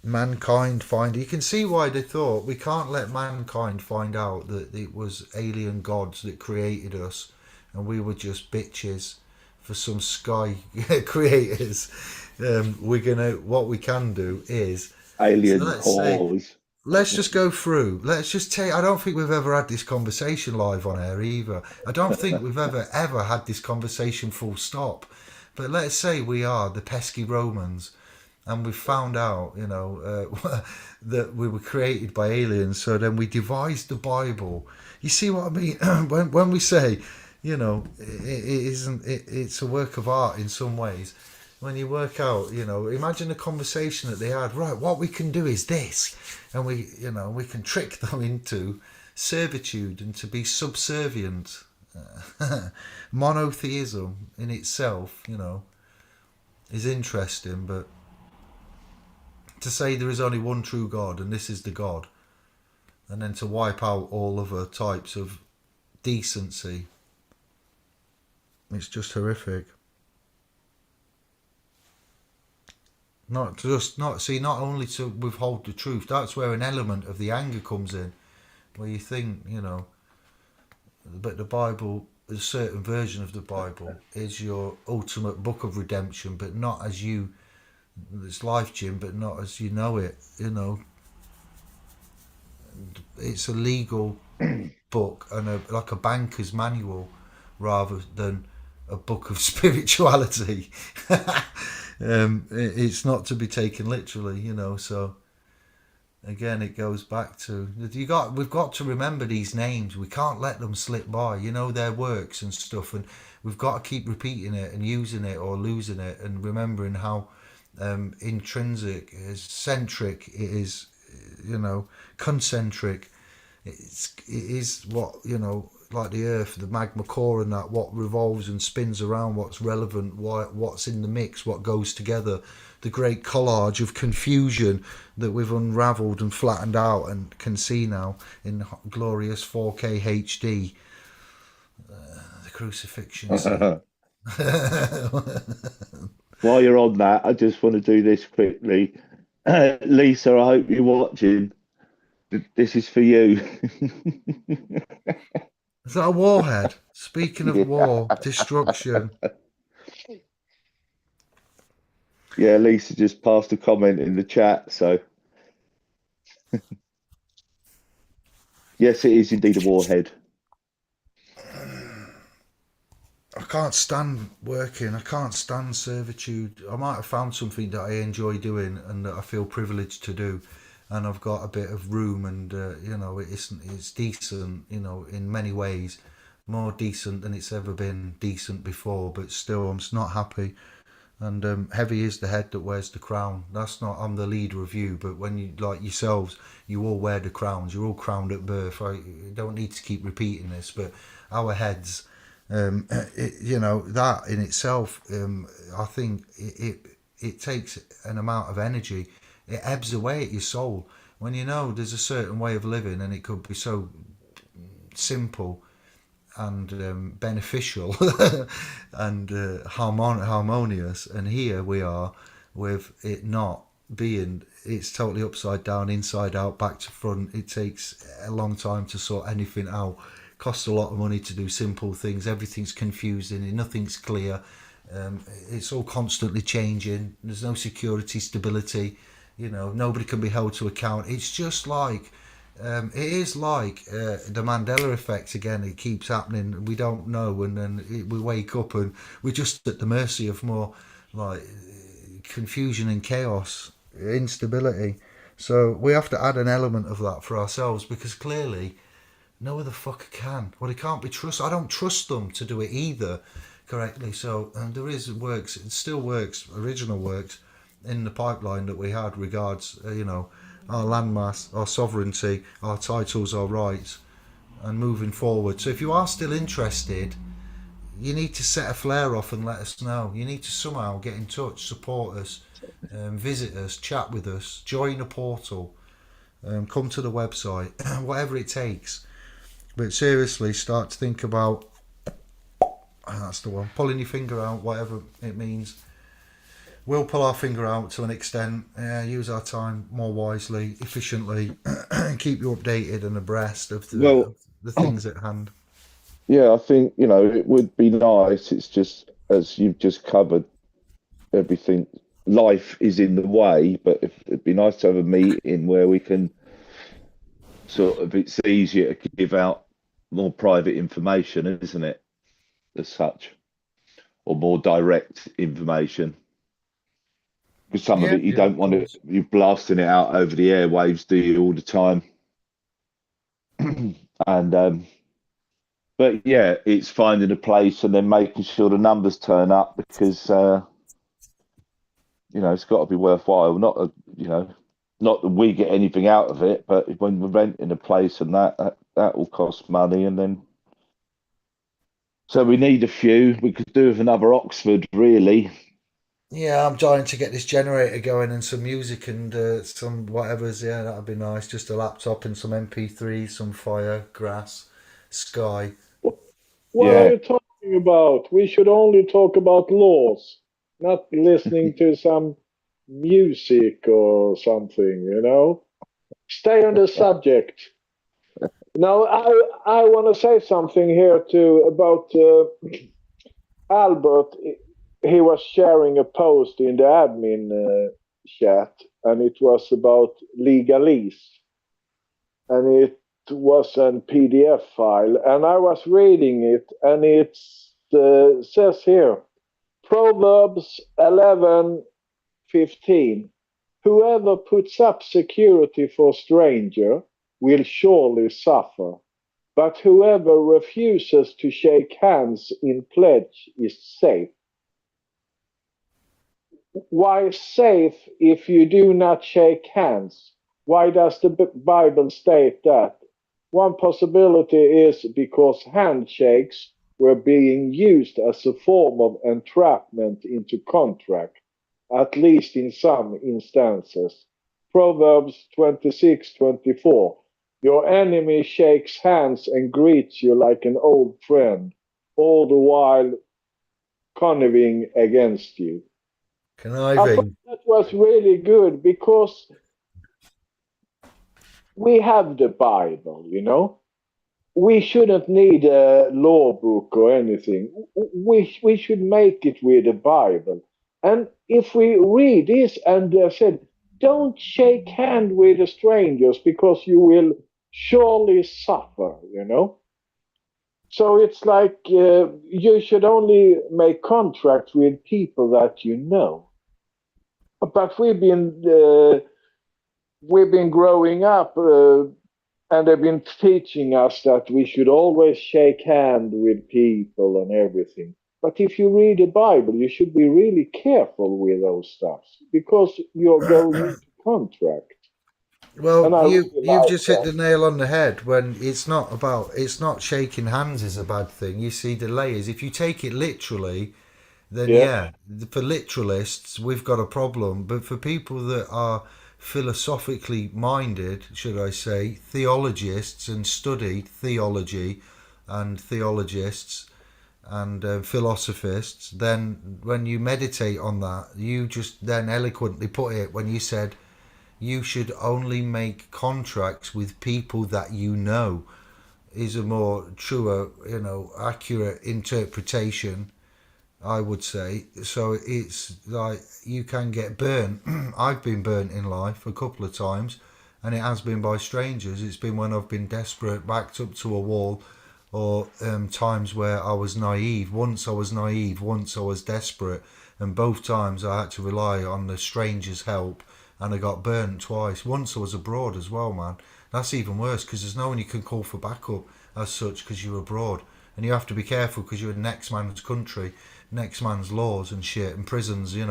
Mankind you can see why they thought we can't let mankind find out that it was alien gods that created us and we were just bitches for some sky creators. What we can do is Alien whores. Let's just go through. Let's just take. I don't think we've ever had this conversation live on air either. I don't think we've ever had this conversation full stop. But let's say we are the pesky Romans, and we found out, that we were created by aliens. So then we devised the Bible. You see what I mean? when we say, it's a work of art in some ways. When you work out, imagine the conversation that they had. Right, what we can do is this, and we can trick them into servitude and to be subservient. Monotheism in itself, is interesting, but to say there is only one true God and this is the God, and then to wipe out all other types of decency, it's just horrific. Not only to withhold the truth, that's where an element of the anger comes in, where you think, but the Bible, a certain version of the Bible, is your ultimate book of redemption, but not as you, it's life, Jim, but not as you know it, It's a legal book and like a banker's manual rather than a book of spirituality. It's not to be taken literally, so again it goes back to we've got to remember these names. We can't let them slip by, their works and stuff, and we've got to keep repeating it and using it or losing it and remembering how intrinsic, centric it is, concentric. It is what, like the earth, the magma core and that, what revolves and spins around, what's relevant, what's in the mix, what goes together, the great collage of confusion that we've unravelled and flattened out and can see now in glorious 4K HD. The crucifixion scene. While you're on that, I just want to do this quickly. Lisa, I hope you're watching. This is for you. Is that a warhead? Speaking of war, destruction. Yeah, Lisa just passed a comment in the chat, so yes, it is indeed a warhead. I can't stand working. I can't stand servitude. I might have found something that I enjoy doing and that I feel privileged to do, and I've got a bit of room, and it's decent, in many ways, more decent than it's ever been decent before. But still, I'm not happy. And heavy is the head that wears the crown. That's not, I'm the leader of you, but when you, like yourselves, you all wear the crowns. You're all crowned at birth. I don't need to keep repeating this, but our heads, that in itself, I think it takes an amount of energy. It ebbs away at your soul when there's a certain way of living, and it could be so simple and beneficial and harmonious, and here we are with it not being. It's totally upside down, inside out, back to front. It takes a long time to sort anything out. Costs a lot of money to do simple things. Everything's confusing, nothing's clear. It's all constantly changing. There's no security, stability. Nobody can be held to account. It's just like it is like the Mandela effect again. It keeps happening. We don't know, and then we wake up and we're just at the mercy of more like confusion and chaos, instability. So we have to add an element of that for ourselves, because clearly no other fucker can. Well, it can't be trusted. I don't trust them to do it either correctly. So there is works. It still works. Original works in the pipeline that we had regards, our landmass, our sovereignty, our titles, our rights, and moving forward. So if you are still interested, you need to set a flare off and let us know. You need to somehow get in touch, support us, visit us, chat with us, join a portal, come to the website, whatever it takes. But seriously, start to think about, that's the one, pulling your finger out, whatever it means. We'll pull our finger out to an extent, use our time more wisely, efficiently, and keep you updated and abreast of Well, the things at hand. yeah, I think, it would be nice. It's just, as you've just covered everything, life is in the way, but it'd be nice to have a meeting where we can sort of, it's easier to give out more private information, isn't it, as such, or more direct information. Because some of it you don't want to, you're blasting it out over the airwaves, do you, all the time? And but yeah, it's finding a place and then making sure the numbers turn up, because it's got to be worthwhile. Not that we get anything out of it, but when we're renting a place and that will cost money, and then so we need a few. We could do with another Oxford, really. Yeah, I'm trying to get this generator going and some music and some whatever's. Yeah, that'd be nice. Just a laptop and some MP3s, some fire, grass, sky. What are you talking about? We should only talk about laws, not listening to some music or something. Stay on the subject. Now, I want to say something here too about Albert. He was sharing a post in the admin chat, and it was about legalese, and it was a PDF file, and I was reading it, and it says here, Proverbs 11:15, whoever puts up security for stranger will surely suffer, but whoever refuses to shake hands in pledge is safe. Why safe if you do not shake hands? Why does the Bible state that? One possibility is because handshakes were being used as a form of entrapment into contract, at least in some instances. Proverbs 26:24. Your enemy shakes hands and greets you like an old friend, all the while conniving against you. I thought Conniving. that was really good because we have the Bible. We shouldn't need a law book or anything. We should make it with the Bible. And if we read this and said, don't shake hand with the strangers because you will surely suffer. So it's like you should only make contracts with people that you know. But we've been growing up, and they've been teaching us that we should always shake hand with people and everything. But if you read the Bible, you should be really careful with those stuffs because you're going into contract. Well, you've like just hit the nail on the head. When it's not shaking hands is a bad thing. You see the layers. If you take it literally, then for literalists we've got a problem. But for people that are philosophically minded, should I say, theologists and study theology and theologists and philosophists, then when you meditate on that, you just then eloquently put it when you said you should only make contracts with people that you know is a more truer, accurate interpretation, I would say. So it's like you can get burnt. I've been burnt in life a couple of times, and it has been by strangers. It's been when I've been desperate, backed up to a wall, or times where I was naive. Once I was naive, once I was desperate, and both times I had to rely on the stranger's help, and I got burnt twice. Once I was abroad as well, man. That's even worse because there's no one you can call for backup as such because you're abroad, and you have to be careful because you're in next man's country, next man's laws and shit, and prisons, and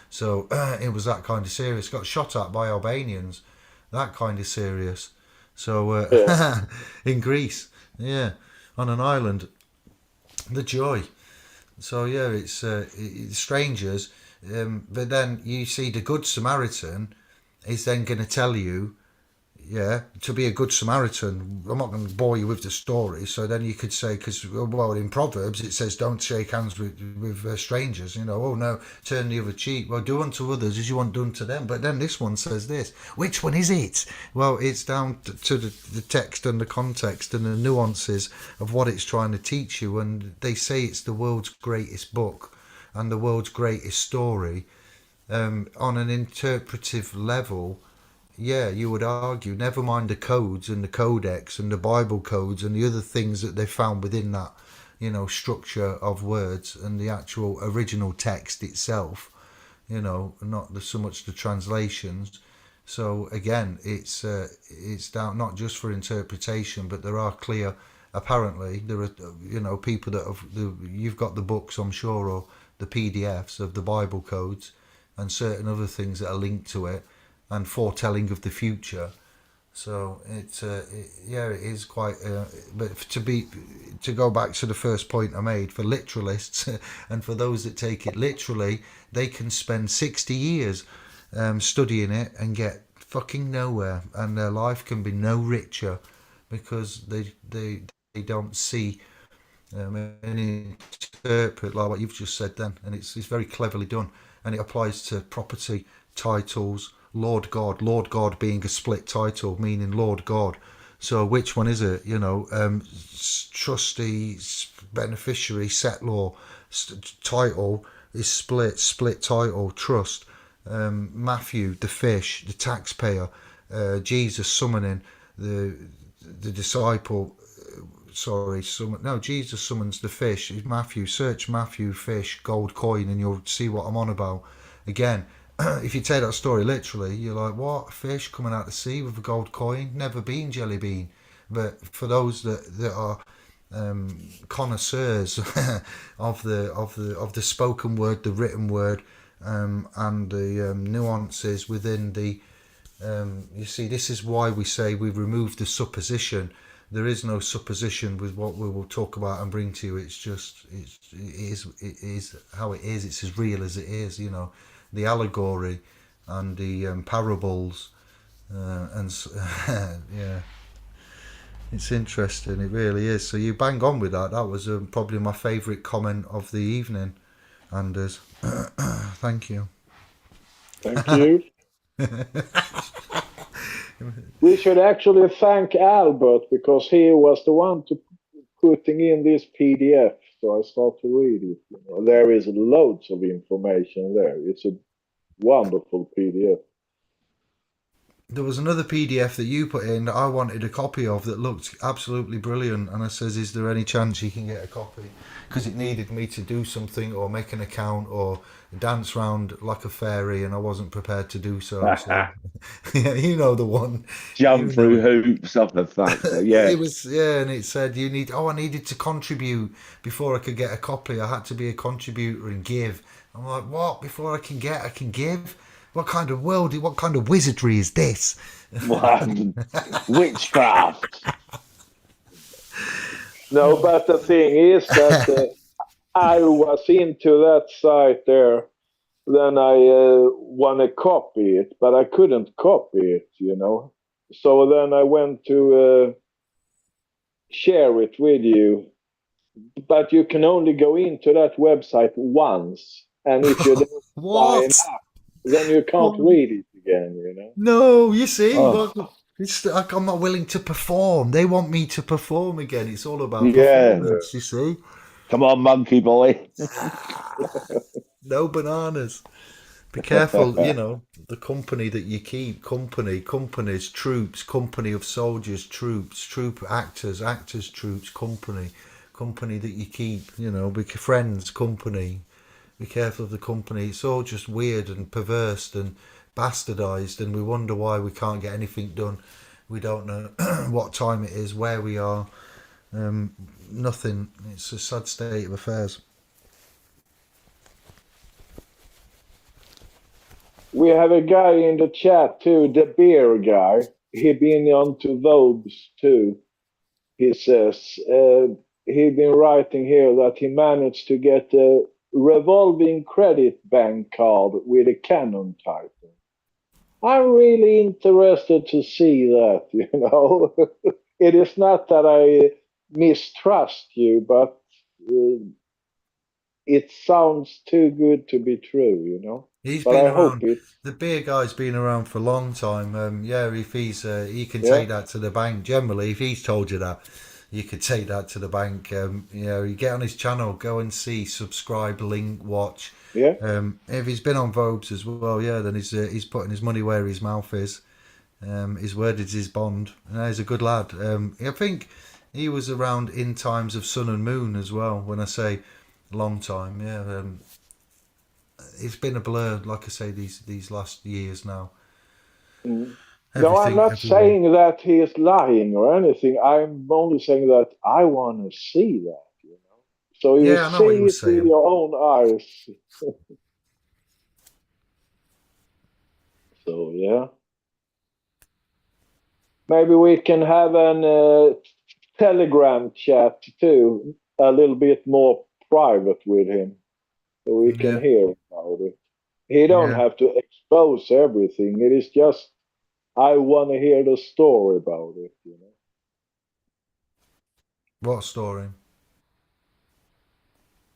So it was that kind of serious. Got shot at by Albanians, that kind of serious. So Yeah. in Greece, yeah, on an island, the joy. So yeah, it's strangers, but then you see the Good Samaritan is then going to tell you, yeah, to be a good Samaritan. I'm not going to bore you with the story. So then you could say, because well, in Proverbs it says, "Don't shake hands with strangers." You know, oh no, turn the other cheek. Well, do unto others as you want done to them. But then this one says this. Which one is it? Well, it's down to the text and the context and the nuances of what it's trying to teach you. And they say it's the world's greatest book and the world's greatest story, on an interpretive level. Yeah, you would argue, never mind the codes and the codex and the Bible codes and the other things that they found within that, structure of words and the actual original text itself, not so much the translations. So again, it's down not just for interpretation, but there are clear, apparently, there are, people that you've got the books, I'm sure, or the PDFs of the Bible codes and certain other things that are linked to it and foretelling of the future. So it is quite. But to go back to the first point I made, for literalists and for those that take it literally, they can spend 60 years studying it and get fucking nowhere, and their life can be no richer because they don't see and interpret like what you've just said then, and it's very cleverly done, and it applies to property, titles, Lord God being a split title, meaning Lord God. So which one is it? Trustee, beneficiary, settlor, title is split title, trust. Matthew, the fish, the taxpayer, Jesus summoning the disciple. Jesus summons the fish. Matthew, search Matthew fish gold coin, and you'll see what I'm on about. Again, if you take that story literally, you're like, what? A fish coming out the sea with a gold coin? Never been jelly bean. But for those that are connoisseurs of the spoken word, the written word, and the nuances within the, you see, this is why we say we remove the supposition. There is no supposition with what we will talk about and bring to you. It's just it is how it is. It's as real as it is. The allegory and the parables, and yeah, it's interesting. It really is. So you bang on with that. That was probably my favourite comment of the evening, Anders. Thank you. Thank you. We should actually thank Albert because he was the one to putting in this PDF. So I start to read it. There is loads of information there. It's a wonderful PDF. There was another PDF that you put in that I wanted a copy of that looked absolutely brilliant, and I says, is there any chance you can get a copy? Because it needed me to do something or make an account or dance round like a fairy, and I wasn't prepared to do so. So yeah, you know the one. Jump through hoops of the factor, yeah. It was, yeah, and it said I needed to contribute before I could get a copy. I had to be a contributor and give. I'm like, what? Before I can give? What kind of wizardry is this? Witchcraft. No, but the thing is that I was into that site there. Then I want to copy it, but I couldn't copy it, So then I went to share it with you. But you can only go into that website once. And if you don't sign up, then you can't read it again, No, you see, I'm not willing to perform. They want me to perform again. It's all about performance, you see. Come on, monkey boy. No bananas. Be careful, the company that you keep. Companies, troops, company of soldiers, troops, actors, troops, company that you keep, be friends, company. Be careful of the company. It's all just weird and perverse and bastardized, and we wonder why we can't get anything done. We don't know what time it is, where we are. Nothing. It's a sad state of affairs. We have a guy in the chat too, the beer guy. He been on to Vobes too. He says he been writing here that he managed to get a revolving credit bank card with a Canon title. I'm really interested to see that, you know. It is not that I mistrust you, but it sounds too good to be true, you know. He's But been I hope around. it, The beer guy's been around for a long time. Yeah, if he can yeah, take that to the bank. Generally, if he's told you that, you could take that to the bank. You get on his channel, go and see, subscribe, link, watch. yeah. If he's been on Vobes as well, yeah, then he's putting his money where his mouth is. His word is his bond. He's a good lad. I think he was around in times of Sun and Moon as well. When I say long time, yeah. It's been a blur, like I say, these last years now. Mm. No, I'm not Everyone. saying that he is lying or anything. I'm only saying that I want to see that, you know. So you Yeah, I know what you see were it with saying. your own eyes. So yeah, maybe we can have an Telegram chat too, a little bit more private with him, so we can Yeah, hear about it. He don't yeah. have to expose everything. It is just I want to hear the story about it, you know. What story?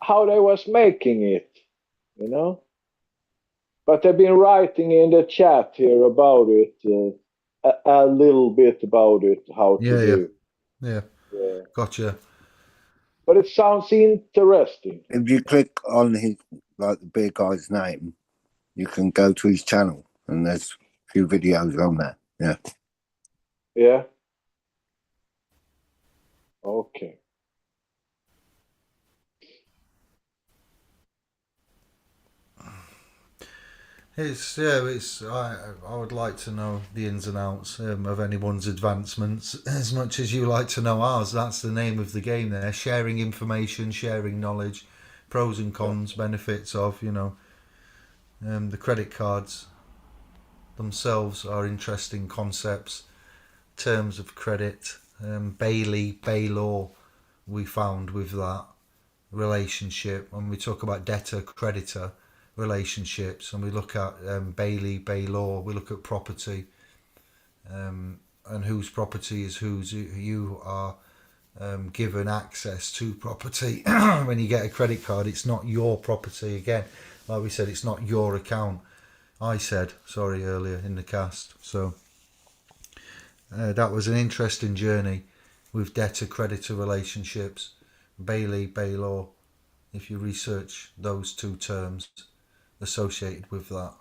How they was making it, you know. But they've been writing in the chat here about it, a little bit about it, how to Yeah, yeah, do. yeah. Yeah. Gotcha. But it sounds interesting. If you click on his, like the big guy's name, you can go to his channel, and there's a few videos on there. Yeah. Yeah. Okay. It's. I would like to know the ins and outs of anyone's advancements as much as you like to know ours. That's the name of the game. There, sharing information, sharing knowledge, pros and Yeah. cons, benefits of the credit cards themselves are interesting concepts. Terms of credit, Bay law, we found with that relationship when we talk about debtor creditor relationships, and we look at Bay law, we look at property, and whose property is whose. You are given access to property when you get a credit card. It's not your property again. Like we said, it's not your account. I said sorry earlier in the cast. So that was an interesting journey with debtor creditor relationships. Bay law, if you research those two terms associated with that,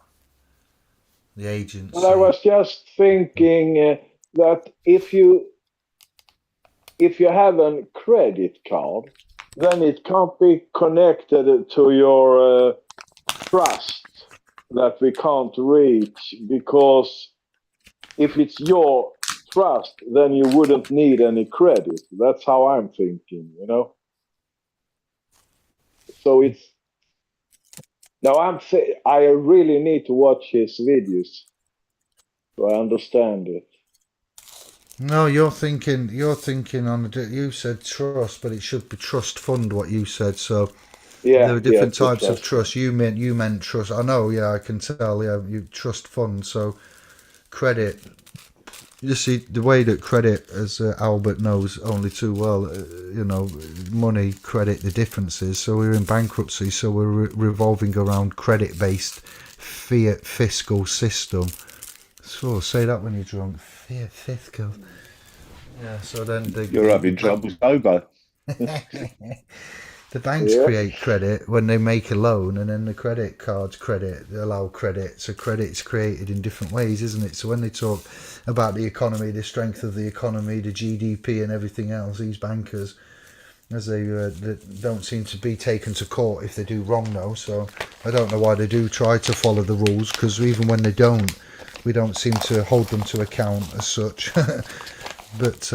the But I agency. was just thinking that if you have a credit card, then it can't be connected to your trust that we can't reach, because if it's your trust, then you wouldn't need any credit. That's how I'm thinking, you know. So it's now I really need to watch his videos so I understand it. No, you're thinking on you said trust, but it should be trust fund what you said. So there Yeah, are yeah, different to types of trust them. trust. You meant trust. I know, yeah, I can tell. Yeah, you trust fund. So credit. You see the way that credit, as Albert knows only too well, money, credit, the differences. So we're in bankruptcy. So we're revolving around credit-based fiat fiscal system. So say that when you're drunk. Fiat fiscal. Yeah. So then You're the having bank. trouble sober. The banks Yeah. create credit when they make a loan, and then the credit cards allow credit. So credit's created in different ways, isn't it? So when they talk about the economy, the strength of the economy, the GDP, and everything else, these bankers, as they don't seem to be taken to court if they do wrong, though. So I don't know why they do try to follow the rules, because even when they don't, we don't seem to hold them to account as such. But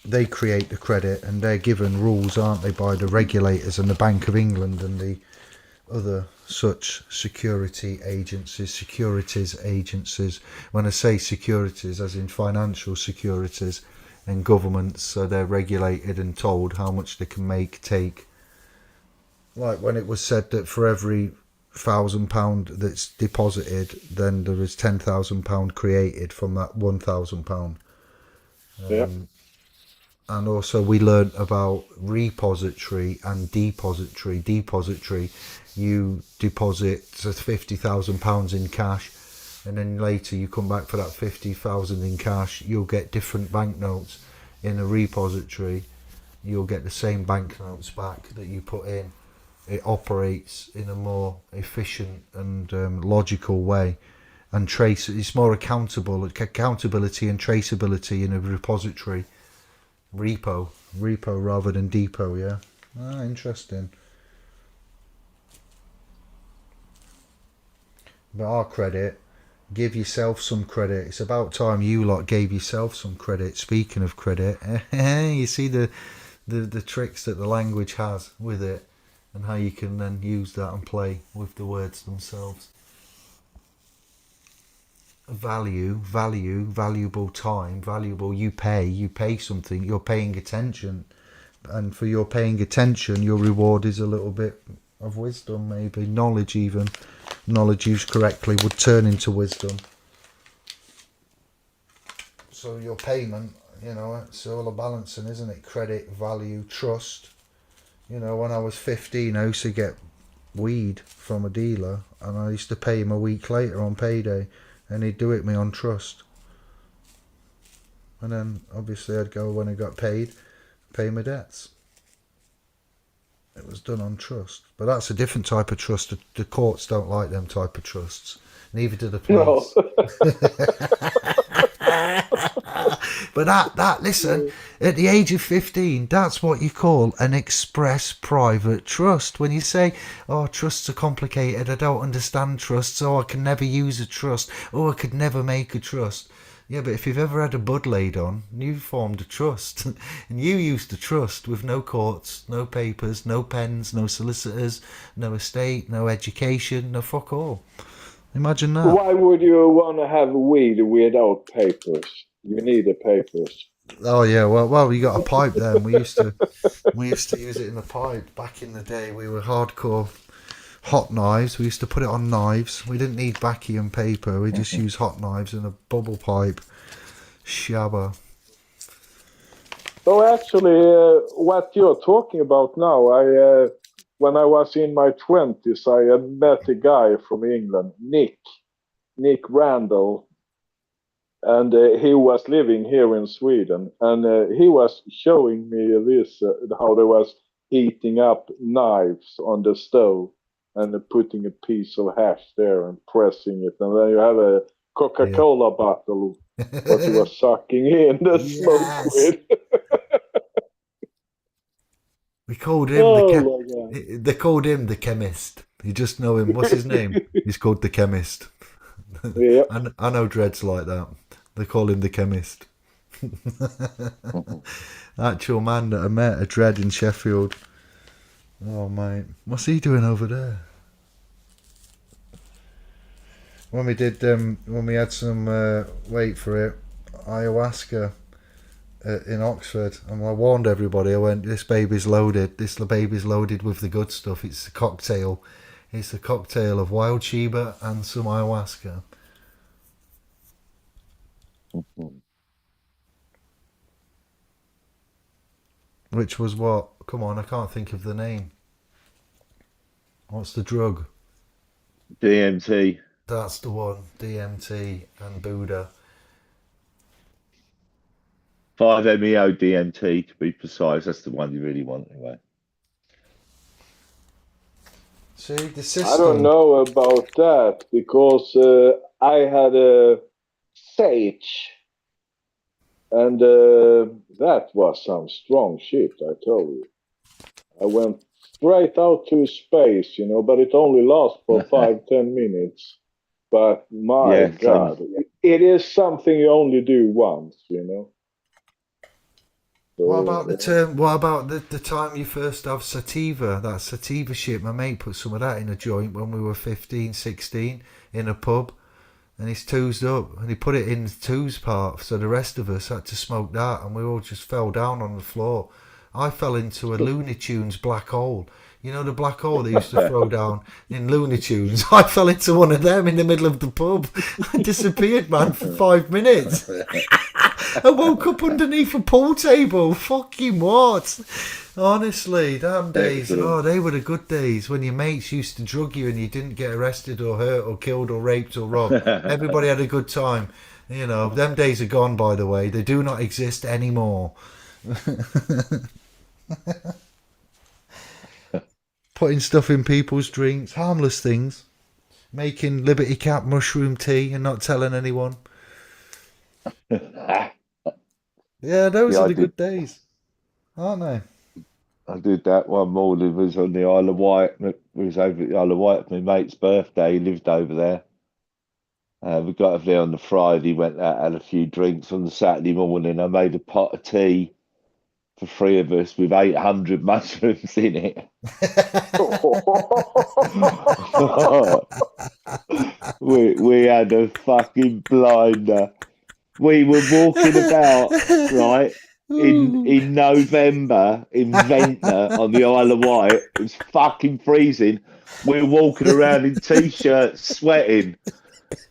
they create the credit, and they're given rules, aren't they, by the regulators and the Bank of England and the other such securities agencies. When I say securities, as in financial securities, and governments, so they're regulated and told how much they can make, take. Like when it was said that for every £1,000 that's deposited, then there is £10,000 created from that £1,000. Yeah. And also we learned about repository and depository. Depository, you deposit £50,000 in cash, and then later you come back for that 50,000 in cash. You'll get different banknotes. In a repository, you'll get the same banknotes back that you put in. It operates in a more efficient and logical way, and it's more accountability and traceability in a repository. Repo rather than depot. Yeah. Interesting. But our credit, give yourself some credit. It's about time you lot gave yourself some credit. Speaking of credit, you see the tricks that the language has with it, and how you can then use that and play with the words themselves. Valuable time, valuable. You pay something. You're paying attention, and for your paying attention, your reward is a little bit of wisdom, maybe knowledge. Even knowledge used correctly would turn into wisdom. So your payment, it's all a balancing, isn't it? Credit, value, trust. When I was 15, I used to get weed from a dealer, and I used to pay him a week later on payday, and he'd do it me on trust. And then obviously I'd go when I got paid, pay my debts. It was done on trust. But that's a different type of trust. The courts don't like them type of trusts. Neither do the police. No. But that listen, at the age of 15, that's what you call an express private trust. When you say, oh, trusts are complicated, I don't understand trusts, oh, I can never use a trust, oh, I could never make a trust. Yeah, but if you've ever had a bud laid on, you formed a trust. And you used a trust with no courts, no papers, no pens, no solicitors, no estate, no education, no fuck all. Imagine that. Why would you want to have weed without papers? You need the papers. Oh yeah, well, you got a pipe then. We used to use it in the pipe back in the day. We were hardcore hot knives. We used to put it on knives. We didn't need backy and paper. We just used hot knives and a bubble pipe. Shabba. So actually, what you're talking about now, when I was in my 20s, I met a guy from England, Nick Randall, and he was living here in Sweden, and he was showing me this, how there was heating up knives on the stove and putting a piece of hash there and pressing it, and then you have a Coca-Cola bottle what you were sucking in the smoke with. We called him they called him the chemist. You just know him. What's his name? He's called the chemist. Yeah. I know dreads like that. They call him the chemist. Actual man that I met, a dread in Sheffield. Oh mate, what's he doing over there? When we had some wait for it, ayahuasca in Oxford, and I warned everybody. I went, this baby's loaded. This baby's loaded with the good stuff. It's a cocktail. It's a cocktail of wild Sheba and some ayahuasca. Which was what? Come on, I can't think of the name. What's the drug? DMT. That's the one. DMT and Buddha. 5-MeO DMT to be precise. That's the one you really want anyway. See, the system. I don't know about that because I had a sage, and that was some strong shit, I tell you. I went straight out to space, but it only lasts for 5-10 minutes. But my God, it is something you only do once, What So, about the term? What about the time you first have sativa? That sativa shit. My mate put some of that in a joint when we were 15, 16 in a pub, and he's toozed up, and he put it in the tooze part, so the rest of us had to smoke that, and we all just fell down on the floor. I fell into a Looney Tunes black hole. You know the black hole they used to throw down in Looney Tunes? I fell into one of them in the middle of the pub. I disappeared, man, for 5 minutes. I woke up underneath a pool table. Fucking what? Honestly, damn days. Excellent. Oh, they were the good days when your mates used to drug you and you didn't get arrested or hurt or killed or raped or robbed. Everybody had a good time. You know, them days are gone, by the way. They do not exist anymore. Putting stuff in people's drinks, harmless things. Making Liberty Cap mushroom tea and not telling anyone. Yeah, those Yeah, are I the did. good days, aren't they? I did that one morning. It was on the Isle of Wight. We was over at the Isle of Wight for my mate's birthday. He lived over there. We got over there on the Friday, went out, had a few drinks. On the Saturday morning, I made a pot of tea for 3 of us with 800 mushrooms in it. we had a fucking blinder. We were walking about, right, in November in Ventnor on the Isle of Wight. It was fucking freezing. We were walking around in t-shirts, sweating,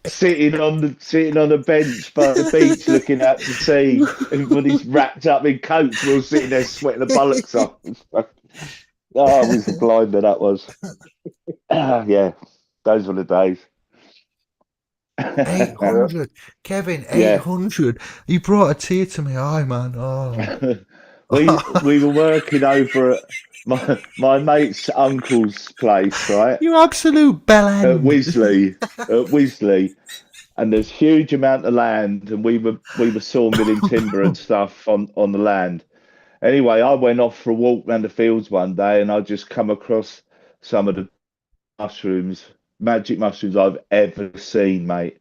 sitting on a bench by the beach, looking out to sea. Everybody's wrapped up in coats. We're all sitting there sweating the bollocks off. Oh, it was a blinder, that was. Yeah, those were the days. 800. Kevin, Yeah. 800. You brought a tear to my eye, man. Oh. we were working over at my mate's uncle's place, right? You absolute bellend. At Wisley, and there's huge amount of land, and we were sawmilling timber and stuff on the land. Anyway, I went off for a walk around the fields one day, and I just come across some of the mushrooms, magic mushrooms I've ever seen, mate.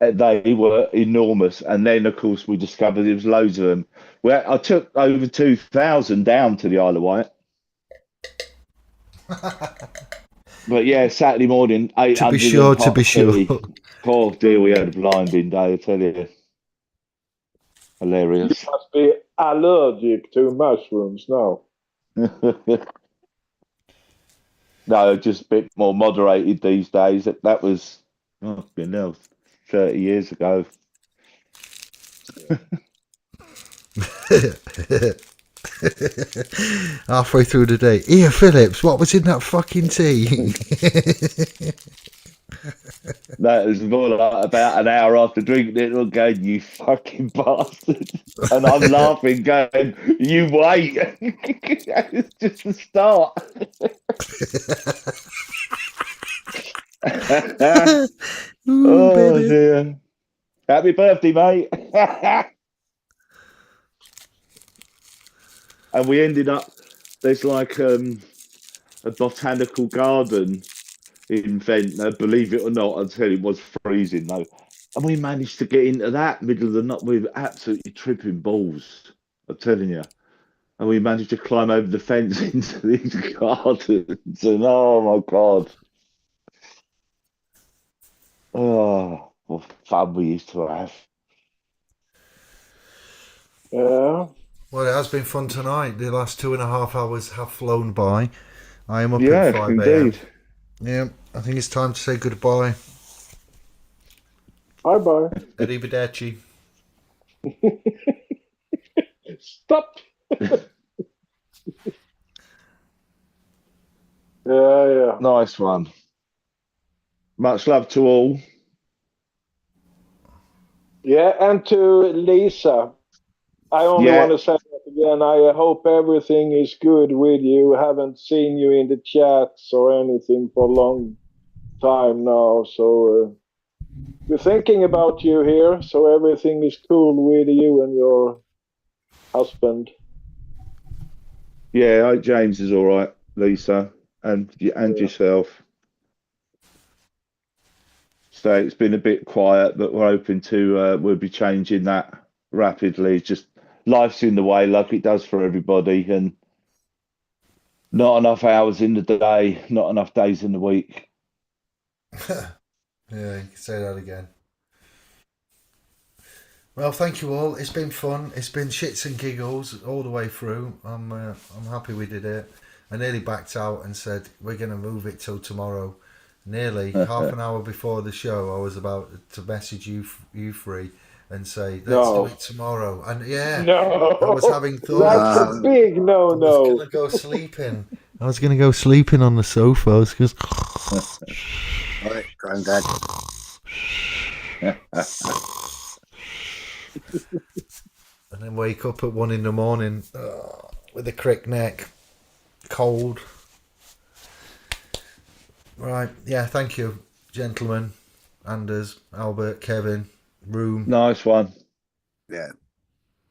They were enormous, and then of course we discovered there was loads of them. Well, I took over 2,000 down to the Isle of Wight. But yeah, Saturday morning, 800. To be sure, to be sure. Oh dear, we had a blinding day, I tell you. Hilarious. You must be allergic to mushrooms now. No, just a bit more moderated these days. That was, oh, 30 years ago. Halfway through the day. Here, Phillips, what was in that fucking tea? That was more like about an hour after drinking it, and going, you fucking bastard. And I'm laughing, going, you wait. It's just the start. Ooh, Oh, baby. dear. Happy birthday, mate. And we ended up, there's like a botanical garden in Ventnor, believe it or not. I'll tell you, it was freezing though. And we managed to get into that middle of the night. We were absolutely tripping balls, I'm telling you. And we managed to climb over the fence into these gardens. And oh my God. Oh, what fun we used to have. Yeah. Well, it has been fun tonight. The last 2.5 hours have flown by. I am up Yeah, at 5 a.m. indeed. Yeah, I think it's time to say goodbye. Bye-bye. Arrivederci. Stop. Yeah. Nice one. Much love to all. Yeah, and to Lisa, I only Yeah. want to say that again. I hope everything is good with you. Haven't seen you in the chats or anything for a long time now. So we're thinking about you here. So everything is cool with you and your husband. Yeah, I hope James is all right, Lisa, and yourself. So it's been a bit quiet, but we're hoping to we'll be changing that rapidly. Just life's in the way, like it does for everybody, and not enough hours in the day, not enough days in the week. Yeah, you can say that again. Well, thank you all. It's been fun. It's been shits and giggles all the way through. I'm happy we did it. I nearly backed out and said we're going to move it till tomorrow. Nearly half an hour before the show, I was about to message you three and say let's do it tomorrow. And yeah, No, I was having thoughts. that's a big I was no. gonna go sleeping. I was gonna go sleeping on the sofa. I was just Right, Grandad. and then wake up at 1 a.m. With a crick neck, cold. Right, yeah, thank you, gentlemen, Anders, Albert, Kevin, Room. Nice one. Yeah.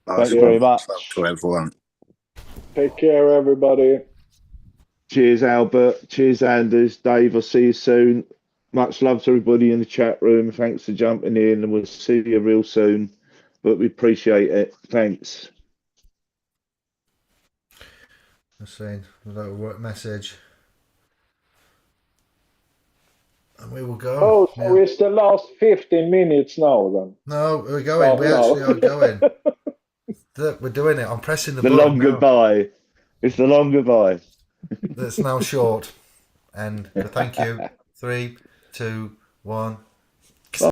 Thanks very much. To everyone. Take care, everybody. Cheers, Albert. Cheers, Anders. Dave, I'll see you soon. Much love to everybody in the chat room. Thanks for jumping in, and we'll see you real soon. But we appreciate it. Thanks. Just saying, without a work message. And we will go. Oh, so it's the last 15 minutes now then? No, we're going. We actually are going. Look, we're doing it. I'm pressing the The button long now. goodbye. It's the long goodbye. That's now short. And thank you. 3, 2, 1.